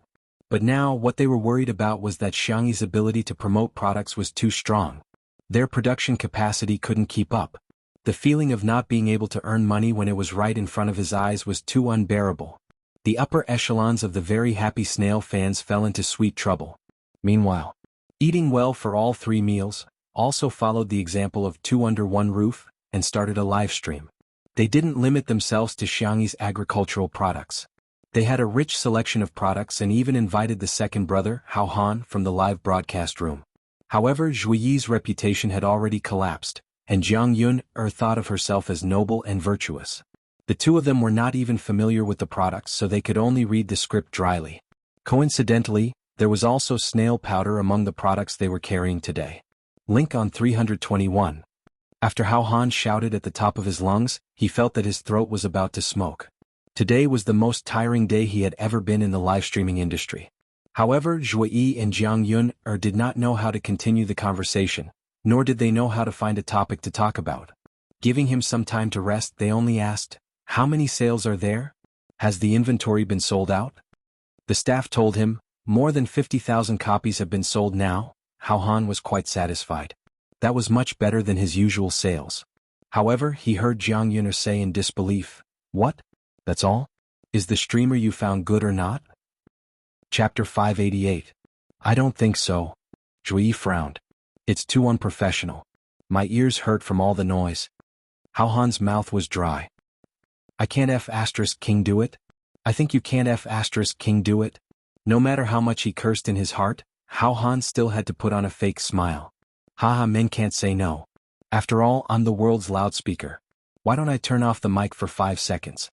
But now what they were worried about was that Xiangxi's ability to promote products was too strong. Their production capacity couldn't keep up. The feeling of not being able to earn money when it was right in front of his eyes was too unbearable. The upper echelons of the very Happy Snail fans fell into sweet trouble. Meanwhile, eating well for all 3 meals also followed the example of 2 under 1 roof and started a live stream. They didn't limit themselves to Xiangxi's agricultural products. They had a rich selection of products and even invited the second brother, Hao Han, from the live broadcast room. However, Zhui Yi's reputation had already collapsed, and Jiang Yun thought of herself as noble and virtuous. The two of them were not even familiar with the products, so they could only read the script dryly. Coincidentally, there was also snail powder among the products they were carrying today. Link on 321. After Hao Han shouted at the top of his lungs, he felt that his throat was about to smoke. Today was the most tiring day he had ever been in the live streaming industry. However, Zhui Yi and Jiang Yun did not know how to continue the conversation, nor did they know how to find a topic to talk about. Giving him some time to rest, they only asked, "How many sales are there? Has the inventory been sold out?" The staff told him, "More than 50,000 copies have been sold now." Hao Han was quite satisfied. That was much better than his usual sales. However, he heard Jiang Yun say in disbelief, "What? That's all? Is the streamer you found good or not?" Chapter 588. I don't think so. Zhui Yi frowned. It's too unprofessional. My ears hurt from all the noise. Hao Han's mouth was dry. I can't F***king do it? I think you can't F***king do it? No matter how much he cursed in his heart, Hao Han still had to put on a fake smile. Haha, men can't say no. After all, I'm the world's loudspeaker. Why don't I turn off the mic for 5 seconds?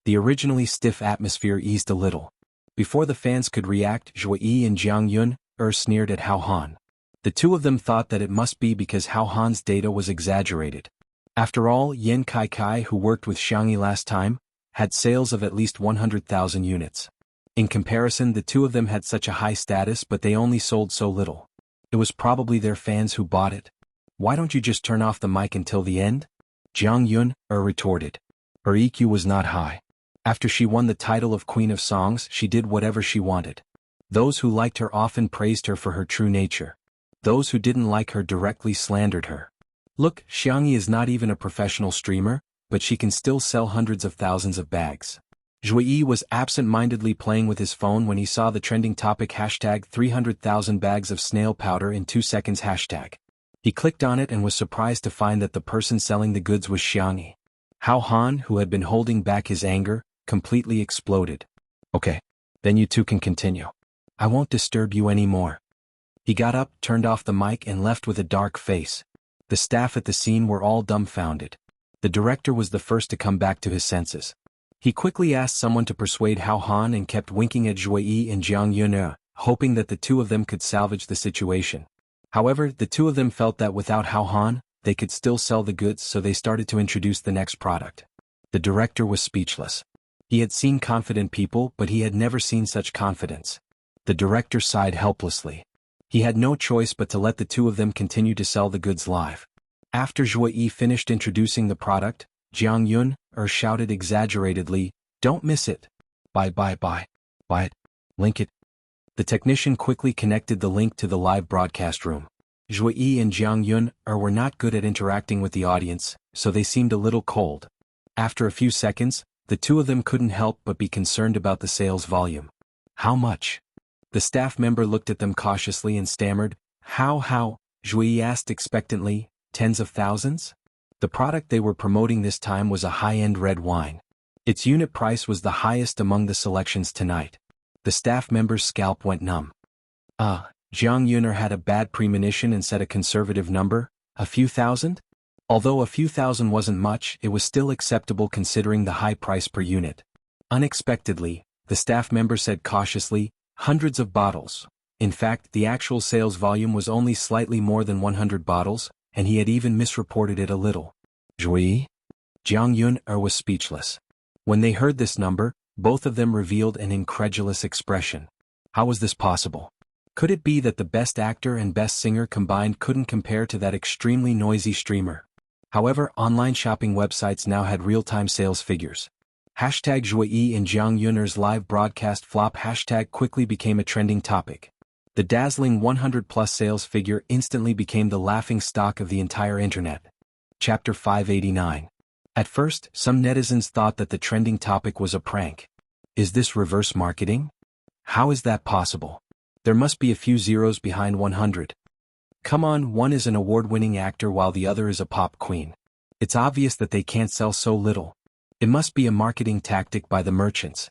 The originally stiff atmosphere eased a little. Before the fans could react, Zhuyi and Jianghu sneered at Hao Han. The two of them thought that it must be because Hao Han's data was exaggerated. After all, Yan Kai, who worked with Xianxia last time, had sales of at least 100,000 units. In comparison, the two of them had such a high status, but they only sold so little. It was probably their fans who bought it. Why don't you just turn off the mic until the end? Jianghu retorted. Her EQ was not high. After she won the title of Queen of Songs, she did whatever she wanted. Those who liked her often praised her for her true nature. Those who didn't like her directly slandered her. Look, Xianxia is not even a professional streamer, but she can still sell hundreds of thousands of bags. Zhuyi was absent-mindedly playing with his phone when he saw the trending topic hashtag 300,000 bags of snail powder in 2 seconds hashtag. He clicked on it and was surprised to find that the person selling the goods was Xianxia. Hao Han, who had been holding back his anger, completely exploded. Okay, then you two can continue. I won't disturb you anymore. He got up, turned off the mic and left with a dark face. The staff at the scene were all dumbfounded. The director was the first to come back to his senses. He quickly asked someone to persuade Hao Han and kept winking at Zhuyi and Jianghu, hoping that the two of them could salvage the situation. However, the two of them felt that without Hao Han, they could still sell the goods, so they started to introduce the next product. The director was speechless. He had seen confident people, but he had never seen such confidence. The director sighed helplessly. He had no choice but to let the two of them continue to sell the goods live. After Zhuyi finished introducing the product, Jianghu shouted exaggeratedly, "Don't miss it. Buy it. Link it." The technician quickly connected the link to the live broadcast room. Zhuyi and Jianghu were not good at interacting with the audience, so they seemed a little cold. After a few seconds, the two of them couldn't help but be concerned about the sales volume. How much? The staff member looked at them cautiously and stammered, How? Zhuyi asked expectantly, tens of thousands? The product they were promoting this time was a high-end red wine. Its unit price was the highest among the selections tonight. The staff member's scalp went numb. Jianghu had a bad premonition and said a conservative number, a few thousand? Although a few thousand wasn't much, it was still acceptable considering the high price per unit. Unexpectedly, the staff member said cautiously, hundreds of bottles. In fact, the actual sales volume was only slightly more than 100 bottles, and he had even misreported it a little. Zhuyi? Jianghu was speechless. When they heard this number, both of them revealed an incredulous expression. How was this possible? Could it be that the best actor and best singer combined couldn't compare to that extremely noisy streamer? However, online shopping websites now had real-time sales figures. Hashtag Zhuyi and Jianghu's live broadcast flop hashtag quickly became a trending topic. The dazzling 100-plus sales figure instantly became the laughing stock of the entire internet. Chapter 589. At first, some netizens thought that the trending topic was a prank. Is this reverse marketing? How is that possible? There must be a few zeros behind 100. Come on, one is an award-winning actor while the other is a pop queen. It's obvious that they can't sell so little. It must be a marketing tactic by the merchants.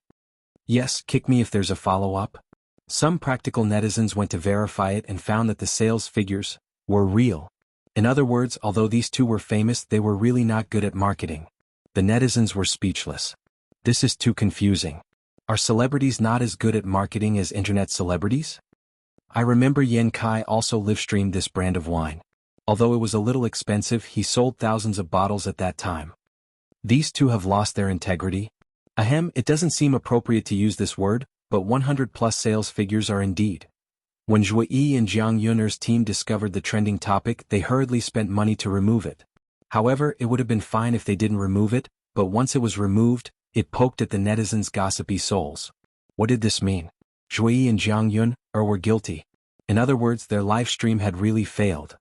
Yes, kick me if there's a follow-up. Some practical netizens went to verify it and found that the sales figures were real. In other words, although these two were famous, they were really not good at marketing. The netizens were speechless. This is too confusing. Are celebrities not as good at marketing as internet celebrities? I remember Yan Kai also live-streamed this brand of wine. Although it was a little expensive, he sold thousands of bottles at that time. These two have lost their integrity. Ahem, it doesn't seem appropriate to use this word, but 100-plus sales figures are indeed. When Zhuyi and Jianghu's team discovered the trending topic, they hurriedly spent money to remove it. However, it would have been fine if they didn't remove it, but once it was removed, it poked at the netizens' gossipy souls. What did this mean? Zhuyi and Jianghu were guilty. In other words, their live stream had really failed.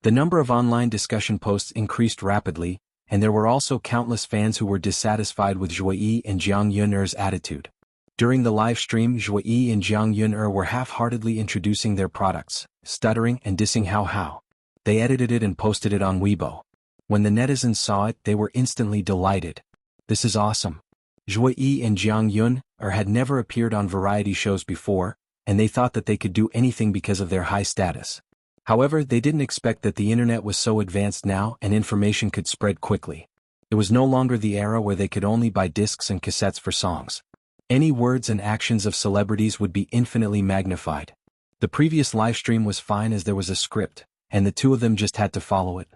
The number of online discussion posts increased rapidly, and there were also countless fans who were dissatisfied with Zhuyi and Jianghu's attitude. During the live stream, Zhuyi and Jianghu were half-heartedly introducing their products, stuttering and dissing Hao. They edited it and posted it on Weibo. When the netizens saw it, they were instantly delighted. This is awesome. Zhuo Yi and Jiang Yun had never appeared on variety shows before, and they thought that they could do anything because of their high status. However, they didn't expect that the internet was so advanced now and information could spread quickly. It was no longer the era where they could only buy discs and cassettes for songs. Any words and actions of celebrities would be infinitely magnified. The previous livestream was fine as there was a script, and the two of them just had to follow it.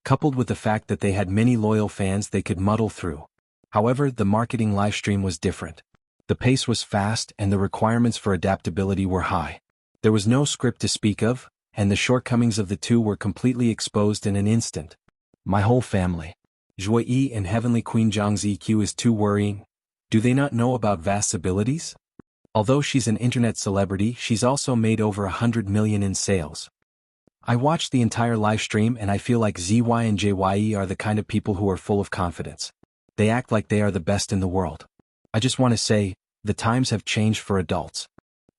Coupled with the fact that they had many loyal fans they could muddle through. However, the marketing livestream was different. The pace was fast and the requirements for adaptability were high. There was no script to speak of, and the shortcomings of the two were completely exposed in an instant. My whole family. Zhuo Yi and Heavenly Queen Zhang's EQ is too worrying. Do they not know about Vast's abilities? Although she's an internet celebrity, she's also made over 100 million in sales. I watched the entire livestream and I feel like ZY and JYE are the kind of people who are full of confidence. They act like they are the best in the world. I just want to say, the times have changed for adults.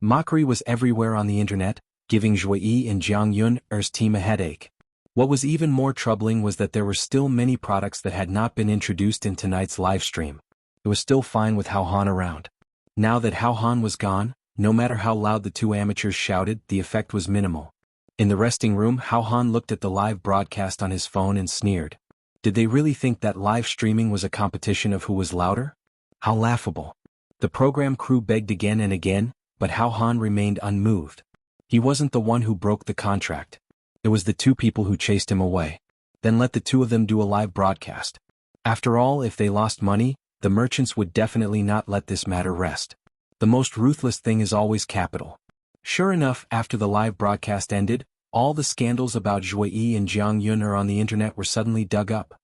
Mockery was everywhere on the internet, giving Zhuo Yi and Jiang Yun's team a headache. What was even more troubling was that there were still many products that had not been introduced in tonight's livestream. It was still fine with Hao Han around. Now that Hao Han was gone, no matter how loud the two amateurs shouted, the effect was minimal. In the resting room, Hao Han looked at the live broadcast on his phone and sneered. Did they really think that live streaming was a competition of who was louder? How laughable. The program crew begged again and again, but Hao Han remained unmoved. He wasn't the one who broke the contract. It was the two people who chased him away. Then let the two of them do a live broadcast. After all, if they lost money, the merchants would definitely not let this matter rest. The most ruthless thing is always capital. Sure enough, after the live broadcast ended, all the scandals about Zhuo Yi and Jiang Yun on the internet were suddenly dug up.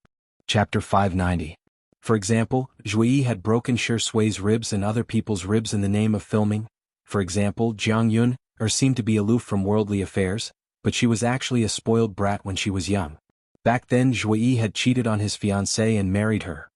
Chapter 590. For example, Zhuo Yi had broken Sui's ribs and other people's ribs in the name of filming. For example, Jiang Yun seemed to be aloof from worldly affairs, but she was actually a spoiled brat when she was young. Back then, Zhuo Yi had cheated on his fiancée and married her.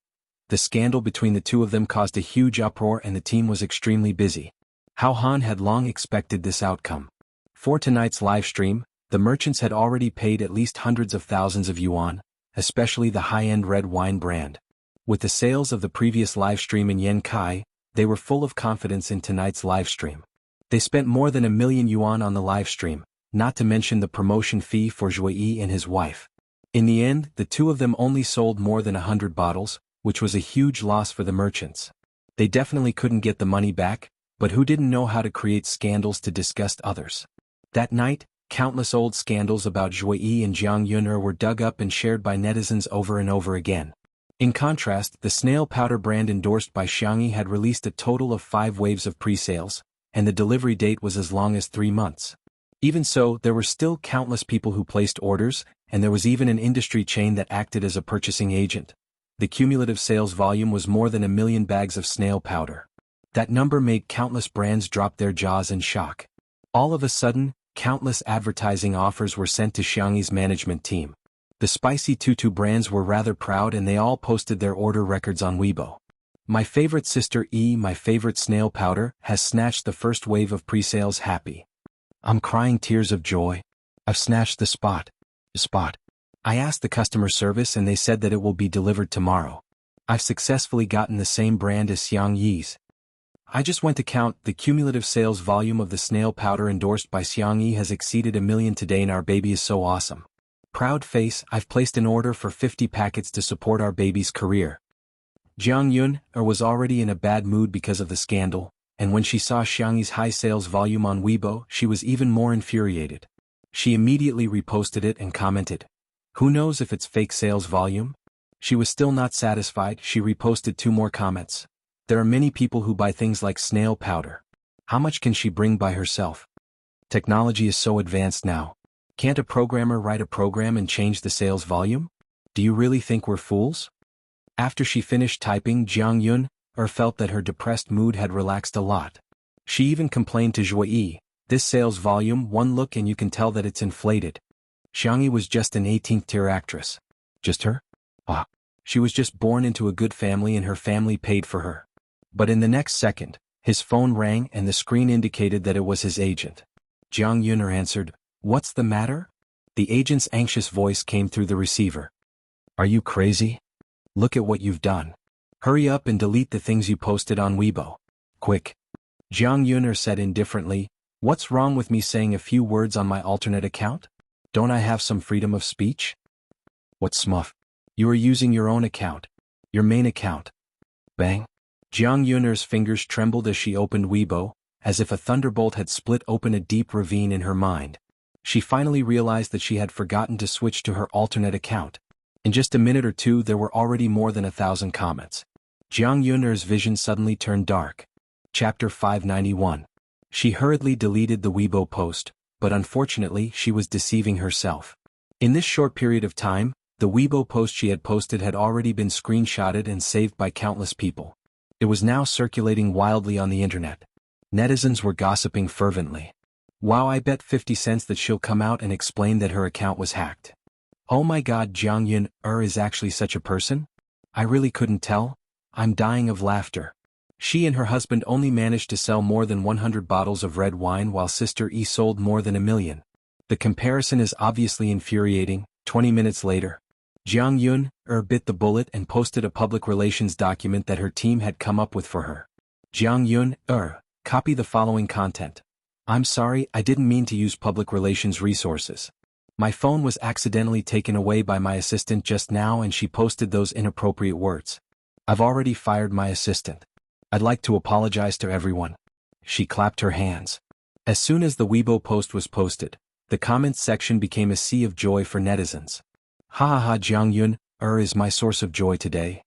The scandal between the two of them caused a huge uproar and the team was extremely busy. Hao Han had long expected this outcome. For tonight's livestream, the merchants had already paid at least hundreds of thousands of yuan, especially the high-end red wine brand. With the sales of the previous livestream in Yankai, they were full of confidence in tonight's livestream. They spent more than 1 million yuan on the livestream, not to mention the promotion fee for Zhuo Yi and his wife. In the end, the two of them only sold more than 100 bottles, which was a huge loss for the merchants. They definitely couldn't get the money back, but who didn't know how to create scandals to disgust others? That night, countless old scandals about Zhuo Yi and Jiang Yun were dug up and shared by netizens over and over again. In contrast, the snail powder brand endorsed by Xianxia had released a total of 5 waves of pre-sales, and the delivery date was as long as 3 months. Even so, there were still countless people who placed orders, and there was even an industry chain that acted as a purchasing agent. The cumulative sales volume was more than 1 million bags of snail powder. That number made countless brands drop their jaws in shock. All of a sudden, countless advertising offers were sent to Xianxia's management team. The spicy tutu brands were rather proud and they all posted their order records on Weibo. My favorite sister my favorite snail powder, has snatched the first wave of pre-sales. Happy. I'm crying tears of joy. I've snatched the spot. I asked the customer service and they said that it will be delivered tomorrow. I've successfully gotten the same brand as Xianxia's. I just went to count, the cumulative sales volume of the snail powder endorsed by Xianxia has exceeded 1 million today and our baby is so awesome. Proud face, I've placed an order for 50 packets to support our baby's career. Jiang Yun was already in a bad mood because of the scandal, and when she saw Xianxia's high sales volume on Weibo, she was even more infuriated. She immediately reposted it and commented, "Who knows if it's fake sales volume?" She was still not satisfied, she reposted 2 more comments. There are many people who buy things like snail powder. How much can she bring by herself? Technology is so advanced now. Can't a programmer write a program and change the sales volume? Do you really think we're fools? After she finished typing, Jiang Yun felt that her depressed mood had relaxed a lot. She even complained to Zhuo Yi, "This sales volume, one look and you can tell that it's inflated." Xianxia was just an 18th tier actress. Just her? She was just born into a good family and her family paid for her. But in the next second, his phone rang and the screen indicated that it was his agent. Jiang Yun answered, "What's the matter?" The agent's anxious voice came through the receiver. Are you crazy? Look at what you've done. Hurry up and delete the things you posted on Weibo. Quick. Jianghu said indifferently, what's wrong with me saying a few words on my alternate account? Don't I have some freedom of speech? What smuff? You are using your own account. Your main account. Bang. Jianghu's fingers trembled as she opened Weibo, as if a thunderbolt had split open a deep ravine in her mind. She finally realized that she had forgotten to switch to her alternate account. In just a minute or two there were already more than 1,000 comments. Jianghu's vision suddenly turned dark. Chapter 591. She hurriedly deleted the Weibo post, but unfortunately she was deceiving herself. In this short period of time, the Weibo post she had posted had already been screenshotted and saved by countless people. It was now circulating wildly on the internet. Netizens were gossiping fervently. Wow, I bet 50 cents that she'll come out and explain that her account was hacked. Oh my god, Jianghu is actually such a person? I really couldn't tell. I'm dying of laughter. She and her husband only managed to sell more than 100 bottles of red wine while Sister E sold more than 1 million. The comparison is obviously infuriating. 20 minutes later, Jianghu bit the bullet and posted a public relations document that her team had come up with for her. Jianghu copy the following content. I'm sorry, I didn't mean to use public relations resources. My phone was accidentally taken away by my assistant just now and she posted those inappropriate words. I've already fired my assistant. I'd like to apologize to everyone. She clapped her hands. As soon as the Weibo post was posted, the comments section became a sea of joy for netizens. Ha ha ha, Jianghu is my source of joy today.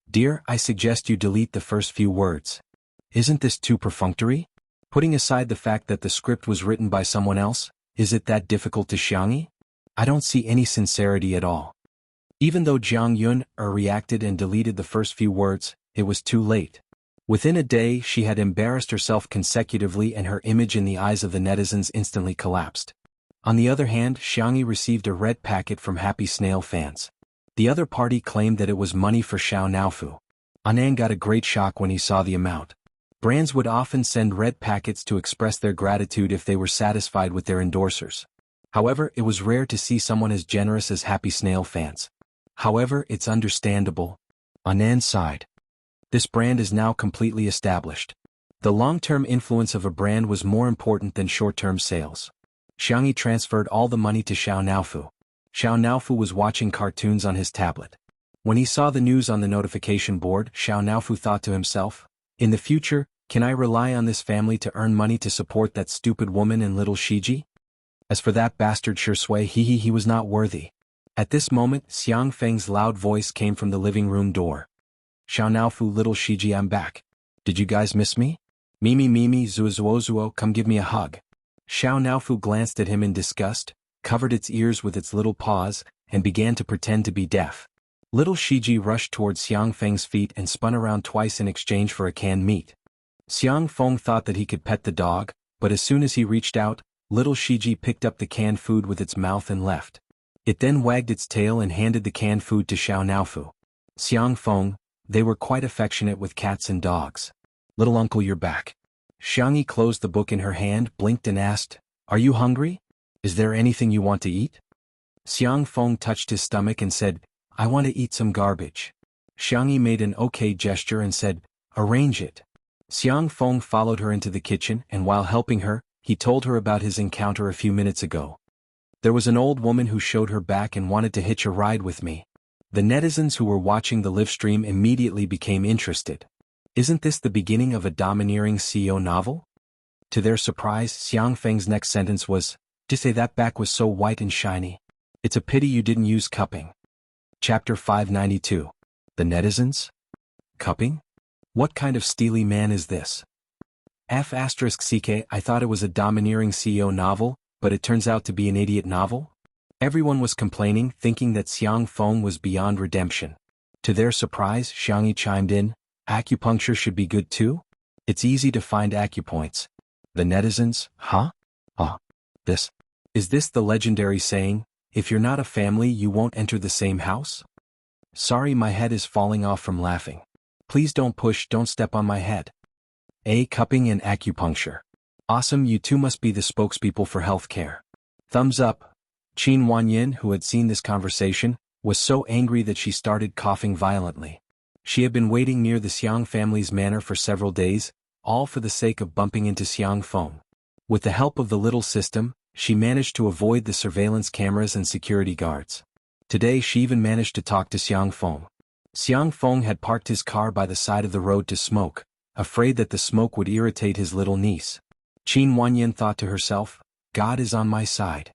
Dear, I suggest you delete the first few words. Isn't this too perfunctory? Putting aside the fact that the script was written by someone else, is it that difficult to Xianxia? I don't see any sincerity at all. Even though Jianghu reacted and deleted the first few words, it was too late. Within a day she had embarrassed herself consecutively and her image in the eyes of the netizens instantly collapsed. On the other hand, Xianxia received a red packet from Happy Snail fans. The other party claimed that it was money for Xianxia. Anand got a great shock when he saw the amount. Brands would often send red packets to express their gratitude if they were satisfied with their endorsers. However, it was rare to see someone as generous as Happy Snail fans. However, it's understandable. Anand sighed. This brand is now completely established. The long-term influence of a brand was more important than short-term sales. Xianxia transferred all the money to Xianxia. Xianxia was watching cartoons on his tablet. When he saw the news on the notification board, Xianxia thought to himself, in the future, can I rely on this family to earn money to support that stupid woman and little Shiji? As for that bastard Shui, he was not worthy. At this moment, Xiang Feng's loud voice came from the living room door. Xiaonaofu, little Shiji, I'm back. Did you guys miss me? Mimi, Zuo, come give me a hug. Xiaonaofu glanced at him in disgust, covered its ears with its little paws, and began to pretend to be deaf. Little Shiji rushed towards Xiang Feng's feet and spun around twice in exchange for a canned meat. Xiang Feng thought that he could pet the dog, but as soon as he reached out, little Shiji picked up the canned food with its mouth and left. It then wagged its tail and handed the canned food to Xiaonaofu. Xiang Feng, they were quite affectionate with cats and dogs. Little uncle, you're back. Xiangxia closed the book in her hand, blinked and asked, Are you hungry? Is there anything you want to eat? Xiang Feng touched his stomach and said, I want to eat some garbage. Xiangxia made an okay gesture and said, Arrange it. Xiang Feng followed her into the kitchen and while helping her, he told her about his encounter a few minutes ago. There was an old woman who showed her back and wanted to hitch a ride with me. The netizens who were watching the live stream immediately became interested. Isn't this the beginning of a domineering CEO novel? To their surprise, Xiang Feng's next sentence was, to say that back was so white and shiny. It's a pity you didn't use cupping. Chapter 592. The netizens? Cupping? What kind of steely man is this? F***CK, I thought it was a domineering CEO novel, but it turns out to be an idiot novel? Everyone was complaining, thinking that Xiang Feng was beyond redemption. To their surprise, Xiangxia chimed in, acupuncture should be good too? It's easy to find acupoints. The netizens, huh? Is this the legendary saying, if you're not a family you won't enter the same house? Sorry, my head is falling off from laughing. Please don't step on my head. Cupping and acupuncture. Awesome, you two must be the spokespeople for healthcare. Thumbs up. Qin Wanyin, who had seen this conversation, was so angry that she started coughing violently. She had been waiting near the Xiang family's manor for several days, all for the sake of bumping into Xiang Feng. With the help of the little system, she managed to avoid the surveillance cameras and security guards. Today she even managed to talk to Xiang Feng. Xiang Feng had parked his car by the side of the road to smoke, afraid that the smoke would irritate his little niece. Qin Wanyin thought to herself, God is on my side.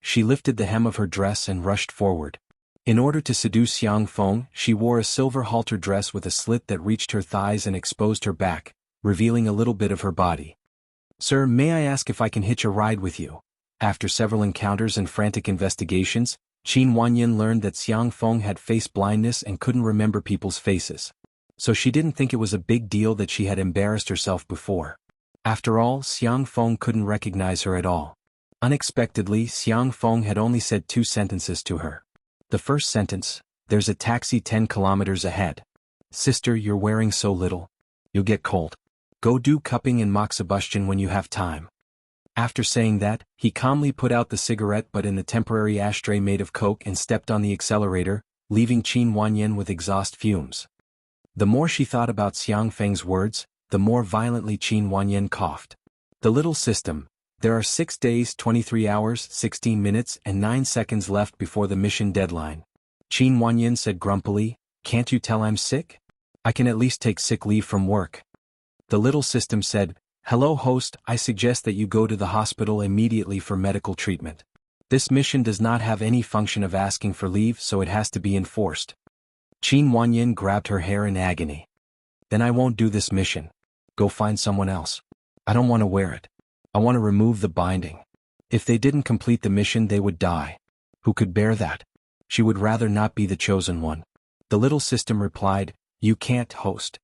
She lifted the hem of her dress and rushed forward. In order to seduce Xiang Feng, she wore a silver halter dress with a slit that reached her thighs and exposed her back, revealing a little bit of her body. Sir, may I ask if I can hitch a ride with you? After several encounters and frantic investigations, Qin Wanyin learned that Xiang Feng had face blindness and couldn't remember people's faces. So she didn't think it was a big deal that she had embarrassed herself before. After all, Xiang Feng couldn't recognize her at all. Unexpectedly, Xiang Feng had only said 2 sentences to her. The first sentence, there's a taxi 10 kilometers ahead. Sister, you're wearing so little. You'll get cold. Go do cupping and moxibustion when you have time. After saying that, he calmly put out the cigarette butt in the temporary ashtray made of coke and stepped on the accelerator, leaving Qin Wanyin with exhaust fumes. The more she thought about Xiang Feng's words, the more violently Qin Wanyin coughed. The little system. There are 6 days, 23 hours, 16 minutes, and 9 seconds left before the mission deadline. Qin Wanyin said grumpily, can't you tell I'm sick? I can at least take sick leave from work. The little system said, hello host, I suggest that you go to the hospital immediately for medical treatment. This mission does not have any function of asking for leave, so it has to be enforced. Qin Wanyin grabbed her hair in agony. Then I won't do this mission. Go find someone else. I don't want to wear it. I want to remove the binding. If they didn't complete the mission they would die. Who could bear that? She would rather not be the chosen one. The little system replied, you can't host.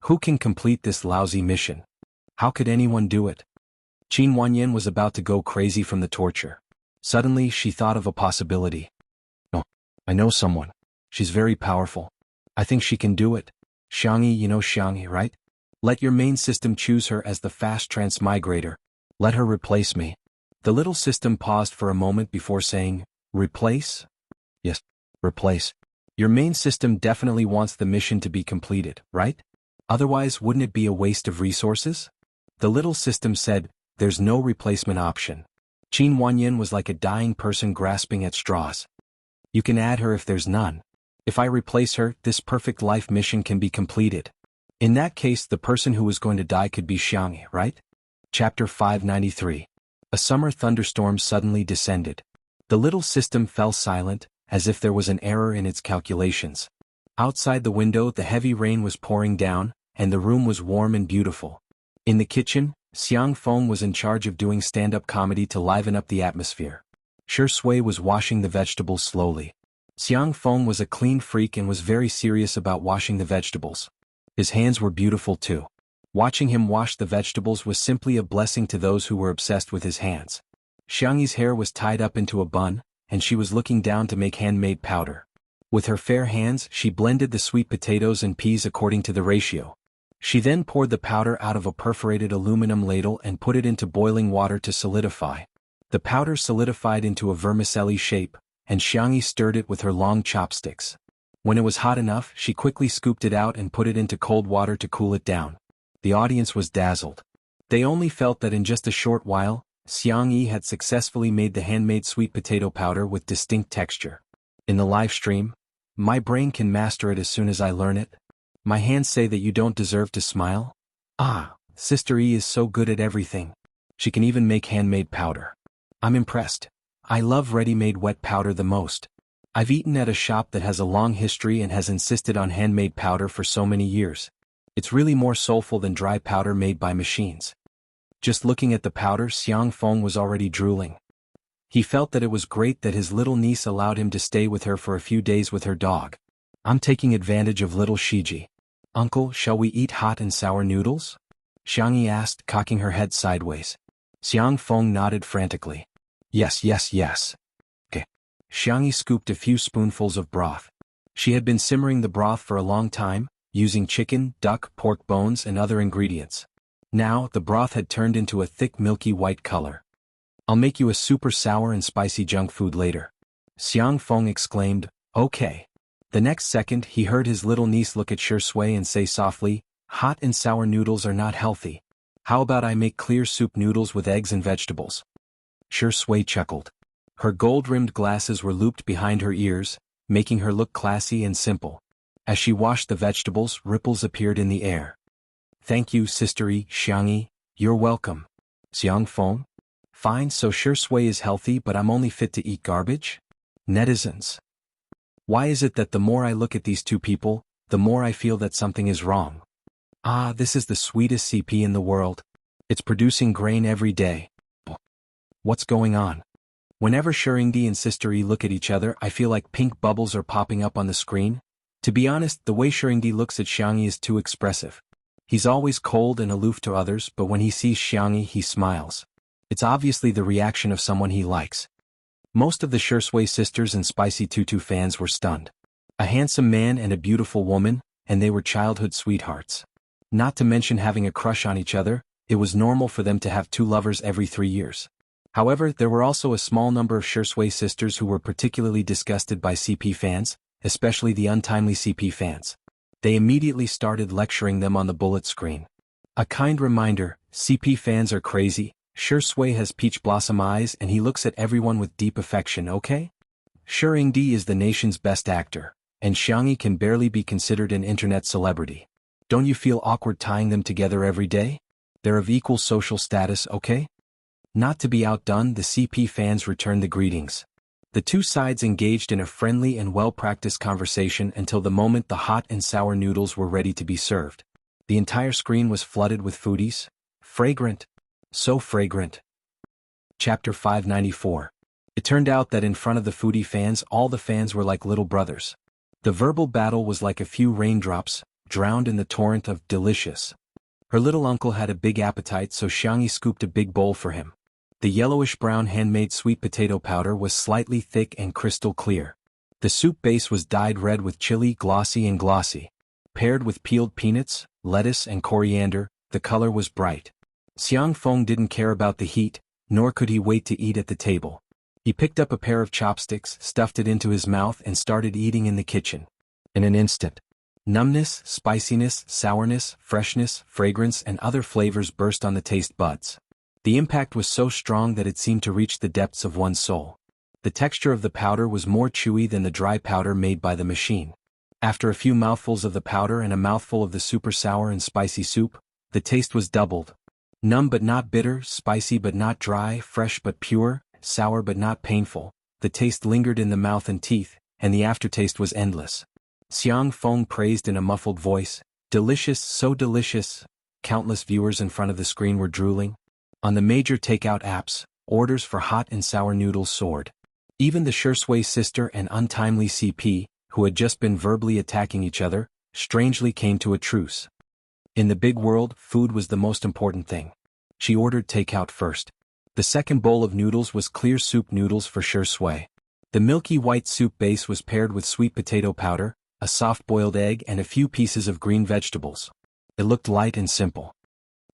Who can complete this lousy mission? How could anyone do it? Qin Wanyin was about to go crazy from the torture. Suddenly she thought of a possibility. No, I know someone. She's very powerful. I think she can do it. Xianxia, you know Xianxia, right? Let your main system choose her as the fast transmigrator. Let her replace me. The little system paused for a moment before saying, replace? Yes, replace. Your main system definitely wants the mission to be completed, right? Otherwise, wouldn't it be a waste of resources? The little system said, there's no replacement option. Qin Wanyin was like a dying person grasping at straws. You can add her if there's none. If I replace her, this perfect life mission can be completed. In that case, the person who was going to die could be Xianxia, right? Chapter 593. A summer thunderstorm suddenly descended. The little system fell silent, as if there was an error in its calculations. Outside the window the heavy rain was pouring down, and the room was warm and beautiful. In the kitchen, Xiang Feng was in charge of doing stand-up comedy to liven up the atmosphere. Shui was washing the vegetables slowly. Xiang Feng was a clean freak and was very serious about washing the vegetables. His hands were beautiful too. Watching him wash the vegetables was simply a blessing to those who were obsessed with his hands. Xiangxi's hair was tied up into a bun, and she was looking down to make handmade powder. With her fair hands she blended the sweet potatoes and peas according to the ratio. She then poured the powder out of a perforated aluminum ladle and put it into boiling water to solidify. The powder solidified into a vermicelli shape, and Xiangxi stirred it with her long chopsticks. When it was hot enough, she quickly scooped it out and put it into cold water to cool it down. The audience was dazzled. They only felt that in just a short while, Xiangxi had successfully made the handmade sweet potato powder with distinct texture. In the live stream, my brain can master it as soon as I learn it. My hands say that you don't deserve to smile. Ah, Sister E is so good at everything. She can even make handmade powder. I'm impressed. I love ready-made wet powder the most. I've eaten at a shop that has a long history and has insisted on handmade powder for so many years. It's really more soulful than dry powder made by machines. Just looking at the powder, Xiang Feng was already drooling. He felt that it was great that his little niece allowed him to stay with her for a few days with her dog. I'm taking advantage of little Shiji. Uncle, shall we eat hot and sour noodles? Xiangxi asked, cocking her head sideways. Xiang Feng nodded frantically. Yes, yes, yes. Okay. Xiangxi scooped a few spoonfuls of broth. She had been simmering the broth for a long time, using chicken, duck, pork bones and other ingredients. Now, the broth had turned into a thick milky white color. I'll make you a super sour and spicy junk food later. Xiang Feng exclaimed, okay. The next second he heard his little niece look at Shui and say softly, hot and sour noodles are not healthy. How about I make clear soup noodles with eggs and vegetables? Shui chuckled. Her gold-rimmed glasses were looped behind her ears, making her look classy and simple. As she washed the vegetables, ripples appeared in the air. Thank you, Sister-y, Xiangyi, you're welcome. Xiang Feng? Fine, so Shui is healthy but I'm only fit to eat garbage? Netizens. Why is it that the more I look at these two people, the more I feel that something is wrong? Ah, this is the sweetest CP in the world. It's producing grain every day. What's going on? Whenever Shurindi and Sister-y look at each other, I feel like pink bubbles are popping up on the screen. To be honest, the way Shurindi looks at Xiangyi is too expressive. He's always cold and aloof to others, but when he sees Xiangyi he smiles. It's obviously the reaction of someone he likes. Most of the Shui sisters and Spicy Tutu fans were stunned. A handsome man and a beautiful woman, and they were childhood sweethearts. Not to mention having a crush on each other, it was normal for them to have two lovers every 3 years. However, there were also a small number of Shui sisters who were particularly disgusted by CP fans, especially the untimely CP fans. They immediately started lecturing them on the bullet screen. A kind reminder, CP fans are crazy. Shui has peach blossom eyes and he looks at everyone with deep affection, okay? Shurindi is the nation's best actor, and Xiangyi can barely be considered an internet celebrity. Don't you feel awkward tying them together every day? They're of equal social status, okay? Not to be outdone, the CP fans returned the greetings. The two sides engaged in a friendly and well-practiced conversation until the moment the hot and sour noodles were ready to be served. The entire screen was flooded with foodies. Fragrant. So fragrant. Chapter 594. It turned out that in front of the foodie fans all the fans were like little brothers. The verbal battle was like a few raindrops, drowned in the torrent of delicious. Her little uncle had a big appetite, so Xiangyi scooped a big bowl for him. The yellowish-brown handmade sweet potato powder was slightly thick and crystal clear. The soup base was dyed red with chili, glossy. Paired with peeled peanuts, lettuce and coriander, the color was bright. Xiang Feng didn't care about the heat, nor could he wait to eat at the table. He picked up a pair of chopsticks, stuffed it into his mouth and started eating in the kitchen. In an instant, numbness, spiciness, sourness, freshness, fragrance and other flavors burst on the taste buds. The impact was so strong that it seemed to reach the depths of one's soul. The texture of the powder was more chewy than the dry powder made by the machine. After a few mouthfuls of the powder and a mouthful of the super sour and spicy soup, the taste was doubled. Numb but not bitter, spicy but not dry, fresh but pure, sour but not painful. The taste lingered in the mouth and teeth, and the aftertaste was endless. Xiang Feng praised in a muffled voice, "Delicious, so delicious." Countless viewers in front of the screen were drooling. On the major takeout apps, orders for hot and sour noodles soared. Even the Shui sister and untimely CP, who had just been verbally attacking each other, strangely came to a truce. In the big world, food was the most important thing. She ordered takeout first. The second bowl of noodles was clear soup noodles for Shui. The milky white soup base was paired with sweet potato powder, a soft-boiled egg and a few pieces of green vegetables. It looked light and simple.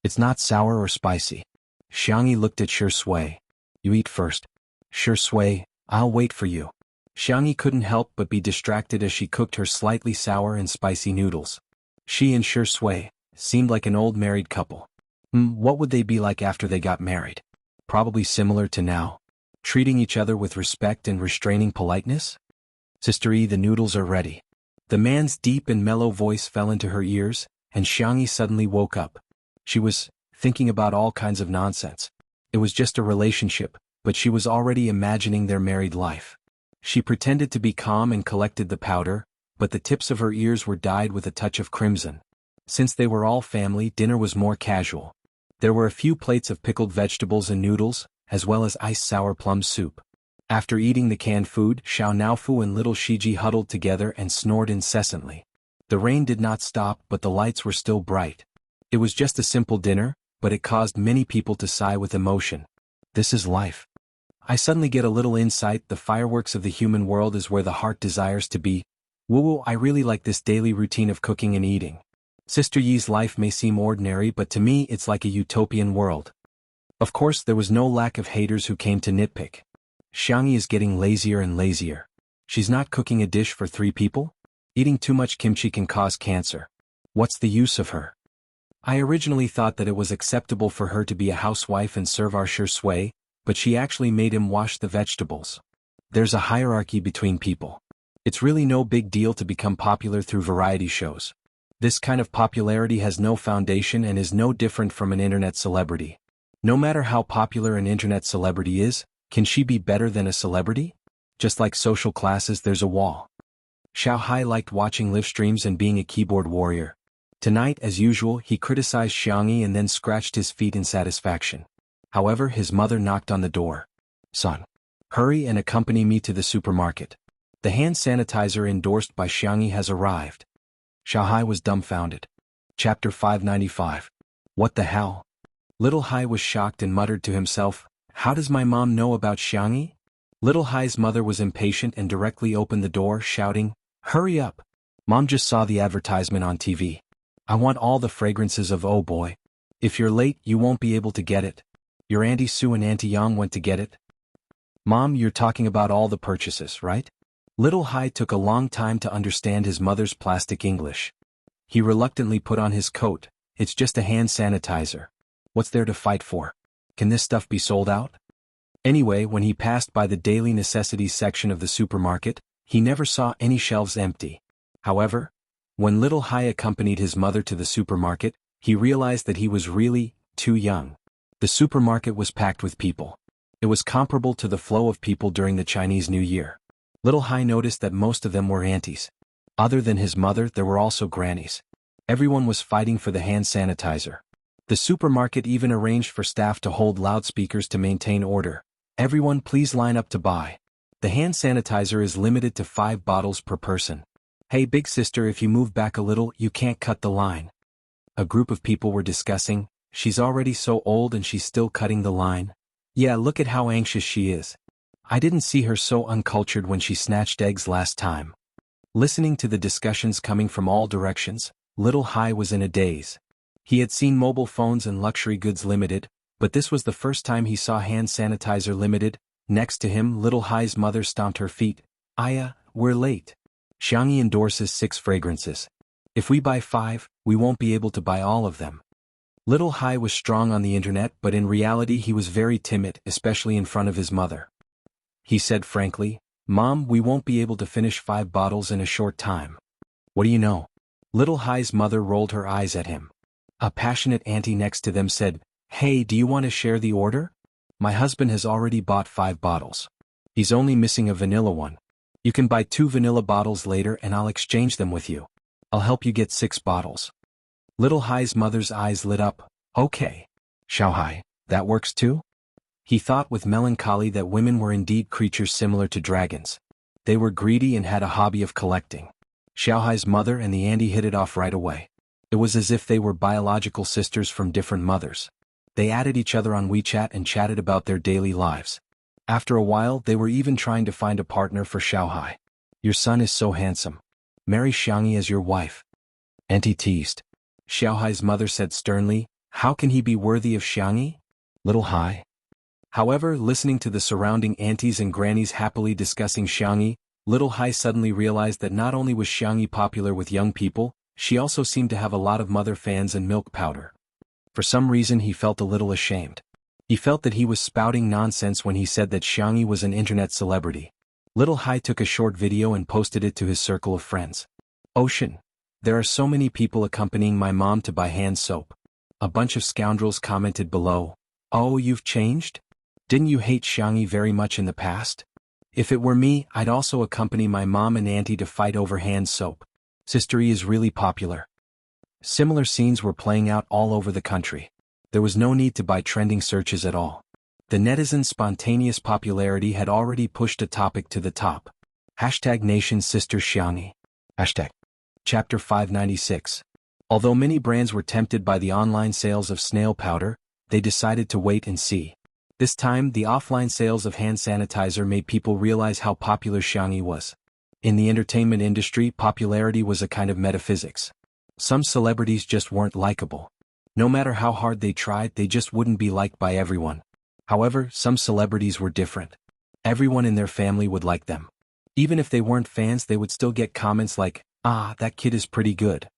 It's not sour or spicy. Xiangyi looked at Shui. You eat first. Shui, I'll wait for you. Xiangyi couldn't help but be distracted as she cooked her slightly sour and spicy noodles. She and Shui seemed like an old married couple. What would they be like after they got married? Probably similar to now. Treating each other with respect and restraining politeness? Sister-y, the noodles are ready. The man's deep and mellow voice fell into her ears, and Xiangyi suddenly woke up. She was thinking about all kinds of nonsense. It was just a relationship, but she was already imagining their married life. She pretended to be calm and collected the powder, but the tips of her ears were dyed with a touch of crimson. Since they were all family, dinner was more casual. There were a few plates of pickled vegetables and noodles, as well as iced sour plum soup. After eating the canned food, Xiao Naofu and little Shiji huddled together and snored incessantly. The rain did not stop, but the lights were still bright. It was just a simple dinner, but it caused many people to sigh with emotion. This is life. I suddenly get a little insight. The fireworks of the human world is where the heart desires to be. Woo-woo, I really like this daily routine of cooking and eating. Sister Yi's life may seem ordinary, but to me it's like a utopian world. Of course, there was no lack of haters who came to nitpick. Xianxia is getting lazier and lazier. She's not cooking a dish for 3 people? Eating too much kimchi can cause cancer. What's the use of her? I originally thought that it was acceptable for her to be a housewife and serve our shui, but she actually made him wash the vegetables. There's a hierarchy between people. It's really no big deal to become popular through variety shows. This kind of popularity has no foundation and is no different from an internet celebrity. No matter how popular an internet celebrity is, can she be better than a celebrity? Just like social classes, there's a wall. Xiaohai liked watching live streams and being a keyboard warrior. Tonight, as usual, he criticized Xianxia and then scratched his feet in satisfaction. However, his mother knocked on the door. Son, hurry and accompany me to the supermarket. The hand sanitizer endorsed by Xianxia has arrived. Xiaohai was dumbfounded. Chapter 595. What the hell? Little Hai was shocked and muttered to himself, how does my mom know about Xianxia? Little Hai's mother was impatient and directly opened the door, shouting, hurry up. Mom just saw the advertisement on TV. I want all the fragrances of oh boy. If you're late, you won't be able to get it. Your Auntie Sue and Auntie Yang went to get it. Mom, you're talking about all the purchases, right? Little Hai took a long time to understand his mother's plastic English. He reluctantly put on his coat. It's just a hand sanitizer. What's there to fight for? Can this stuff be sold out? Anyway, when he passed by the daily necessities section of the supermarket, he never saw any shelves empty. However, when Little Hai accompanied his mother to the supermarket, he realized that he was really too young. The supermarket was packed with people. It was comparable to the flow of people during the Chinese New Year. Little Hai noticed that most of them were aunties. Other than his mother, there were also grannies. Everyone was fighting for the hand sanitizer. The supermarket even arranged for staff to hold loudspeakers to maintain order. Everyone, please line up to buy. The hand sanitizer is limited to 5 bottles per person. Hey big sister, if you move back a little, you can't cut the line. A group of people were discussing, she's already so old and she's still cutting the line. Yeah, look at how anxious she is. I didn't see her so uncultured when she snatched eggs last time. Listening to the discussions coming from all directions, Little Hai was in a daze. He had seen mobile phones and luxury goods limited, but this was the first time he saw hand sanitizer limited. Next to him, Little Hai's mother stomped her feet. Aya, we're late. Xianxia endorses 6 fragrances. If we buy 5, we won't be able to buy all of them. Little Hai was strong on the internet, but in reality he was very timid, especially in front of his mother. He said frankly, Mom, we won't be able to finish 5 bottles in a short time. What do you know? Little Hai's mother rolled her eyes at him. A passionate auntie next to them said, hey, do you want to share the order? My husband has already bought 5 bottles. He's only missing a vanilla one. You can buy 2 vanilla bottles later and I'll exchange them with you. I'll help you get 6 bottles. Little Hai's mother's eyes lit up. Okay. Xiaohai, that works too? He thought with melancholy that women were indeed creatures similar to dragons. They were greedy and had a hobby of collecting. Xiaohai's mother and the auntie hit it off right away. It was as if they were biological sisters from different mothers. They added each other on WeChat and chatted about their daily lives. After a while, they were even trying to find a partner for Xiaohai. Your son is so handsome. Marry Xianxia as your wife. Auntie teased. Xiaohai's mother said sternly, how can he be worthy of Xianxia? Little Hai. However, listening to the surrounding aunties and grannies happily discussing Xianxia, Little Hai suddenly realized that not only was Xianxia popular with young people, she also seemed to have a lot of mother fans and milk powder. For some reason he felt a little ashamed. He felt that he was spouting nonsense when he said that Xianxia was an internet celebrity. Little Hai took a short video and posted it to his circle of friends. Ocean. There are so many people accompanying my mom to buy hand soap. A bunch of scoundrels commented below. Oh, you've changed? Didn't you hate Xianxia very much in the past? If it were me, I'd also accompany my mom and auntie to fight over hand soap. Sistery is really popular. Similar scenes were playing out all over the country. There was no need to buy trending searches at all. The netizens' spontaneous popularity had already pushed a topic to the top. #Nation Sister Xianxia. Chapter 596. Although many brands were tempted by the online sales of snail powder, they decided to wait and see. This time, the offline sales of hand sanitizer made people realize how popular Xianxia was. In the entertainment industry, popularity was a kind of metaphysics. Some celebrities just weren't likable. No matter how hard they tried, they just wouldn't be liked by everyone. However, some celebrities were different. Everyone in their family would like them. Even if they weren't fans, they would still get comments like, "Ah, that kid is pretty good."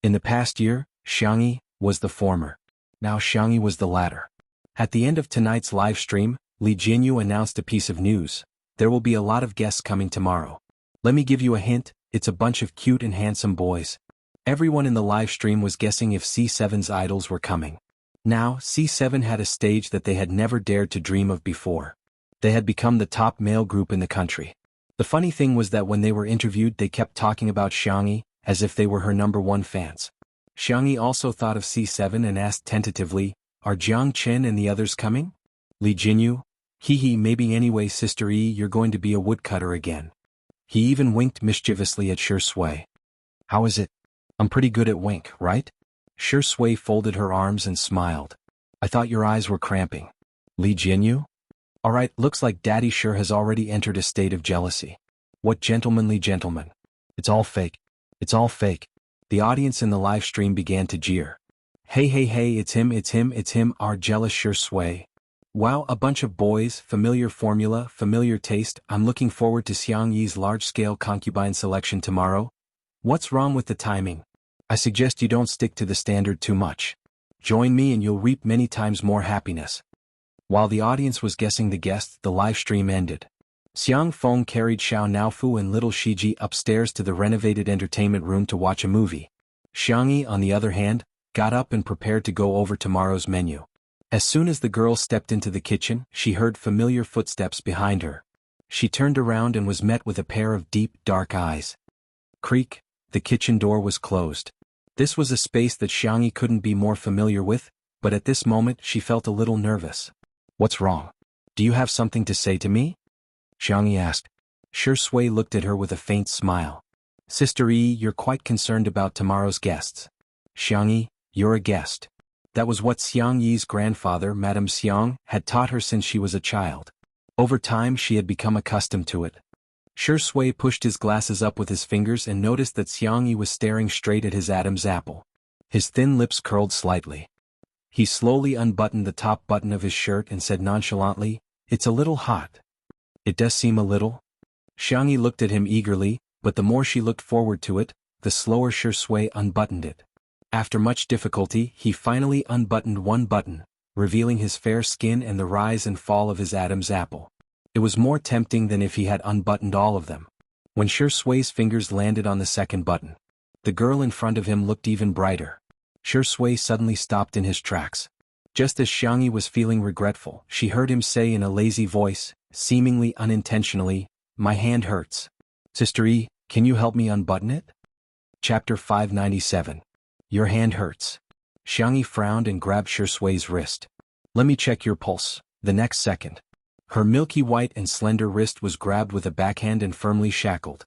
In the past year, Xianxia was the former. Now Xianxia was the latter. At the end of tonight's live stream, Jianghu announced a piece of news. There will be a lot of guests coming tomorrow. Let me give you a hint, it's a bunch of cute and handsome boys. Everyone in the live stream was guessing if C7's idols were coming. Now, C7 had a stage that they had never dared to dream of before. They had become the top male group in the country. The funny thing was that when they were interviewed, they kept talking about Xianxia, as if they were her #1 fans. Xianxia also thought of C7 and asked tentatively, "Are Jiang Chen and the others coming?" Jianghu, "Hee maybe anyway Sister E, you're going to be a woodcutter again." He even winked mischievously at Shui. "How is it? I'm pretty good at wink, right?" Shui folded her arms and smiled. "I thought your eyes were cramping." Jianghu? "Alright, looks like Daddy sure has already entered a state of jealousy. What gentlemanly gentleman. It's all fake. It's all fake." The audience in the live stream began to jeer. Hey, it's him, our jealous Shui. Wow, a bunch of boys, familiar formula, familiar taste. I'm looking forward to Xiangyi's large-scale concubine selection tomorrow. What's wrong with the timing? I suggest you don't stick to the standard too much. Join me and you'll reap many times more happiness. While the audience was guessing the guests, the live stream ended. Xiang Feng carried Xiao Naofu and little Shiji upstairs to the renovated entertainment room to watch a movie. Xiangyi, on the other hand, got up and prepared to go over tomorrow's menu. As soon as the girl stepped into the kitchen, she heard familiar footsteps behind her. She turned around and was met with a pair of deep, dark eyes. Creak, the kitchen door was closed. This was a space that Xiangyi couldn't be more familiar with, but at this moment she felt a little nervous. "What's wrong? Do you have something to say to me?" Xiangyi asked. Shui looked at her with a faint smile. "Sister E, you're quite concerned about tomorrow's guests." "Xiangyi, you're a guest." That was what Xiangyi's grandfather, Madame Xiang, had taught her since she was a child. Over time she had become accustomed to it. Shui pushed his glasses up with his fingers and noticed that Xiangyi was staring straight at his Adam's apple. His thin lips curled slightly. He slowly unbuttoned the top button of his shirt and said nonchalantly, "It's a little hot." "It does seem a little." Xiangyi looked at him eagerly, but the more she looked forward to it, the slower Shui unbuttoned it. After much difficulty, he finally unbuttoned one button, revealing his fair skin and the rise and fall of his Adam's apple. It was more tempting than if he had unbuttoned all of them. When Shui's fingers landed on the second button, the girl in front of him looked even brighter. Shui suddenly stopped in his tracks. Just as Xiangyi was feeling regretful, she heard him say in a lazy voice, seemingly unintentionally, "My hand hurts. Sister E, can you help me unbutton it?" Chapter 597. Your hand hurts. Xiangyi frowned and grabbed Shui's wrist. "Let me check your pulse." The next second, her milky white and slender wrist was grabbed with a backhand and firmly shackled.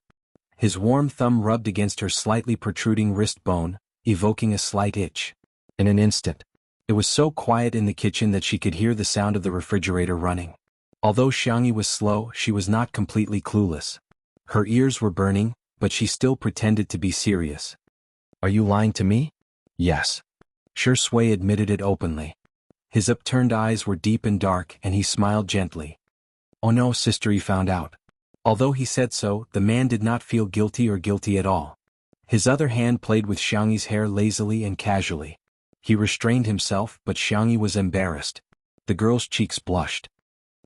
His warm thumb rubbed against her slightly protruding wrist bone, evoking a slight itch. In an instant, it was so quiet in the kitchen that she could hear the sound of the refrigerator running. Although Xiangyi was slow, she was not completely clueless. Her ears were burning, but she still pretended to be serious. "Are you lying to me?" "Yes." Shui admitted it openly. His upturned eyes were deep and dark and he smiled gently. "Oh no, sister, he found out." Although he said so, the man did not feel guilty or guilty at all. His other hand played with Xiangyi's hair lazily and casually. He restrained himself, but Xiangyi was embarrassed. The girl's cheeks blushed.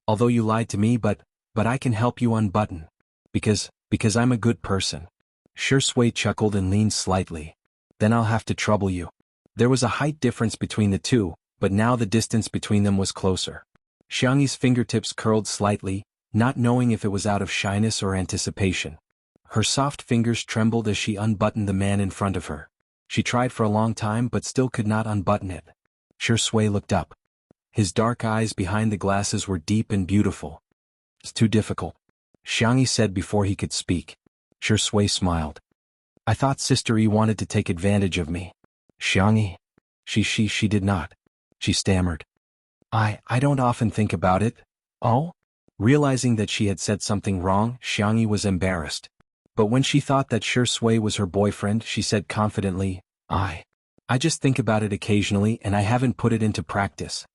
"Although you lied to me, but I can help you unbutton. Because I'm a good person." Shui chuckled and leaned slightly. "Then I'll have to trouble you." There was a height difference between the two, but now the distance between them was closer. Xiangyi's fingertips curled slightly, not knowing if it was out of shyness or anticipation. Her soft fingers trembled as she unbuttoned the man in front of her. She tried for a long time but still could not unbutton it. Shui looked up. His dark eyes behind the glasses were deep and beautiful. "It's too difficult," Xiangyi said before he could speak. Shui smiled. "I thought Sister E wanted to take advantage of me." "Xiangyi?" She did not. She stammered. I don't often think about it." "Oh?" Realizing that she had said something wrong, Xiangyi was embarrassed. But when she thought that Shui was her boyfriend, she said confidently, I just think about it occasionally and I haven't put it into practice.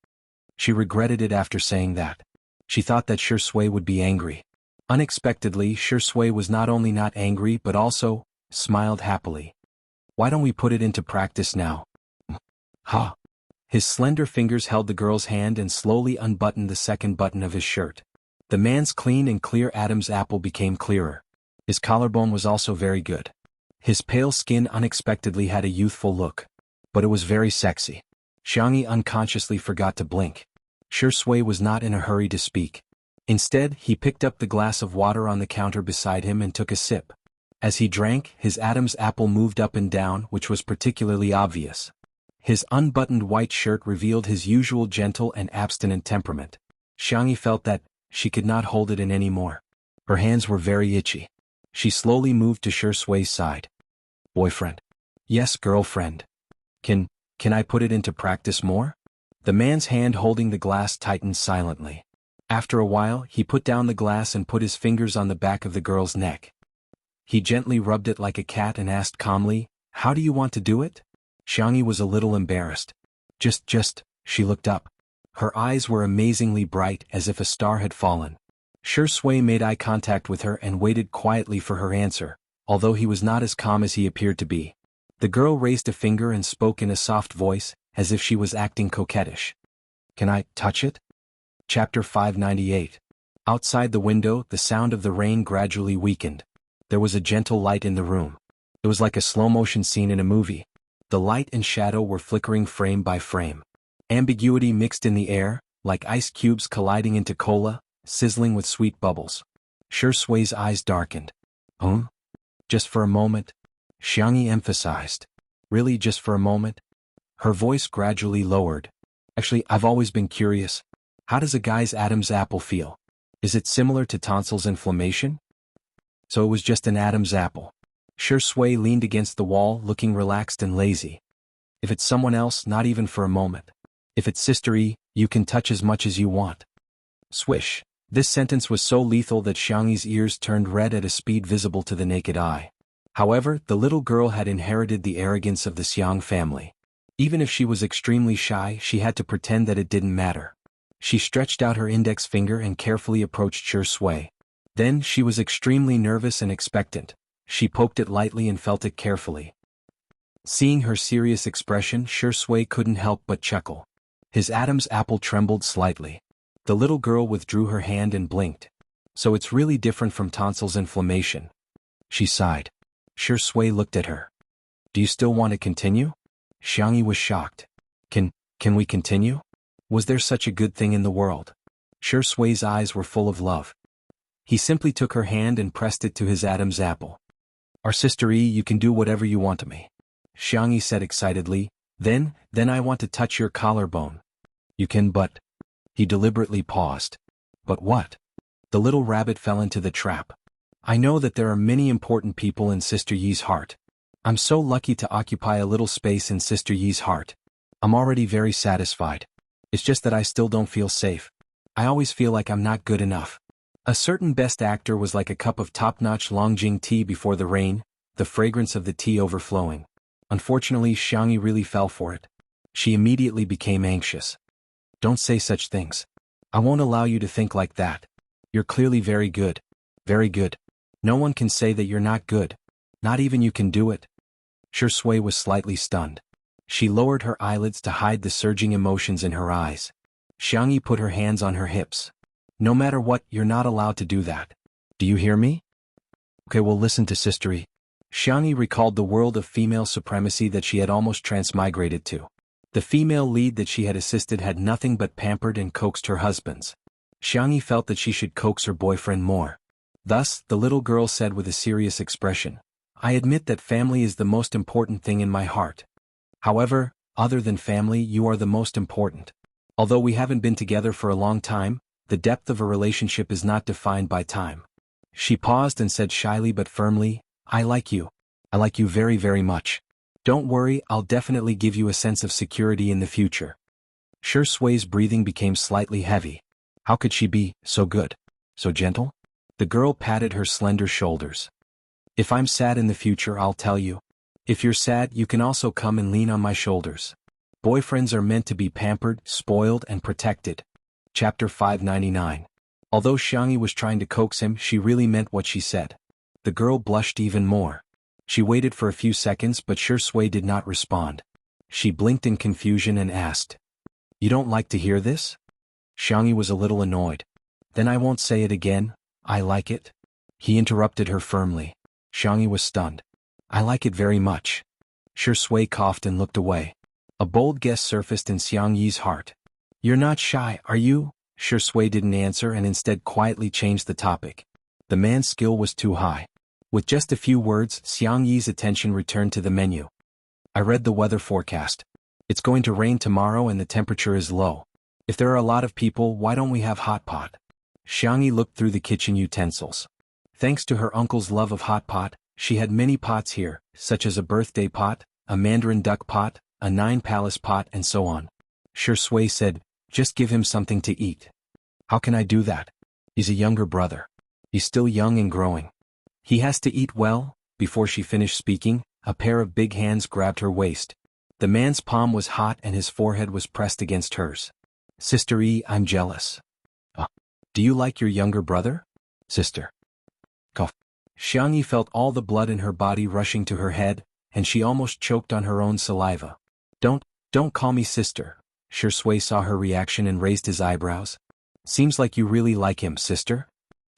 She regretted it after saying that. She thought that Shui would be angry. Unexpectedly, Shui was not only not angry but also smiled happily. Why don't we put it into practice now? Ha! His slender fingers held the girl's hand and slowly unbuttoned the second button of his shirt. The man's clean and clear Adam's apple became clearer. His collarbone was also very good. His pale skin unexpectedly had a youthful look. But it was very sexy. Xianxia unconsciously forgot to blink. Shui was not in a hurry to speak. Instead, he picked up the glass of water on the counter beside him and took a sip. As he drank, his Adam's apple moved up and down, which was particularly obvious. His unbuttoned white shirt revealed his usual gentle and abstinent temperament. Xianxia felt that she could not hold it in any more. Her hands were very itchy. She slowly moved to Shui's side. Boyfriend. Yes, girlfriend. Can I put it into practice more? The man's hand holding the glass tightened silently. After a while, he put down the glass and put his fingers on the back of the girl's neck. He gently rubbed it like a cat and asked calmly, "How do you want to do it?" Xianxia was a little embarrassed. Just, she looked up. Her eyes were amazingly bright as if a star had fallen. Shui made eye contact with her and waited quietly for her answer, although he was not as calm as he appeared to be. The girl raised a finger and spoke in a soft voice, as if she was acting coquettish. Can I touch it? Chapter 598. Outside the window, the sound of the rain gradually weakened. There was a gentle light in the room. It was like a slow-motion scene in a movie. The light and shadow were flickering frame by frame. Ambiguity mixed in the air, like ice cubes colliding into cola, sizzling with sweet bubbles. Shui's eyes darkened. Just for a moment? Xianxia emphasized. Really, just for a moment? Her voice gradually lowered. Actually, I've always been curious. How does a guy's Adam's apple feel? Is it similar to tonsils inflammation? So it was just an Adam's apple. Shui leaned against the wall, looking relaxed and lazy. If it's someone else, not even for a moment. If it's Sister E, you can touch as much as you want. Swish. This sentence was so lethal that Xiangxi's ears turned red at a speed visible to the naked eye. However, the little girl had inherited the arrogance of the Xiang family. Even if she was extremely shy, she had to pretend that it didn't matter. She stretched out her index finger and carefully approached Shui. Then, she was extremely nervous and expectant. She poked it lightly and felt it carefully. Seeing her serious expression, Shui couldn't help but chuckle. His Adam's apple trembled slightly. The little girl withdrew her hand and blinked. So it's really different from tonsils inflammation. She sighed. Shui looked at her. Do you still want to continue? Xianxia was shocked. Can we continue? Was there such a good thing in the world? Shui's eyes were full of love. He simply took her hand and pressed it to his Adam's apple. Our Sister E, you can do whatever you want to me. Xianxia said excitedly. Then I want to touch your collarbone. You can, but... He deliberately paused. But what? The little rabbit fell into the trap. I know that there are many important people in Sister Yi's heart. I'm so lucky to occupy a little space in Sister Yi's heart. I'm already very satisfied. It's just that I still don't feel safe. I always feel like I'm not good enough. A certain best actor was like a cup of top-notch Longjing tea before the rain, the fragrance of the tea overflowing. Unfortunately, Xianxia really fell for it. She immediately became anxious. Don't say such things. I won't allow you to think like that. You're clearly very good. Very good. No one can say that you're not good. Not even you can do it. Shui was slightly stunned. She lowered her eyelids to hide the surging emotions in her eyes. Xianxia put her hands on her hips. No matter what, you're not allowed to do that. Do you hear me? Okay, well, listen to Sister E. Xianxia recalled the world of female supremacy that she had almost transmigrated to. The female lead that she had assisted had nothing but pampered and coaxed her husbands. Xianxia felt that she should coax her boyfriend more. Thus, the little girl said with a serious expression, I admit that family is the most important thing in my heart. However, other than family, you are the most important. Although we haven't been together for a long time, the depth of a relationship is not defined by time. She paused and said shyly but firmly, I like you. I like you very, very much. Don't worry, I'll definitely give you a sense of security in the future. Shui's breathing became slightly heavy. How could she be so good? So gentle? The girl patted her slender shoulders. If I'm sad in the future, I'll tell you. If you're sad, you can also come and lean on my shoulders. Boyfriends are meant to be pampered, spoiled, and protected. Chapter 599. Although Xianxia was trying to coax him, she really meant what she said. The girl blushed even more. She waited for a few seconds, but Shui did not respond. She blinked in confusion and asked, "You don't like to hear this?" Xianxia was a little annoyed. "Then I won't say it again, I like it." He interrupted her firmly. Xianxia was stunned. "I like it very much." Shui coughed and looked away. A bold guess surfaced in Xiangyi's heart. "You're not shy, are you?" Shui didn't answer and instead quietly changed the topic. The man's skill was too high. With just a few words, Xiangyi's attention returned to the menu. "I read the weather forecast. It's going to rain tomorrow and the temperature is low. If there are a lot of people, why don't we have hot pot?" Xiangyi looked through the kitchen utensils. Thanks to her uncle's love of hot pot, she had many pots here, such as a birthday pot, a mandarin duck pot, a 9-palace pot, and so on. Shui said, "Just give him something to eat." "How can I do that? He's a younger brother. He's still young and growing. He has to eat well." Before she finished speaking, a pair of big hands grabbed her waist. The man's palm was hot and his forehead was pressed against hers. "Sister E, I'm jealous." "Do you like your younger brother?" "Sister." Cough. Xiangyi felt all the blood in her body rushing to her head, and she almost choked on her own saliva. Don't call me sister." Shui saw her reaction and raised his eyebrows. "Seems like you really like him, sister."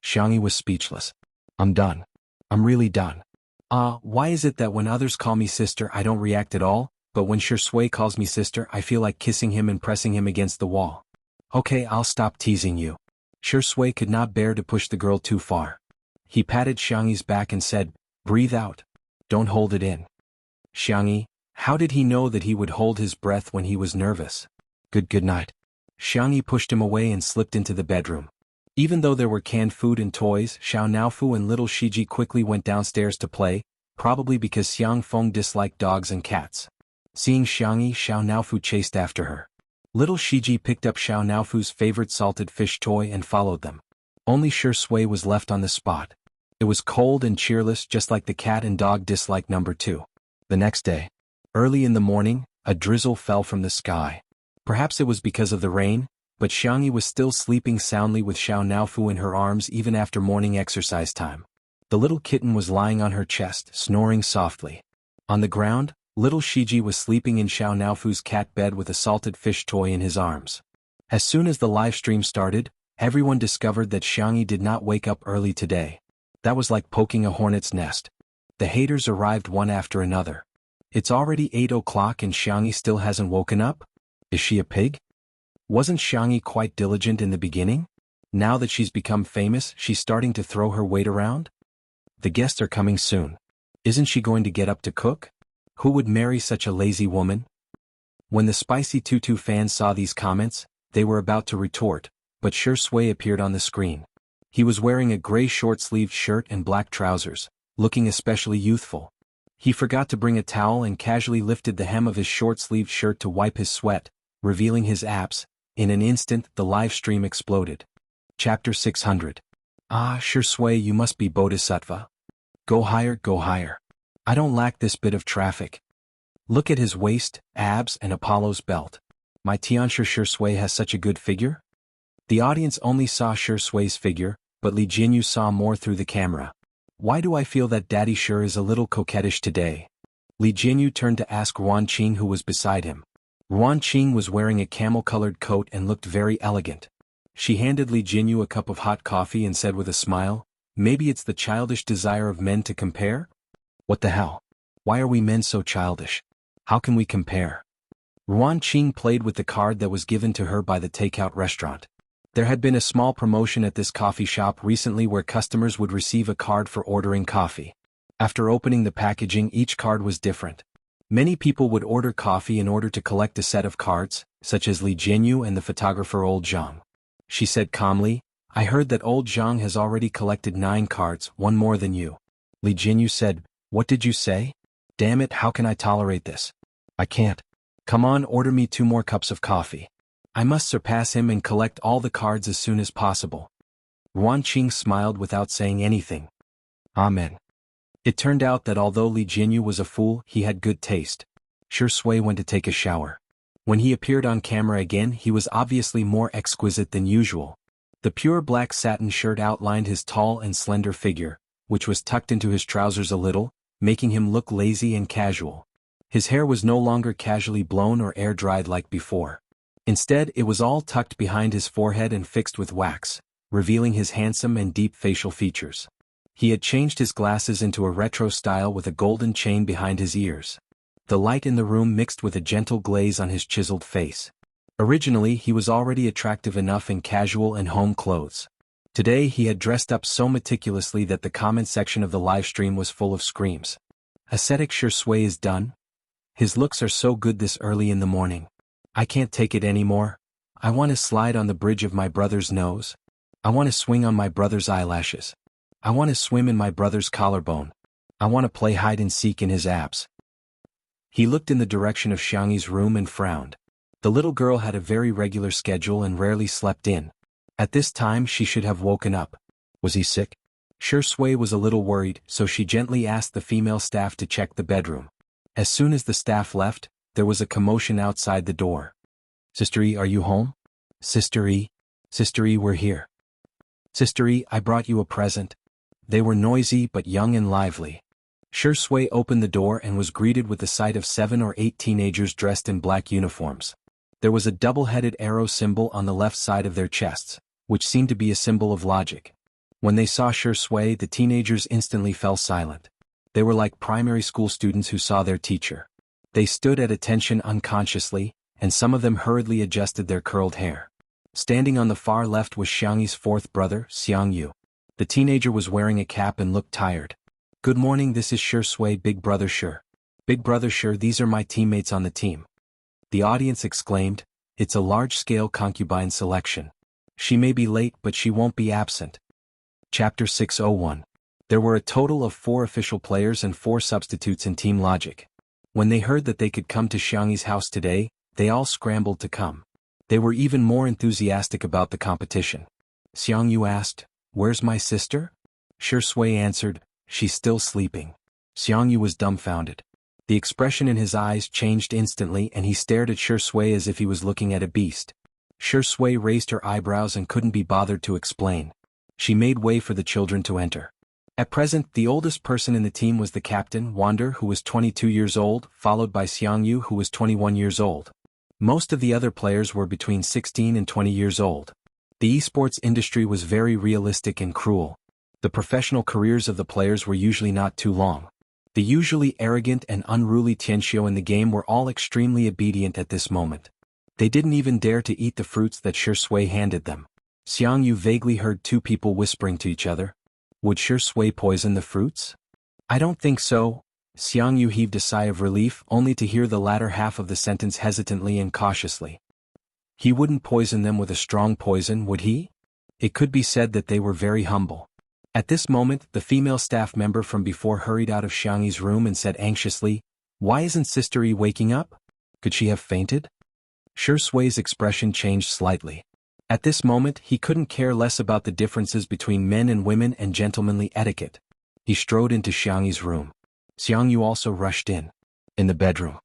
Xiangyi was speechless. "I'm done. I'm really done. Why is it that when others call me sister I don't react at all, but when Shui calls me sister I feel like kissing him and pressing him against the wall?" "Okay, I'll stop teasing you." Shui could not bear to push the girl too far. He patted Xiangyi's back and said, "Breathe out. Don't hold it in." Xiangyi, how did he know that he would hold his breath when he was nervous? Good night." Xiangyi pushed him away and slipped into the bedroom. Even though there were canned food and toys, Xiao Naofu and little Shiji quickly went downstairs to play, probably because Xiang Feng disliked dogs and cats. Seeing Xiangyi, Xiao Naofu chased after her. Little Shiji picked up Xiao Naofu's favorite salted fish toy and followed them. Only Shui was left on the spot. It was cold and cheerless, just like the cat and dog disliked number 2. The next day, early in the morning, a drizzle fell from the sky. Perhaps it was because of the rain, but Xiangyi was still sleeping soundly with Xiao Naofu in her arms even after morning exercise time. The little kitten was lying on her chest, snoring softly. On the ground, little Shiji was sleeping in Xiao Naofu's cat bed with a salted fish toy in his arms. As soon as the live stream started, everyone discovered that Xiangyi did not wake up early today. That was like poking a hornet's nest. The haters arrived one after another. It's already 8 o'clock and Xiangyi still hasn't woken up? Is she a pig? Wasn't Xiangyi quite diligent in the beginning? Now that she's become famous, she's starting to throw her weight around? The guests are coming soon. Isn't she going to get up to cook? Who would marry such a lazy woman? When the Spicy Tutu fans saw these comments, they were about to retort, but Shui appeared on the screen. He was wearing a gray short-sleeved shirt and black trousers, looking especially youthful. He forgot to bring a towel and casually lifted the hem of his short-sleeved shirt to wipe his sweat, revealing his abs. In an instant, the live stream exploded. Chapter 600. Shui, you must be Bodhisattva. Go higher, go higher. I don't lack this bit of traffic. Look at his waist, abs, and Apollo's belt. My Xianxia Shui has such a good figure? The audience only saw Shui's figure, but Li Jinyu saw more through the camera. Why do I feel that Daddy Shu is a little coquettish today? Li Jinyu turned to ask Ruanqing, who was beside him. Ruanqing was wearing a camel-colored coat and looked very elegant. She handed Li Jinyu a cup of hot coffee and said with a smile, "Maybe it's the childish desire of men to compare?" What the hell? Why are we men so childish? How can we compare? Ruanqing played with the card that was given to her by the takeout restaurant. There had been a small promotion at this coffee shop recently where customers would receive a card for ordering coffee. After opening the packaging, each card was different. Many people would order coffee in order to collect a set of cards, such as Li Jinyu and the photographer Old Zhang. She said calmly, "I heard that Old Zhang has already collected 9 cards, one more than you." Li Jinyu said, "What did you say? Damn it, how can I tolerate this? I can't. Come on, order me 2 more cups of coffee. I must surpass him and collect all the cards as soon as possible." Ruanqing smiled without saying anything. Amen. It turned out that although Li Jinyu was a fool, he had good taste. Shui went to take a shower. When he appeared on camera again, he was obviously more exquisite than usual. The pure black satin shirt outlined his tall and slender figure, which was tucked into his trousers a little, making him look lazy and casual. His hair was no longer casually blown or air-dried like before. Instead, it was all tucked behind his forehead and fixed with wax, revealing his handsome and deep facial features. He had changed his glasses into a retro style with a golden chain behind his ears. The light in the room mixed with a gentle glaze on his chiseled face. Originally, he was already attractive enough in casual and home clothes. Today he had dressed up so meticulously that the comment section of the livestream was full of screams. Ascetic Shui is done? His looks are so good this early in the morning. I can't take it anymore. I want to slide on the bridge of my brother's nose. I want to swing on my brother's eyelashes. I want to swim in my brother's collarbone. I want to play hide and seek in his abs. He looked in the direction of Xianxia's room and frowned. The little girl had a very regular schedule and rarely slept in. At this time she should have woken up. Was he sick? Shui was a little worried, so she gently asked the female staff to check the bedroom. As soon as the staff left, there was a commotion outside the door. Sister E, are you home? Sister E, we're here. Sister E, I brought you a present. They were noisy but young and lively. Shui opened the door and was greeted with the sight of 7 or 8 teenagers dressed in black uniforms. There was a double-headed arrow symbol on the left side of their chests, which seemed to be a symbol of logic. When they saw Shui, the teenagers instantly fell silent. They were like primary school students who saw their teacher. They stood at attention unconsciously, and some of them hurriedly adjusted their curled hair. Standing on the far left was Xianxia's fourth brother, Jianghu. The teenager was wearing a cap and looked tired. Good morning, this is Shui, Big Brother Shui. Big Brother Shui, these are my teammates on the team. The audience exclaimed, it's a large-scale concubine selection. She may be late but she won't be absent. Chapter 601. There were a total of 4 official players and 4 substitutes in Team Logic. When they heard that they could come to Xianxia's house today, they all scrambled to come. They were even more enthusiastic about the competition. Xianxia asked, where's my sister? Shui answered, she's still sleeping. Xianxia was dumbfounded. The expression in his eyes changed instantly and he stared at Shui as if he was looking at a beast. Shui raised her eyebrows and couldn't be bothered to explain. She made way for the children to enter. At present, the oldest person in the team was the captain, Wander, who was 22 years old, followed by Xiangyu, who was 21 years old. Most of the other players were between 16 and 20 years old. The esports industry was very realistic and cruel. The professional careers of the players were usually not too long. The usually arrogant and unruly Xianxia in the game were all extremely obedient at this moment. They didn't even dare to eat the fruits that Shui handed them. Xiangyu vaguely heard 2 people whispering to each other. Would Shui poison the fruits? I don't think so. Xiangyu heaved a sigh of relief only to hear the latter half of the sentence hesitantly and cautiously. He wouldn't poison them with a strong poison, would he? It could be said that they were very humble. At this moment, the female staff member from before hurried out of Xianxia's room and said anxiously, why isn't Sister E waking up? Could she have fainted? Shui's expression changed slightly. At this moment, he couldn't care less about the differences between men and women and gentlemanly etiquette. He strode into Xianxia's room. Xiangyu also rushed in. In the bedroom.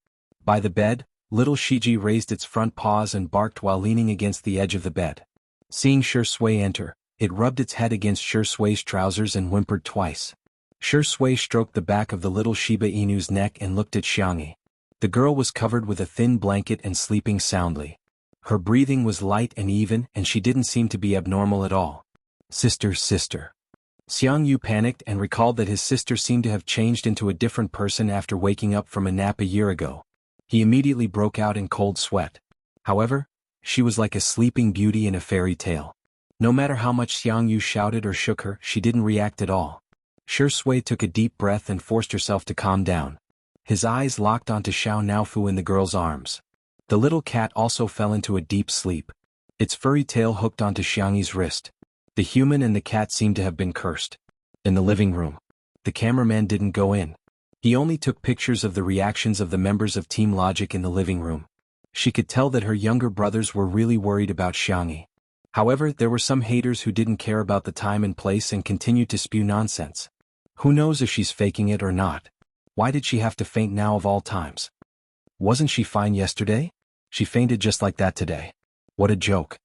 By the bed, little Shiji raised its front paws and barked while leaning against the edge of the bed. Seeing Shui enter, it rubbed its head against Shui's trousers and whimpered twice. Shui stroked the back of the little Shiba Inu's neck and looked at Xiangxia. The girl was covered with a thin blanket and sleeping soundly. Her breathing was light and even and she didn't seem to be abnormal at all. Sister. Xiangyu panicked and recalled that his sister seemed to have changed into a different person after waking up from a nap a year ago. He immediately broke out in cold sweat. However, she was like a sleeping beauty in a fairy tale. No matter how much Xiangyu shouted or shook her, she didn't react at all. Shui took a deep breath and forced herself to calm down. His eyes locked onto Xiao Naofu in the girl's arms. The little cat also fell into a deep sleep. Its furry tail hooked onto Xiangxia's wrist. The human and the cat seemed to have been cursed. In the living room. The cameraman didn't go in. He only took pictures of the reactions of the members of Team Logic in the living room. She could tell that her younger brothers were really worried about Xiangxia. However, there were some haters who didn't care about the time and place and continued to spew nonsense. Who knows if she's faking it or not? Why did she have to faint now of all times? Wasn't she fine yesterday? She fainted just like that today. What a joke.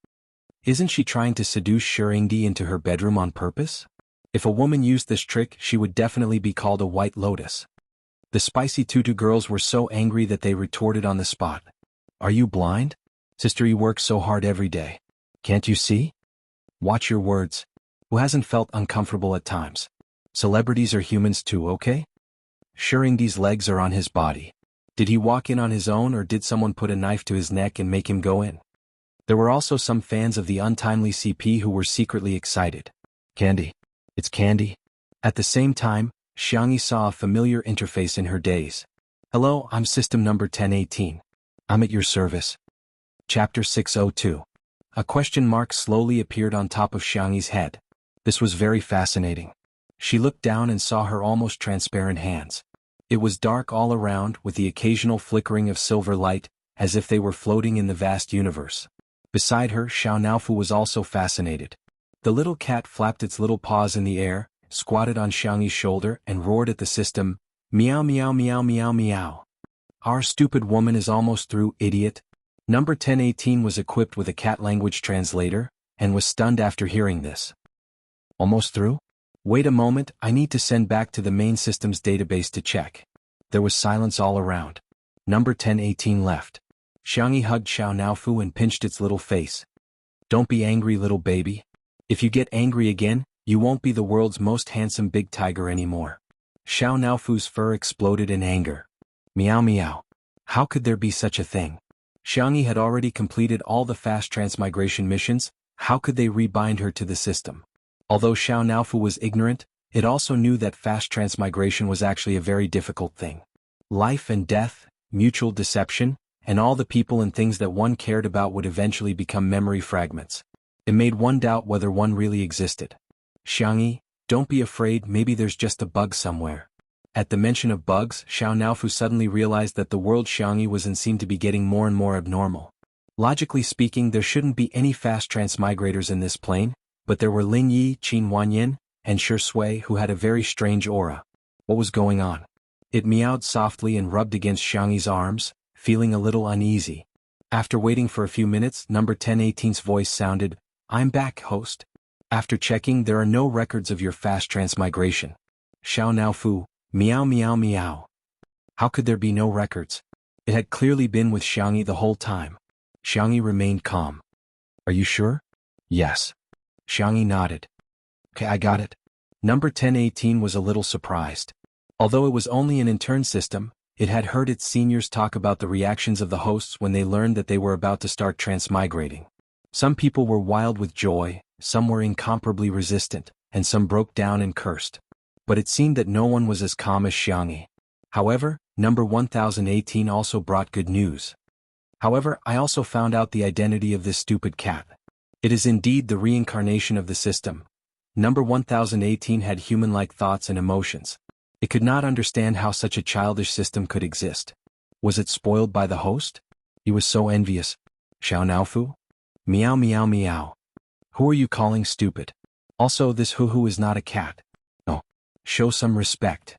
Isn't she trying to seduce Xianxia into her bedroom on purpose? If a woman used this trick, she would definitely be called a white lotus. The spicy tutu girls were so angry that they retorted on the spot. Are you blind? Sister, you work so hard every day. Can't you see? Watch your words. Who hasn't felt uncomfortable at times? Celebrities are humans too, okay? Xianxia's legs are on his body. Did he walk in on his own, or did someone put a knife to his neck and make him go in? There were also some fans of the untimely CP who were secretly excited. Candy. It's Candy. At the same time, Xianxia saw a familiar interface in her daze. Hello, I'm system number 1018. I'm at your service. Chapter 602. A question mark slowly appeared on top of Xianxia's head. This was very fascinating. She looked down and saw her almost transparent hands. It was dark all around, with the occasional flickering of silver light, as if they were floating in the vast universe. Beside her, Xianxia was also fascinated. The little cat flapped its little paws in the air, squatted on Xianxia's shoulder, and roared at the system, meow meow meow meow meow. Our stupid woman is almost through, idiot. Number 1018 was equipped with a cat language translator, and was stunned after hearing this. Almost through? Wait a moment, I need to send back to the main system's database to check. There was silence all around. Number 1018 left. Xianxia hugged Xianxia and pinched its little face. Don't be angry, little baby. If you get angry again, you won't be the world's most handsome big tiger anymore. Xianxia's fur exploded in anger. Meow meow. How could there be such a thing? Xianxia had already completed all the fast transmigration missions. How could they rebind her to the system? Although Xianxia was ignorant, it also knew that fast transmigration was actually a very difficult thing. Life and death, mutual deception, and all the people and things that one cared about would eventually become memory fragments. It made one doubt whether one really existed. Xianxia, don't be afraid, maybe there's just a bug somewhere. At the mention of bugs, Xianxia suddenly realized that the world Xianxia was in seemed to be getting more and more abnormal. Logically speaking, there shouldn't be any fast transmigrators in this plane, but there were Ling Yi, Qin Wanyin, and Shi Sui who had a very strange aura. What was going on? It meowed softly and rubbed against Xianxia's arms, feeling a little uneasy. After waiting for a few minutes, number 1018's voice sounded, I'm back, host. After checking, there are no records of your fast transmigration. Xianxia, meow meow meow. How could there be no records? It had clearly been with Xianxia the whole time. Xianxia remained calm. Are you sure? Yes. Xianxia nodded. Okay, I got it. Number 1018 was a little surprised. Although it was only an intern system, it had heard its seniors talk about the reactions of the hosts when they learned that they were about to start transmigrating. Some people were wild with joy, some were incomparably resistant, and some broke down and cursed. But it seemed that no one was as calm as Xianxia. However, number 1018 also brought good news. However, I also found out the identity of this stupid cat. It is indeed the reincarnation of the system. Number 1018 had human-like thoughts and emotions. It could not understand how such a childish system could exist. Was it spoiled by the host? He was so envious. Xianxia? Meow meow meow. Who are you calling stupid? Also, this hoo-hoo is not a cat. No. Show some respect.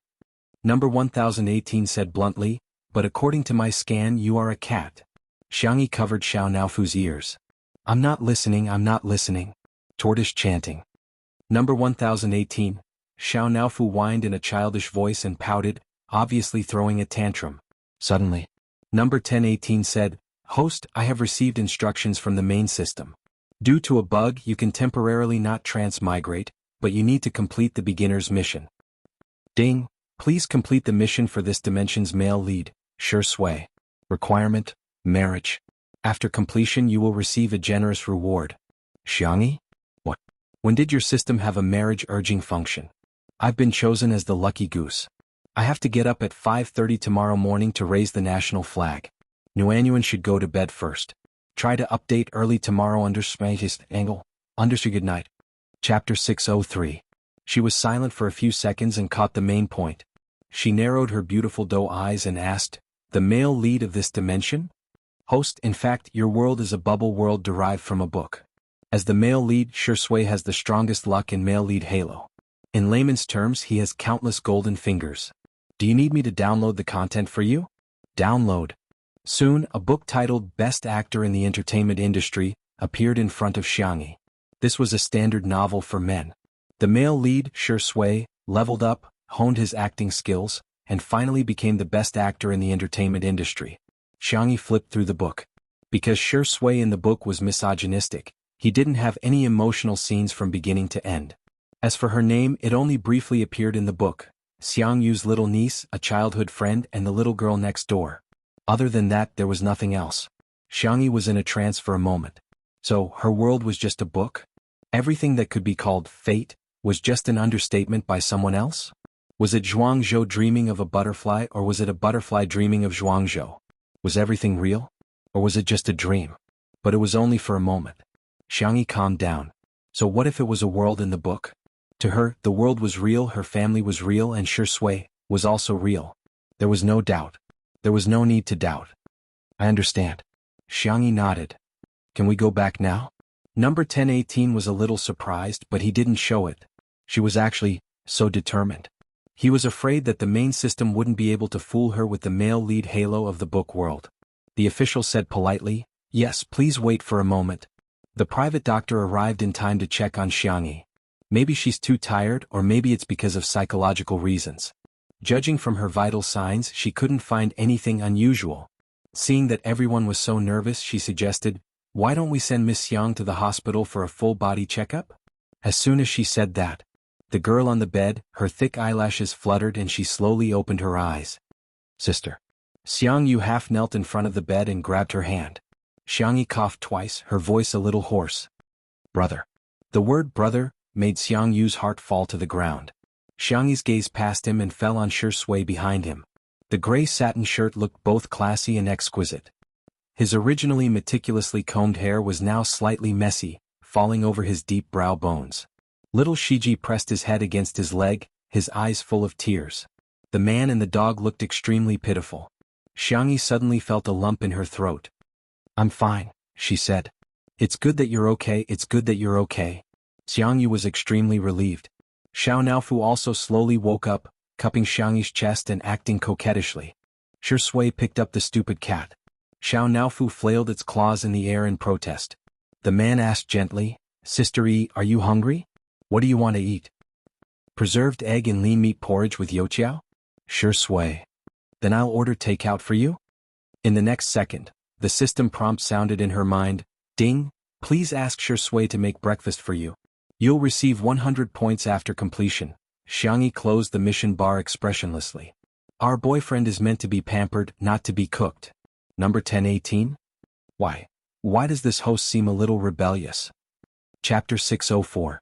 Number 1018 said bluntly, but according to my scan you are a cat. Xianxia covered Xianxia's ears. I'm not listening. Tortoise chanting. Number 1018. Xianxia whined in a childish voice and pouted, obviously throwing a tantrum. Suddenly, number 1018 said, Host, I have received instructions from the main system. Due to a bug, you can temporarily not transmigrate, but you need to complete the beginner's mission. Ding, please complete the mission for this dimension's male lead, Shi Sui. Requirement, marriage. After completion you will receive a generous reward. Xianxia? What? When did your system have a marriage-urging function? I've been chosen as the lucky goose. I have to get up at 5:30 tomorrow morning to raise the national flag. Nuanyuan should go to bed first. Try to update early tomorrow under Smage's angle. Understood. Good night. Chapter 603. She was silent for a few seconds and caught the main point. She narrowed her beautiful doe eyes and asked, The male lead of this dimension? Host, in fact, your world is a bubble world derived from a book. As the male lead, Shi Sui has the strongest luck in male lead Halo. In layman's terms, he has countless golden fingers. Do you need me to download the content for you? Download. Soon, a book titled Best Actor in the Entertainment Industry appeared in front of Xianxia. This was a standard novel for men. The male lead, Shui, leveled up, honed his acting skills, and finally became the best actor in the entertainment industry. Xianxia flipped through the book. Because Shui in the book was misogynistic, he didn't have any emotional scenes from beginning to end. As for her name, it only briefly appeared in the book. Xiangyu's little niece, a childhood friend, and the little girl next door. Other than that, there was nothing else. Xianxia was in a trance for a moment. So, her world was just a book? Everything that could be called fate was just an understatement by someone else? Was it Jianghu dreaming of a butterfly, or was it a butterfly dreaming of Jianghu? Was everything real? Or was it just a dream? But it was only for a moment. Xianxia calmed down. So what if it was a world in the book? To her, the world was real, her family was real, and Shui was also real. There was no doubt. There was no need to doubt. I understand. Xianxia nodded. Can we go back now? Number 1018 was a little surprised, but he didn't show it. She was actually so determined. He was afraid that the main system wouldn't be able to fool her with the male lead halo of the book world. The official said politely, "Yes, please wait for a moment." The private doctor arrived in time to check on Xianxia. Maybe she's too tired, or maybe it's because of psychological reasons. Judging from her vital signs, she couldn't find anything unusual. Seeing that everyone was so nervous, she suggested, "Why don't we send Miss Xiang to the hospital for a full-body checkup?" As soon as she said that, the girl on the bed, her thick eyelashes fluttered and she slowly opened her eyes. "Sister." Xiangyu half knelt in front of the bed and grabbed her hand. Xianxia coughed twice, her voice a little hoarse. "Brother." The word brother made Xiangyu's heart fall to the ground. Xiangyi's gaze passed him and fell on Shui behind him. The gray satin shirt looked both classy and exquisite. His originally meticulously combed hair was now slightly messy, falling over his deep brow bones. Little Shiji pressed his head against his leg, his eyes full of tears. The man and the dog looked extremely pitiful. Xianxia suddenly felt a lump in her throat. "I'm fine," she said. "It's good that you're okay, it's good that you're okay." Xiangyu was extremely relieved. Xiao Naofu also slowly woke up, cupping Xiangyi's chest and acting coquettishly. Shui picked up the stupid cat. Xiao Naofu flailed its claws in the air in protest. The man asked gently, "Sister E, are you hungry? What do you want to eat? Preserved egg and lean meat porridge with youtiao?" "Shui. Then I'll order takeout for you?" In the next second, the system prompt sounded in her mind, "Ding, please ask Shui to make breakfast for you. You'll receive 100 points after completion." Xianxia closed the mission bar expressionlessly. "Our boyfriend is meant to be pampered, not to be cooked." Number 1018? Why does this host seem a little rebellious? Chapter 604.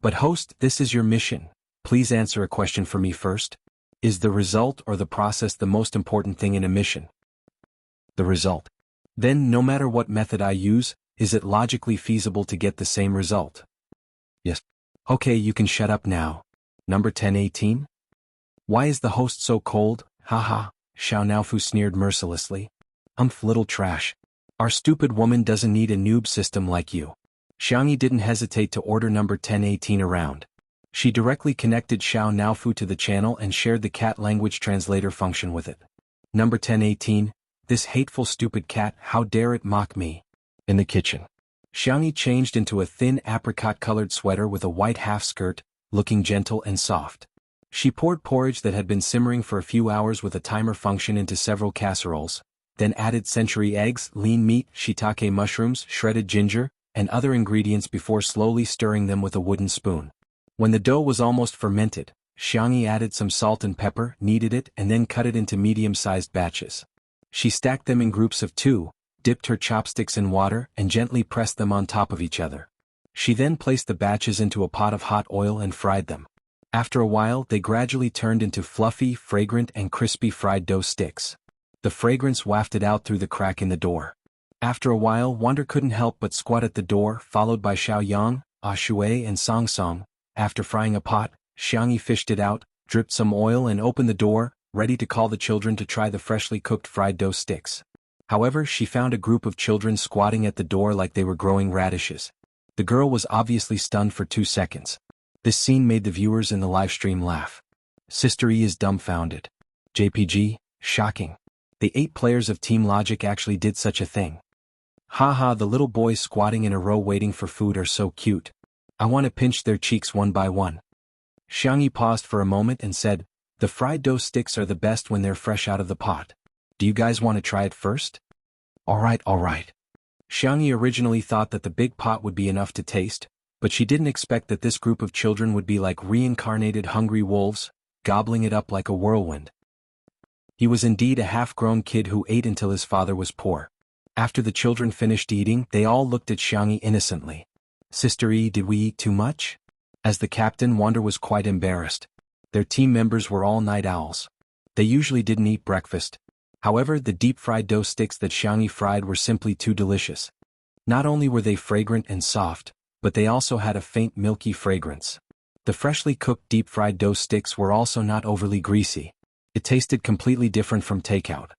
"But host, this is your mission. Please answer a question for me first. Is the result or the process the most important thing in a mission?" "The result." "Then, no matter what method I use, is it logically feasible to get the same result?" "Yes." "Okay, you can shut up now." Number 1018? "Why is the host so cold? Haha," Xiao Naofu sneered mercilessly. Little trash. Our stupid woman doesn't need a noob system like you." Xianxia didn't hesitate to order number 1018 around. She directly connected Xiao Naofu to the channel and shared the cat language translator function with it. Number 1018, "This hateful stupid cat, how dare it mock me?" In the kitchen. Xianxia changed into a thin apricot-colored sweater with a white half-skirt, looking gentle and soft. She poured porridge that had been simmering for a few hours with a timer function into several casseroles, then added century eggs, lean meat, shiitake mushrooms, shredded ginger, and other ingredients before slowly stirring them with a wooden spoon. When the dough was almost fermented, Xianxia added some salt and pepper, kneaded it, and then cut it into medium-sized batches. She stacked them in groups of 2, dipped her chopsticks in water, and gently pressed them on top of each other. She then placed the batches into a pot of hot oil and fried them. After a while, they gradually turned into fluffy, fragrant, and crispy fried dough sticks. The fragrance wafted out through the crack in the door. After a while, Wander couldn't help but squat at the door, followed by Xiao Yang, Shui, and Song Song. After frying a pot, Xianxia fished it out, dripped some oil and opened the door, ready to call the children to try the freshly cooked fried dough sticks. However, she found a group of children squatting at the door like they were growing radishes. The girl was obviously stunned for 2 seconds. This scene made the viewers in the livestream laugh. Sister E is dumbfounded. JPG, shocking. The 8 players of Team Logic actually did such a thing. Haha, the little boys squatting in a row waiting for food are so cute. I want to pinch their cheeks one by one. Xianxia paused for a moment and said, the fried dough sticks are the best when they're fresh out of the pot. Do you guys want to try it first? Alright. Xianxia originally thought that the big pot would be enough to taste, but she didn't expect that this group of children would be like reincarnated hungry wolves, gobbling it up like a whirlwind. He was indeed a half-grown kid who ate until his father was poor. After the children finished eating, they all looked at Xianxia innocently. Sister E, did we eat too much? As the captain, Wander was quite embarrassed. Their team members were all night owls. They usually didn't eat breakfast. However, the deep-fried dough sticks that Xianxia fried were simply too delicious. Not only were they fragrant and soft, but they also had a faint milky fragrance. The freshly cooked deep-fried dough sticks were also not overly greasy. It tasted completely different from takeout.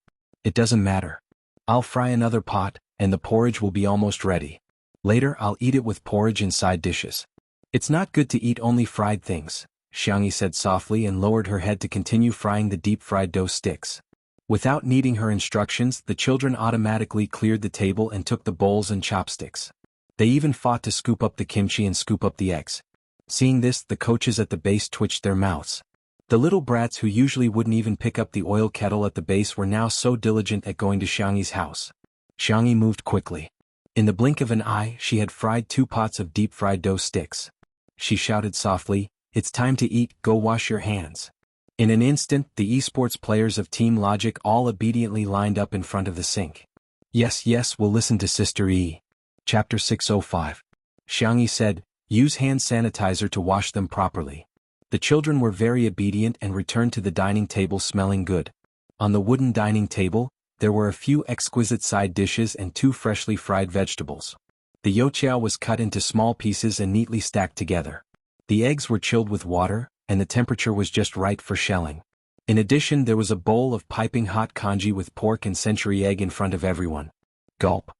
It doesn't matter. I'll fry another pot, and the porridge will be almost ready. Later I'll eat it with porridge and side dishes. It's not good to eat only fried things, Xianxia said softly and lowered her head to continue frying the deep-fried dough sticks. Without needing her instructions, the children automatically cleared the table and took the bowls and chopsticks. They even fought to scoop up the kimchi and scoop up the eggs. Seeing this, the coaches at the base twitched their mouths. The little brats who usually wouldn't even pick up the oil kettle at the base were now so diligent at going to Xianxia's house. Xianxia moved quickly. In the blink of an eye, she had fried 2 pots of deep-fried dough sticks. She shouted softly, "It's time to eat, go wash your hands." In an instant, the esports players of Team Logic all obediently lined up in front of the sink. Yes, we'll listen to Sister E. Chapter 605. Xianxia said, use hand sanitizer to wash them properly. The children were very obedient and returned to the dining table smelling good. On the wooden dining table, there were a few exquisite side dishes and 2 freshly fried vegetables. The Wuxia was cut into small pieces and neatly stacked together. The eggs were chilled with water, and the temperature was just right for shelling. In addition, there was a bowl of piping hot congee with pork and century egg in front of everyone. Gulp.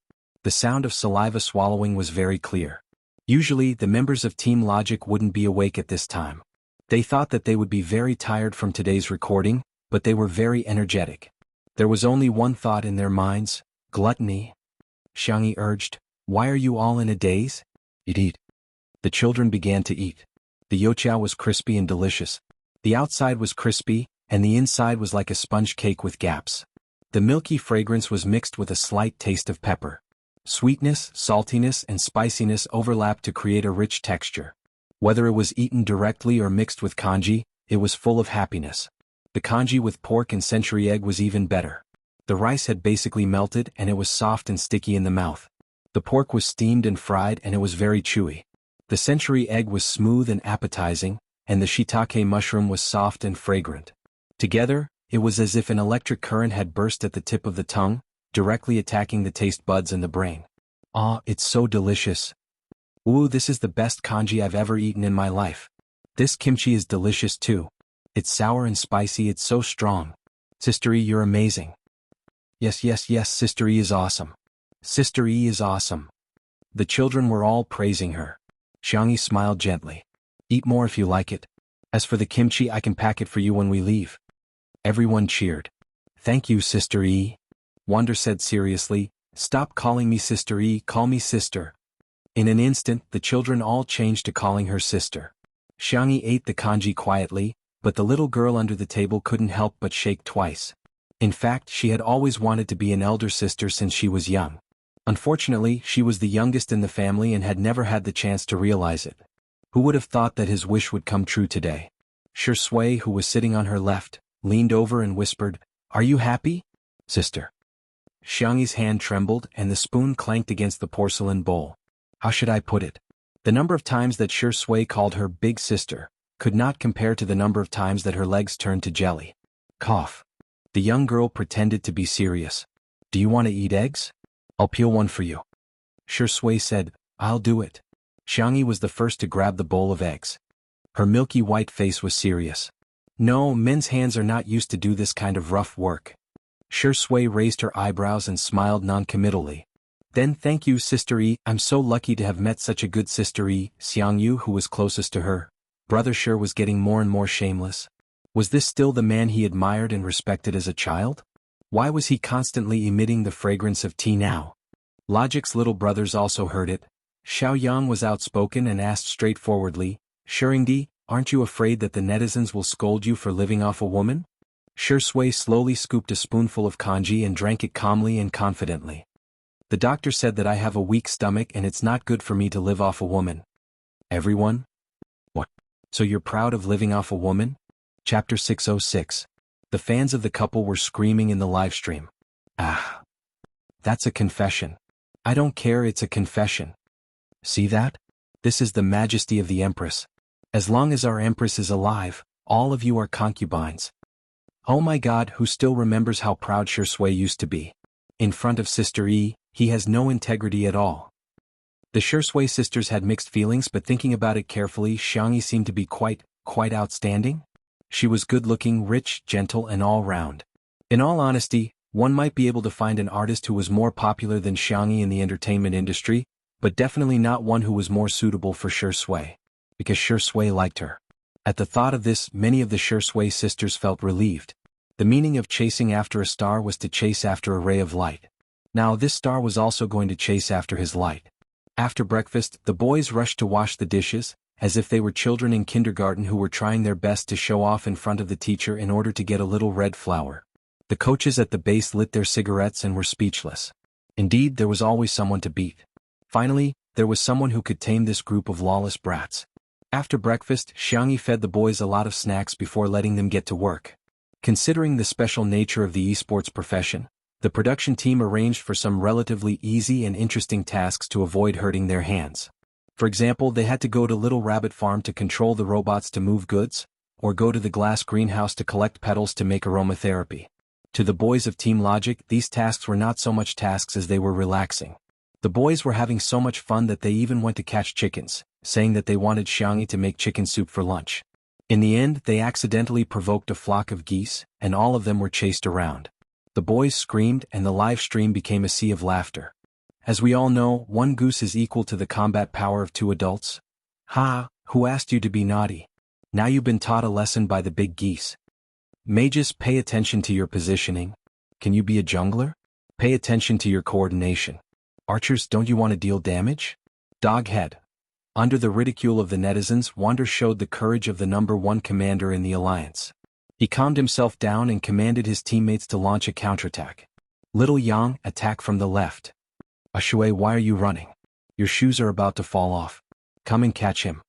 The sound of saliva swallowing was very clear. Usually, the members of Team Logic wouldn't be awake at this time. They thought that they would be very tired from today's recording, but they were very energetic. There was only one thought in their minds, gluttony. Xianxia urged, why are you all in a daze? Eat. The children began to eat. The Wuxia was crispy and delicious. The outside was crispy, and the inside was like a sponge cake with gaps. The milky fragrance was mixed with a slight taste of pepper. Sweetness, saltiness, and spiciness overlapped to create a rich texture. Whether it was eaten directly or mixed with congee, it was full of happiness. The congee with pork and century egg was even better. The rice had basically melted and it was soft and sticky in the mouth. The pork was steamed and fried and it was very chewy. The century egg was smooth and appetizing, and the shiitake mushroom was soft and fragrant. Together, it was as if an electric current had burst at the tip of the tongue, directly attacking the taste buds and the brain. Ah, it's so delicious. Ooh, this is the best congee I've ever eaten in my life. This kimchi is delicious too. It's sour and spicy, it's so strong. Sister E, you're amazing. Yes, Sister E is awesome. Sister E is awesome. The children were all praising her. Xianxia smiled gently. Eat more if you like it. As for the kimchi, I can pack it for you when we leave. Everyone cheered. Thank you, Sister E. Wander said seriously, stop calling me Sister E, call me sister. In an instant, the children all changed to calling her sister. Xianxia ate the congee quietly, but the little girl under the table couldn't help but shake twice. In fact, she had always wanted to be an elder sister since she was young. Unfortunately, she was the youngest in the family and had never had the chance to realize it. Who would have thought that his wish would come true today? Shui, who was sitting on her left, leaned over and whispered, Are you happy, sister? Xianxia's hand trembled and the spoon clanked against the porcelain bowl. How should I put it? The number of times that Shui called her big sister could not compare to the number of times that her legs turned to jelly. Cough. The young girl pretended to be serious. Do you want to eat eggs? I'll peel one for you. Shui said, I'll do it. Xianxia was the first to grab the bowl of eggs. Her milky white face was serious. No, men's hands are not used to do this kind of rough work. Shui raised her eyebrows and smiled non-committally. Then thank you, Sister E, I'm so lucky to have met such a good Sister E. Xiangyu, who was closest to her, Brother Sure was getting more and more shameless. Was this still the man he admired and respected as a child? Why was he constantly emitting the fragrance of tea now? Logic's little brothers also heard it. Xiaoyang was outspoken and asked straightforwardly, Shuringdi, aren't you afraid that the netizens will scold you for living off a woman? Shui slowly scooped a spoonful of kanji and drank it calmly and confidently. The doctor said that I have a weak stomach and it's not good for me to live off a woman. Everyone? What? So you're proud of living off a woman? Chapter 606. The fans of the couple were screaming in the livestream. Ah. That's a confession. I don't care, it's a confession. See that? This is the majesty of the Empress. As long as our Empress is alive, all of you are concubines. Oh my God, who still remembers how proud Shui used to be? In front of Sister Yi, he has no integrity at all. The Shui sisters had mixed feelings, but thinking about it carefully, Xianxia seemed to be quite outstanding. She was good-looking, rich, gentle, and all-round. In all honesty, one might be able to find an artist who was more popular than Xianxia in the entertainment industry, but definitely not one who was more suitable for Shui, because Shui liked her. At the thought of this, many of the Shui sisters felt relieved. The meaning of chasing after a star was to chase after a ray of light. Now this star was also going to chase after his light. After breakfast, the boys rushed to wash the dishes, as if they were children in kindergarten who were trying their best to show off in front of the teacher in order to get a little red flour. The coaches at the base lit their cigarettes and were speechless. Indeed, there was always someone to beat. Finally, there was someone who could tame this group of lawless brats. After breakfast, Xianxia fed the boys a lot of snacks before letting them get to work. Considering the special nature of the esports profession, the production team arranged for some relatively easy and interesting tasks to avoid hurting their hands. For example, they had to go to Little Rabbit Farm to control the robots to move goods, or go to the glass greenhouse to collect petals to make aromatherapy. To the boys of Team Logic, these tasks were not so much tasks as they were relaxing. The boys were having so much fun that they even went to catch chickens, saying that they wanted Xianxia to make chicken soup for lunch. In the end, they accidentally provoked a flock of geese, and all of them were chased around. The boys screamed and the live stream became a sea of laughter. As we all know, one goose is equal to the combat power of 2 adults. Ha, who asked you to be naughty? Now you've been taught a lesson by the big geese. Mages, pay attention to your positioning. Can you be a jungler? Pay attention to your coordination. Archers, don't you want to deal damage? Doghead. Under the ridicule of the netizens, Wander showed the courage of the #1 commander in the alliance. He calmed himself down and commanded his teammates to launch a counterattack. Little Yang, attack from the left. Shui, why are you running? Your shoes are about to fall off. Come and catch him.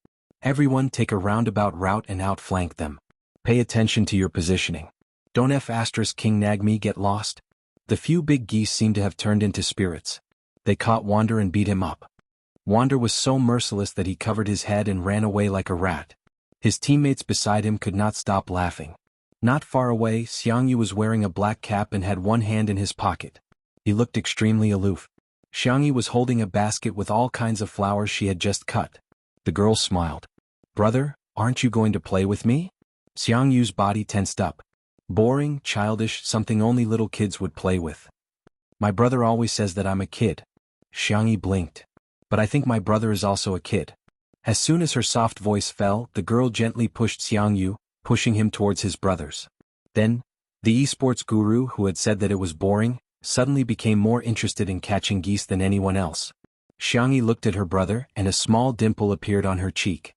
Everyone take a roundabout route and outflank them. Pay attention to your positioning. Don't King Nagmi get lost. The few big geese seemed to have turned into spirits. They caught Wander and beat him up. Wander was so merciless that he covered his head and ran away like a rat. His teammates beside him could not stop laughing. Not far away, Xianxia was wearing a black cap and had one hand in his pocket. He looked extremely aloof. Xianxia was holding a basket with all kinds of flowers she had just cut. The girl smiled. Brother, aren't you going to play with me? Xiangxia's body tensed up. Boring, childish, something only little kids would play with. My brother always says that I'm a kid. Xianxia blinked. But I think my brother is also a kid. As soon as her soft voice fell, the girl gently pushed Xianxia, pushing him towards his brothers. Then, the esports guru who had said that it was boring, suddenly became more interested in catching geese than anyone else. Xianxia looked at her brother and a small dimple appeared on her cheek.